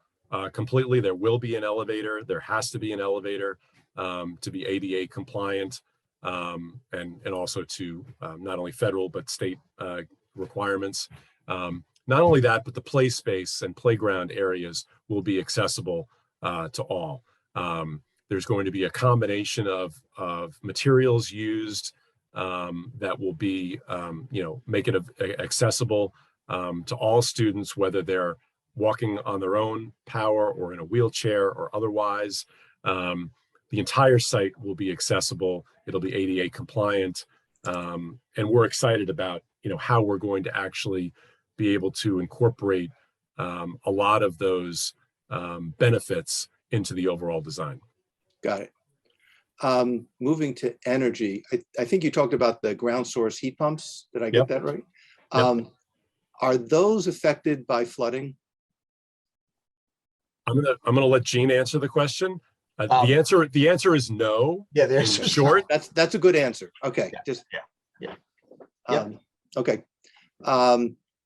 completely. There will be an elevator. There has to be an elevator to be ADA compliant, and also to not only federal but state requirements. Not only that, but the play space and playground areas will be accessible to all. There's going to be a combination of materials used that will be, make it accessible to all students, whether they're walking on their own power or in a wheelchair or otherwise. The entire site will be accessible. It'll be ADA compliant. And we're excited about, how we're going to actually be able to incorporate a lot of those benefits into the overall design. Got it. Moving to energy, I think you talked about the ground source heat pumps. Did I get that right? Are those affected by flooding? I'm gonna let Gene answer the question. The answer is no. Yeah, there's short. That's a good answer. Okay, okay.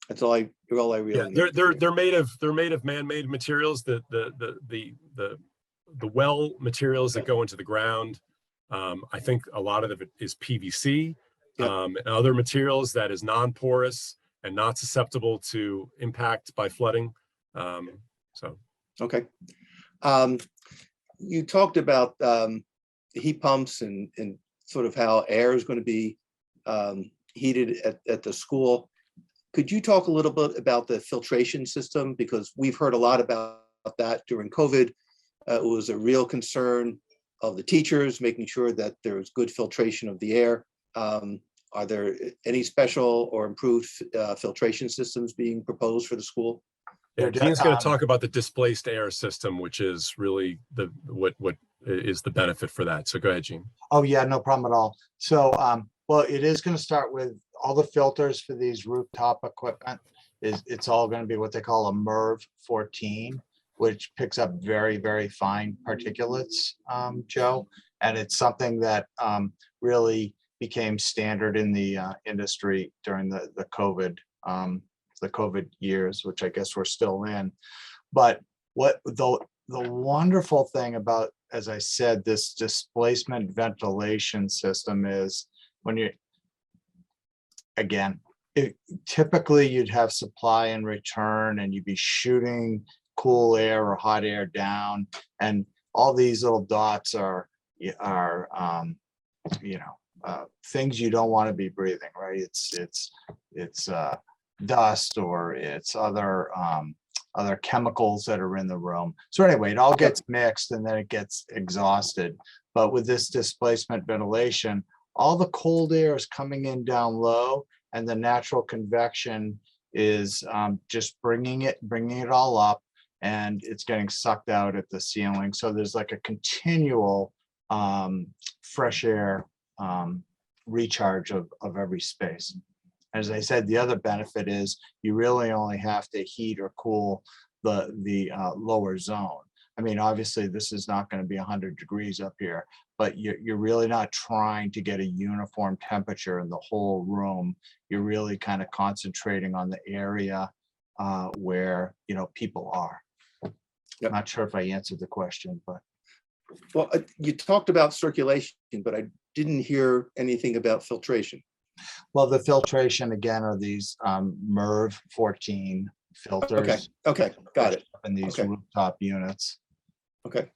That's all I really need. They're made of man-made materials. The well materials that go into the ground. I think a lot of it is PVC, and other materials that is non-porous and not susceptible to impact by flooding. Okay. You talked about heat pumps and sort of how air is going to be heated at the school. Could you talk a little bit about the filtration system? Because we've heard a lot about that during COVID. It was a real concern of the teachers, making sure that there was good filtration of the air. Are there any special or improved filtration systems being proposed for the school? Yeah, Gene's going to talk about the displaced air system, which is really what is the benefit for that. So go ahead, Gene. Oh, yeah, no problem at all. So, well, it is going to start with all the filters for these rooftop equipment. It's all going to be what they call a MERV 14, which picks up very, very fine particulates, Joe. And it's something that really became standard in the industry during the COVID years, which I guess we're still in. But what the wonderful thing about, as I said, this displacement ventilation system is when you, again, typically you'd have supply and return and you'd be shooting cool air or hot air down, and all these little dots are things you don't want to be breathing, right? It's dust, or it's other chemicals that are in the room. So anyway, it all gets mixed and then it gets exhausted. But with this displacement ventilation, all the cold air is coming in down low, and the natural convection is just bringing it all up, and it's getting sucked out at the ceiling. So there's like a continual fresh air recharge of every space. As I said, the other benefit is you really only have to heat or cool the lower zone. I mean, obviously this is not going to be 100 degrees up here, but you're really not trying to get a uniform temperature in the whole room. You're really kind of concentrating on the area where, people are. Yep. Not sure if I answered the question, but. Well, you talked about circulation, but I didn't hear anything about filtration. Well, the filtration again are these MERV 14 filters. Okay, got it. In these rooftop units. Okay.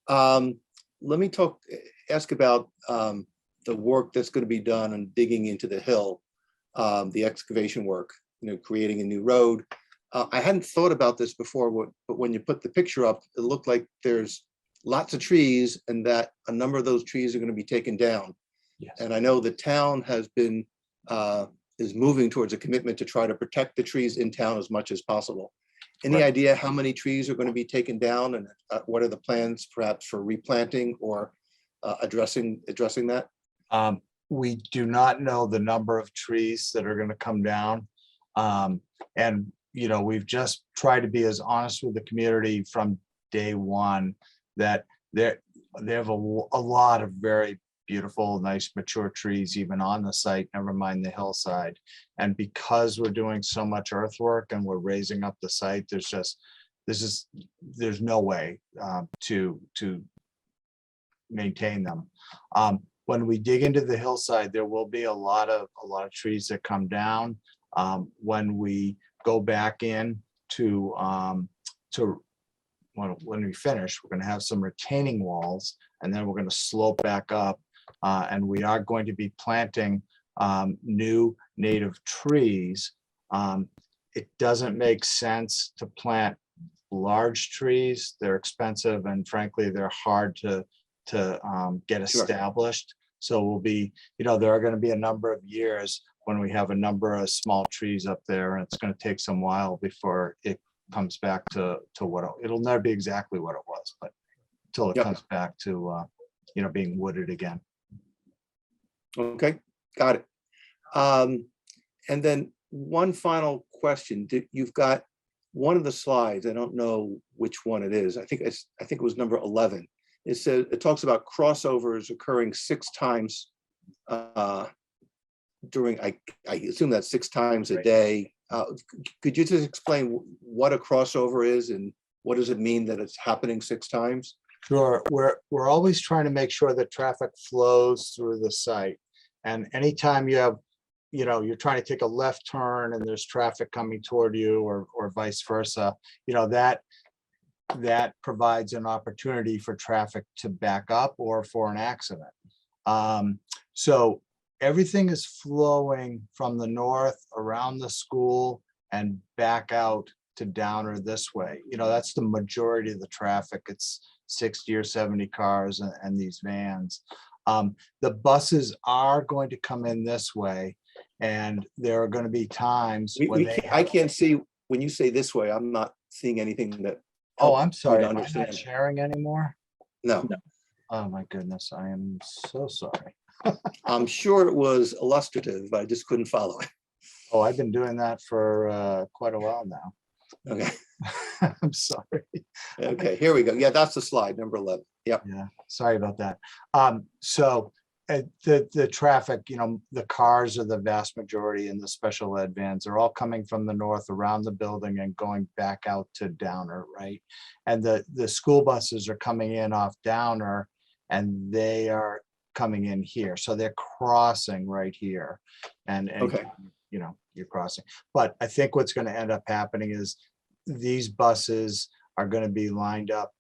Let me ask about the work that's going to be done on digging into the hill, the excavation work, creating a new road. I hadn't thought about this before, but when you put the picture up, it looked like there's lots of trees and that a number of those trees are going to be taken down. Yes. And I know the town has been, is moving towards a commitment to try to protect the trees in town as much as possible. Any idea how many trees are going to be taken down, and what are the plans perhaps for replanting or addressing that? We do not know the number of trees that are going to come down. And, we've just tried to be as honest with the community from day one that they have a lot of very beautiful, nice, mature trees even on the site, never mind the hillside. And because we're doing so much earthwork and we're raising up the site, there's no way to maintain them. When we dig into the hillside, there will be a lot of trees that come down. When we go back in when we finish, we're going to have some retaining walls, and then we're going to slope back up. And we are going to be planting new native trees. It doesn't make sense to plant large trees. They're expensive, and frankly, they're hard to get established. So we'll be, there are going to be a number of years when we have a number of small trees up there, and it's going to take some while before it comes back to what it'll never be exactly what it was, but until it comes back to being wooded again. Okay, got it. And then one final question. You've got one of the slides, I don't know which one it is. I think it was number 11. It says, it talks about crossovers occurring 6 times during, I assume that's 6 times a day. Could you just explain what a crossover is and what does it mean that it's happening 6 times? Sure. We're always trying to make sure that traffic flows through the site. And anytime you have, you're trying to take a left turn and there's traffic coming toward you, or vice versa, that provides an opportunity for traffic to back up or for an accident. So everything is flowing from the north around the school and back out to Downer this way. You know, that's the majority of the traffic. It's 60 or 70 cars and these vans. The buses are going to come in this way, and there are going to be times when I can't see, when you say this way, I'm not seeing anything that. Oh, helps I'm me sorry. to Am I not understand. sharing anymore? No, Oh, my goodness. I am so sorry. I'm sure it was illustrative, but I just couldn't follow it. Oh, I've been doing that for quite a while now. Okay, I'm sorry. okay, here we go. Yeah, that's the slide, number 11. Yep. Yeah, sorry about that. So the traffic, you know, the cars are the vast majority, and the special ed vans are all coming from the north around the building and going back out to Downer, right? And the school buses are coming in off Downer, and they are coming in here. So they're crossing right here. And Okay. you know, you're crossing. But I think what's going to end up happening is these buses are going to be lined up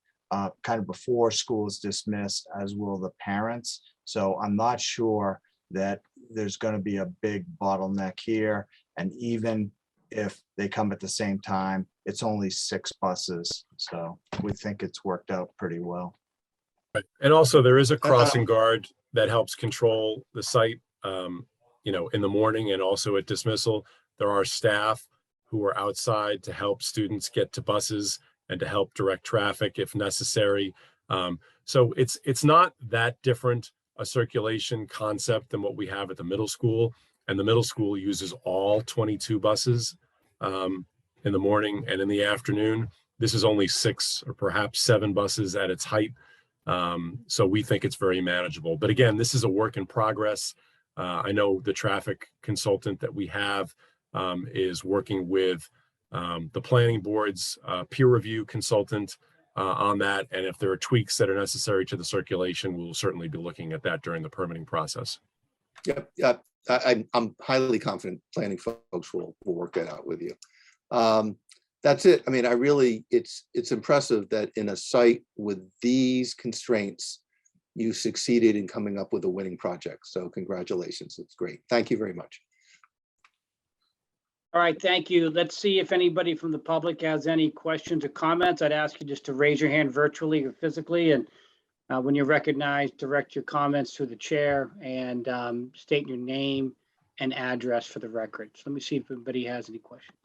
kind of before school is dismissed, as will the parents. So I'm not sure that there's going to be a big bottleneck here. And even if they come at the same time, it's only 6 buses. So we think it's worked out pretty well. Right. And also there is a crossing guard that helps control the site, you know, in the morning and also at dismissal. There are staff who are outside to help students get to buses and to help direct traffic if necessary. So it's not that different a circulation concept than what we have at the middle school. And the middle school uses all 22 buses in the morning and in the afternoon. This is only 6 or perhaps 7 buses at its height. So we think it's very manageable. But again, this is a work in progress. I know the traffic consultant that we have is working with the planning board's peer review consultant on that. And if there are tweaks that are necessary to the circulation, we'll certainly be looking at that during the permitting process. Yep. I'm highly confident planning folks will work that out with you. That's it. I mean, it's impressive that in a site with these constraints, you succeeded in coming up with a winning project. So congratulations. It's great. Thank you very much. All right, thank you. Let's see if anybody from the public has any questions or comments. I'd ask you just to raise your hand virtually or physically, and when you're recognized, direct your comments to the chair and state your name and address for the record. So let me see if anybody has any questions.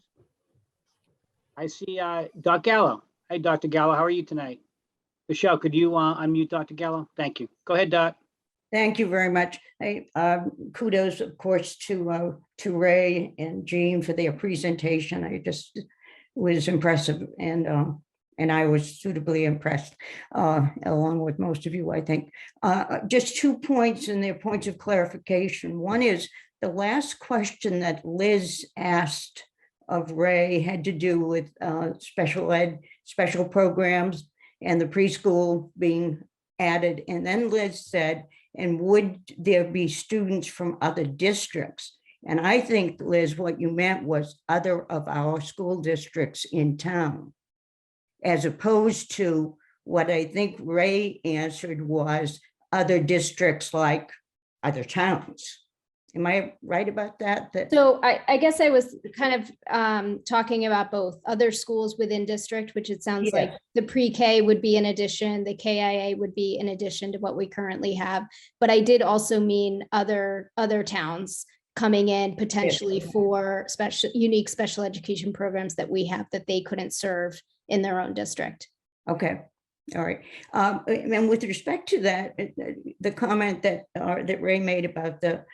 I see Doc Gallo. Hey, Dr. Gallo, how are you tonight? Michelle, could you unmute Dr. Gallo? Thank you. Go ahead, Doc. Thank you very much. Kudos, of course, to Ray and Jean for their presentation. I just was impressive, and I was suitably impressed, along with most of you, I think. Just 2 points, and they're points of clarification. One is the last question that Liz asked of Ray had to do with special ed, special programs, and the preschool being added. And then Liz said, and would there be students from other districts? And I think, Liz, what you meant was other of our school districts in town, as opposed to what I think Ray answered was other districts like other towns. Am I right about that? So I guess I was kind of talking about both other schools within district, which it sounds like the pre-K would be in addition, the KIA would be in addition to what we currently have. But I did also mean other towns coming in potentially for unique special education programs that we have that they couldn't serve in their own district. Okay. All right. And with respect to that, the comment that Ray made about the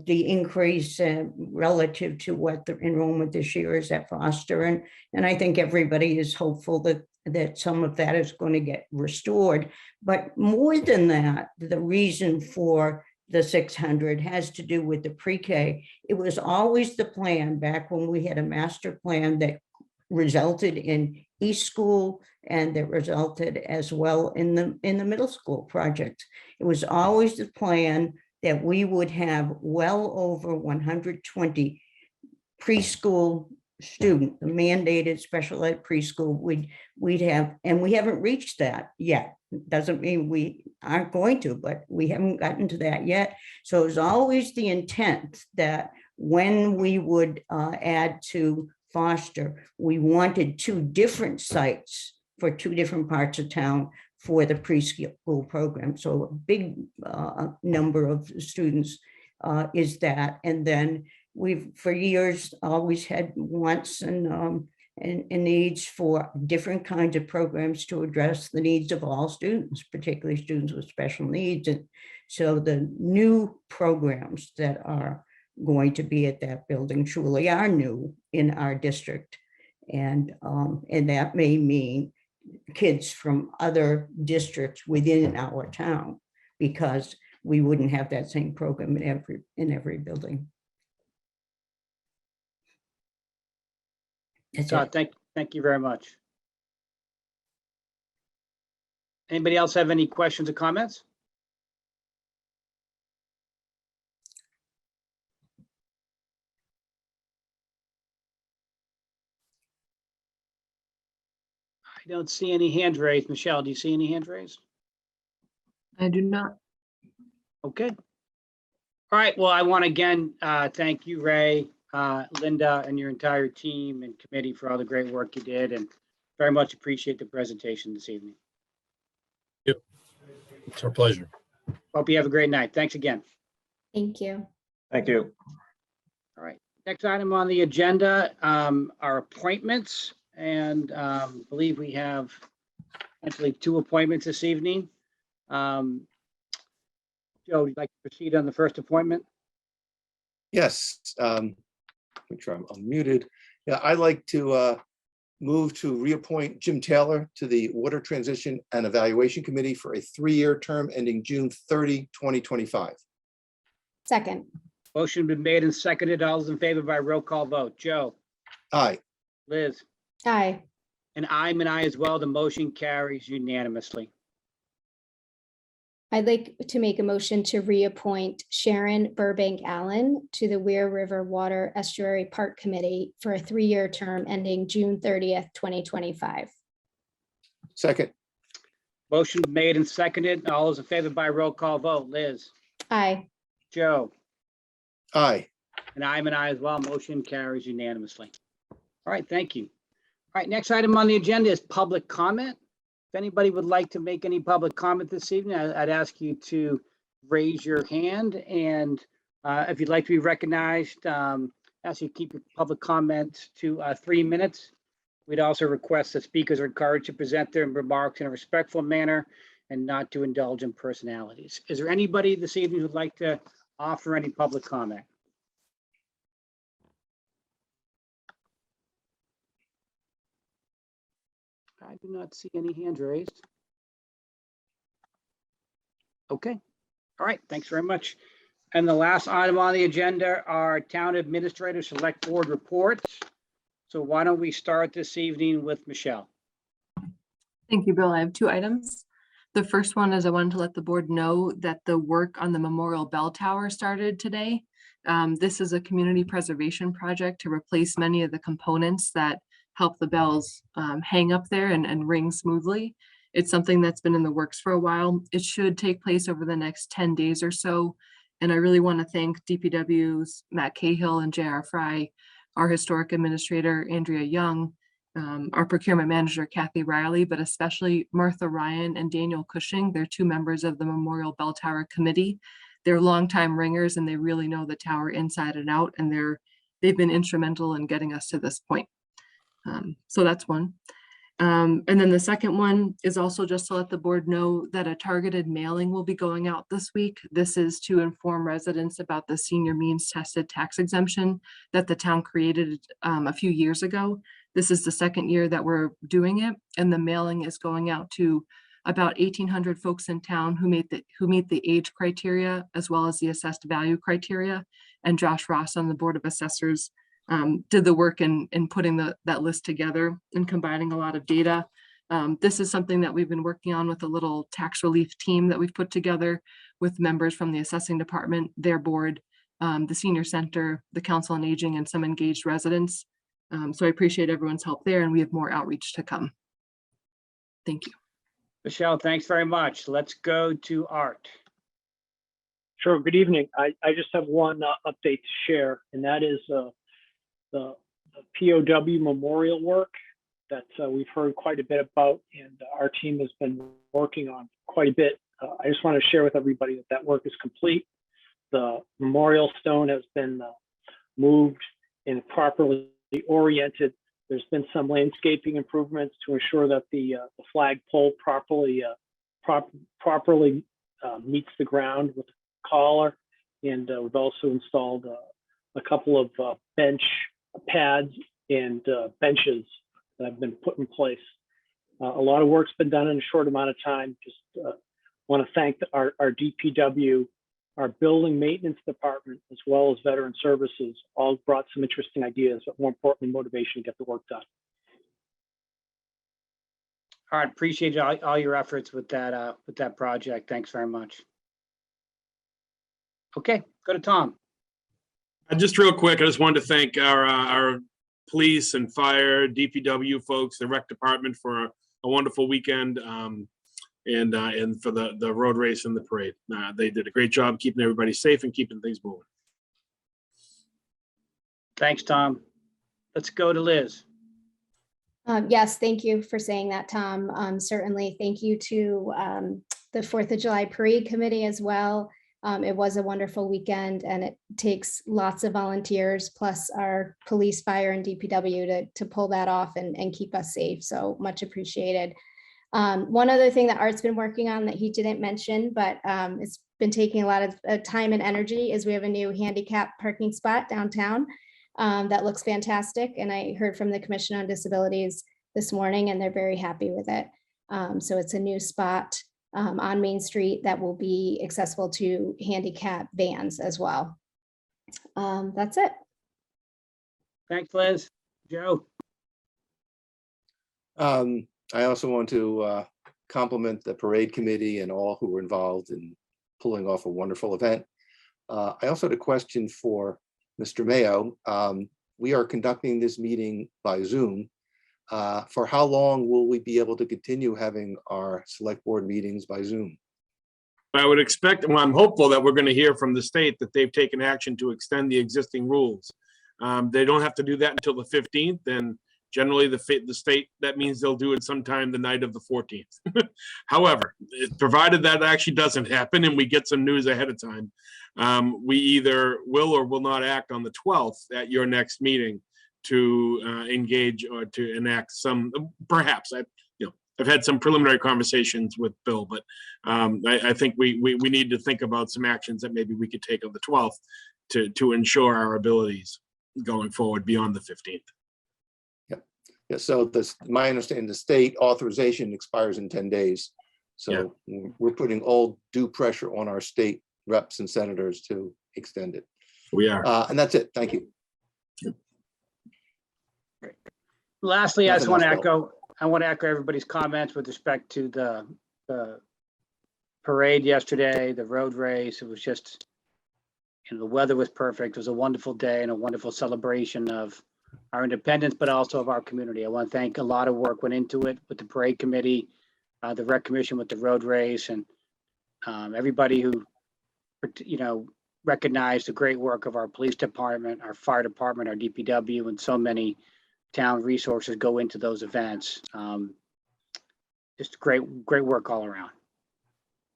increase relative to what the enrollment this year is at Foster, and I think everybody is hopeful that some of that is going to get restored. But more than that, the reason for the 600 has to do with the pre-K. It was always the plan back when we had a master plan that resulted in East School, and that resulted as well in the middle school project. It was always the plan that we would have well over 120 preschool student, the mandated special ed preschool, we'd have, and we haven't reached that yet. Doesn't mean we aren't going to, but we haven't gotten to that yet. So it was always the intent that when we would add to Foster, we wanted 2 different sites for 2 different parts of town for the preschool program. So a big number of students is that. And then we've for years always had wants and needs for different kinds of programs to address the needs of all students, particularly students with special needs. And so the new programs that are going to be at that building truly are new in our district. And that may mean kids from other districts within our town, because we wouldn't have that same program in every building. That's it. Thank you very much. Anybody else have any questions or comments? I don't see any hands raised. Michelle, do you see any hands raised? I do not. Okay. All right. Well, I want to again thank you, Ray, Linda, and your entire team and committee for all the great work you did, and very much appreciate the presentation this evening. Yep. It's our pleasure. Hope you have a great night. Thanks again. Thank you. Thank you. All right. Next item on the agenda are appointments, and I believe we have actually 2 appointments this evening. Joe, would you like to proceed on the first appointment? Yes, make sure I'm unmuted. Yeah, I'd like to move to reappoint Jim Taylor to the Water Transition and Evaluation Committee for a 3-year term ending June 30, 2025. Second. Motion been made and seconded. All those in favor by roll call vote. Joe, Aye. Liz, Aye. and I'm an aye as well. The motion carries unanimously. I'd like to make a motion to reappoint Sharon Burbank Allen to the Weir River Water Estuary Park Committee for a 3-year term ending June 30th, 2025. Second. Motion made and seconded. All those in favor by roll call vote. Liz, Aye. Joe, Aye. and I'm an aye as well. Motion carries unanimously. All right, thank you. All right, next item on the agenda is public comment. If anybody would like to make any public comment this evening, I'd ask you to raise your hand, and if you'd like to be recognized, ask you to keep your public comment to 3 minutes. We'd also request that speakers are encouraged to present their remarks in a respectful manner and not to indulge in personalities. Is there anybody this evening who'd like to offer any public comment? I do not see any hands raised. Okay. All right. Thanks very much. And the last item on the agenda are Town Administrator Select Board reports. So why don't we start this evening with Michelle? Thank you, Bill. I have 2 items. The first one is I wanted to let the board know that the work on the Memorial Bell Tower started today. This is a community preservation project to replace many of the components that help the bells hang up there and ring smoothly. It's something that's been in the works for a while. It should take place over the next 10 days or so. And I really want to thank DPW's Matt Cahill and J.R. Fry, our historic administrator, Andrea Young, our procurement manager, Kathy Riley, but especially Martha Ryan and Daniel Cushing. They're 2 members of the Memorial Bell Tower Committee. They're longtime ringers and they really know the tower inside and out, and they've been instrumental in getting us to this point. So that's one. And then the second one is also just to let the board know that a targeted mailing will be going out this week. This is to inform residents about the senior means tested tax exemption that the town created a few years ago. This is the 2nd year that we're doing it, and the mailing is going out to about 1,800 folks in town who meet the age criteria as well as the assessed value criteria. And Josh Ross on the Board of Assessors did the work in putting that list together and combining a lot of data. This is something that we've been working on with a little tax relief team that we've put together with members from the assessing department, their board, the senior center, the council on aging, and some engaged residents. So I appreciate everyone's help there, and we have more outreach to come. Thank you. Michelle, thanks very much. Let's go to Art. Sure. Good evening. I just have one update to share, and that is the POW memorial work that we've heard quite a bit about, and our team has been working on quite a bit. I just want to share with everybody that that work is complete. The memorial stone has been moved and properly oriented. There's been some landscaping improvements to ensure that the flagpole properly meets the ground with the collar, and we've also installed a couple of bench pads and benches that have been put in place. A lot of work's been done in a short amount of time. Just want to thank our DPW, our building maintenance department, as well as veteran services, all brought some interesting ideas, but more importantly, motivation to get the work done. All right, appreciate all your efforts with that project. Thanks very much. Okay, go to Tom. Just real quick, I just wanted to thank our police and fire, DPW folks, the rec department for a wonderful weekend, and for the road race and the parade. They did a great job keeping everybody safe and keeping things moving. Thanks, Tom. Let's go to Liz. Yes, thank you for saying that, Tom. Certainly, thank you to the 4th of July Parade Committee as well. It was a wonderful weekend, and it takes lots of volunteers plus our police, fire, and DPW to pull that off and keep us safe. So much appreciated. One other thing that Art's been working on that he didn't mention, but it's been taking a lot of time and energy, is we have a new handicap parking spot downtown that looks fantastic. And I heard from the Commission on Disabilities this morning, and they're very happy with it. So it's a new spot on Main Street that will be accessible to handicap vans as well. That's it. Thanks, Liz. Joe. I also want to compliment the parade committee and all who were involved in pulling off a wonderful event. I also had a question for Mr. Mayo. We are conducting this meeting by Zoom. For how long will we be able to continue having our select board meetings by Zoom? I would expect, well, I'm hopeful that we're going to hear from the state that they've taken action to extend the existing rules. They don't have to do that until the 15th, and generally the state, that means they'll do it sometime the night of the 14th. However, provided that actually doesn't happen and we get some news ahead of time, we either will or will not act on the 12th at your next meeting to engage or to enact some, perhaps, I've had some preliminary conversations with Bill, but I think we need to think about some actions that maybe we could take on the 12th to ensure our abilities going forward beyond the 15th. Yeah, so my understanding, the state authorization expires in 10 days. So we're putting all due pressure on our state reps and senators to extend it. We are. And that's it. Thank you. Lastly, I just Nothing want to else, echo everybody's comments with respect to the parade yesterday, the road race. It was just, the weather was perfect. It was a wonderful day and a wonderful celebration of our independence, but also of our community. I want to thank, a lot of work went into it with the parade committee, the rec commission with the road race, and everybody who, recognized the great work of our police department, our fire department, our DPW, and so many town resources go into those events. Just great work all around.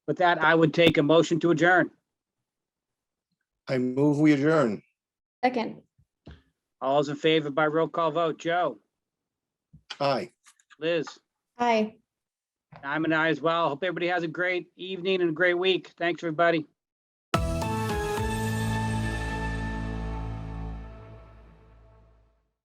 With that, I would take a motion to adjourn. I move we adjourn. Second. All those in favor by roll call vote. Joe. Aye. Liz. Aye. I'm an aye as well. Hope everybody has a great evening and a great week. Thanks, everybody.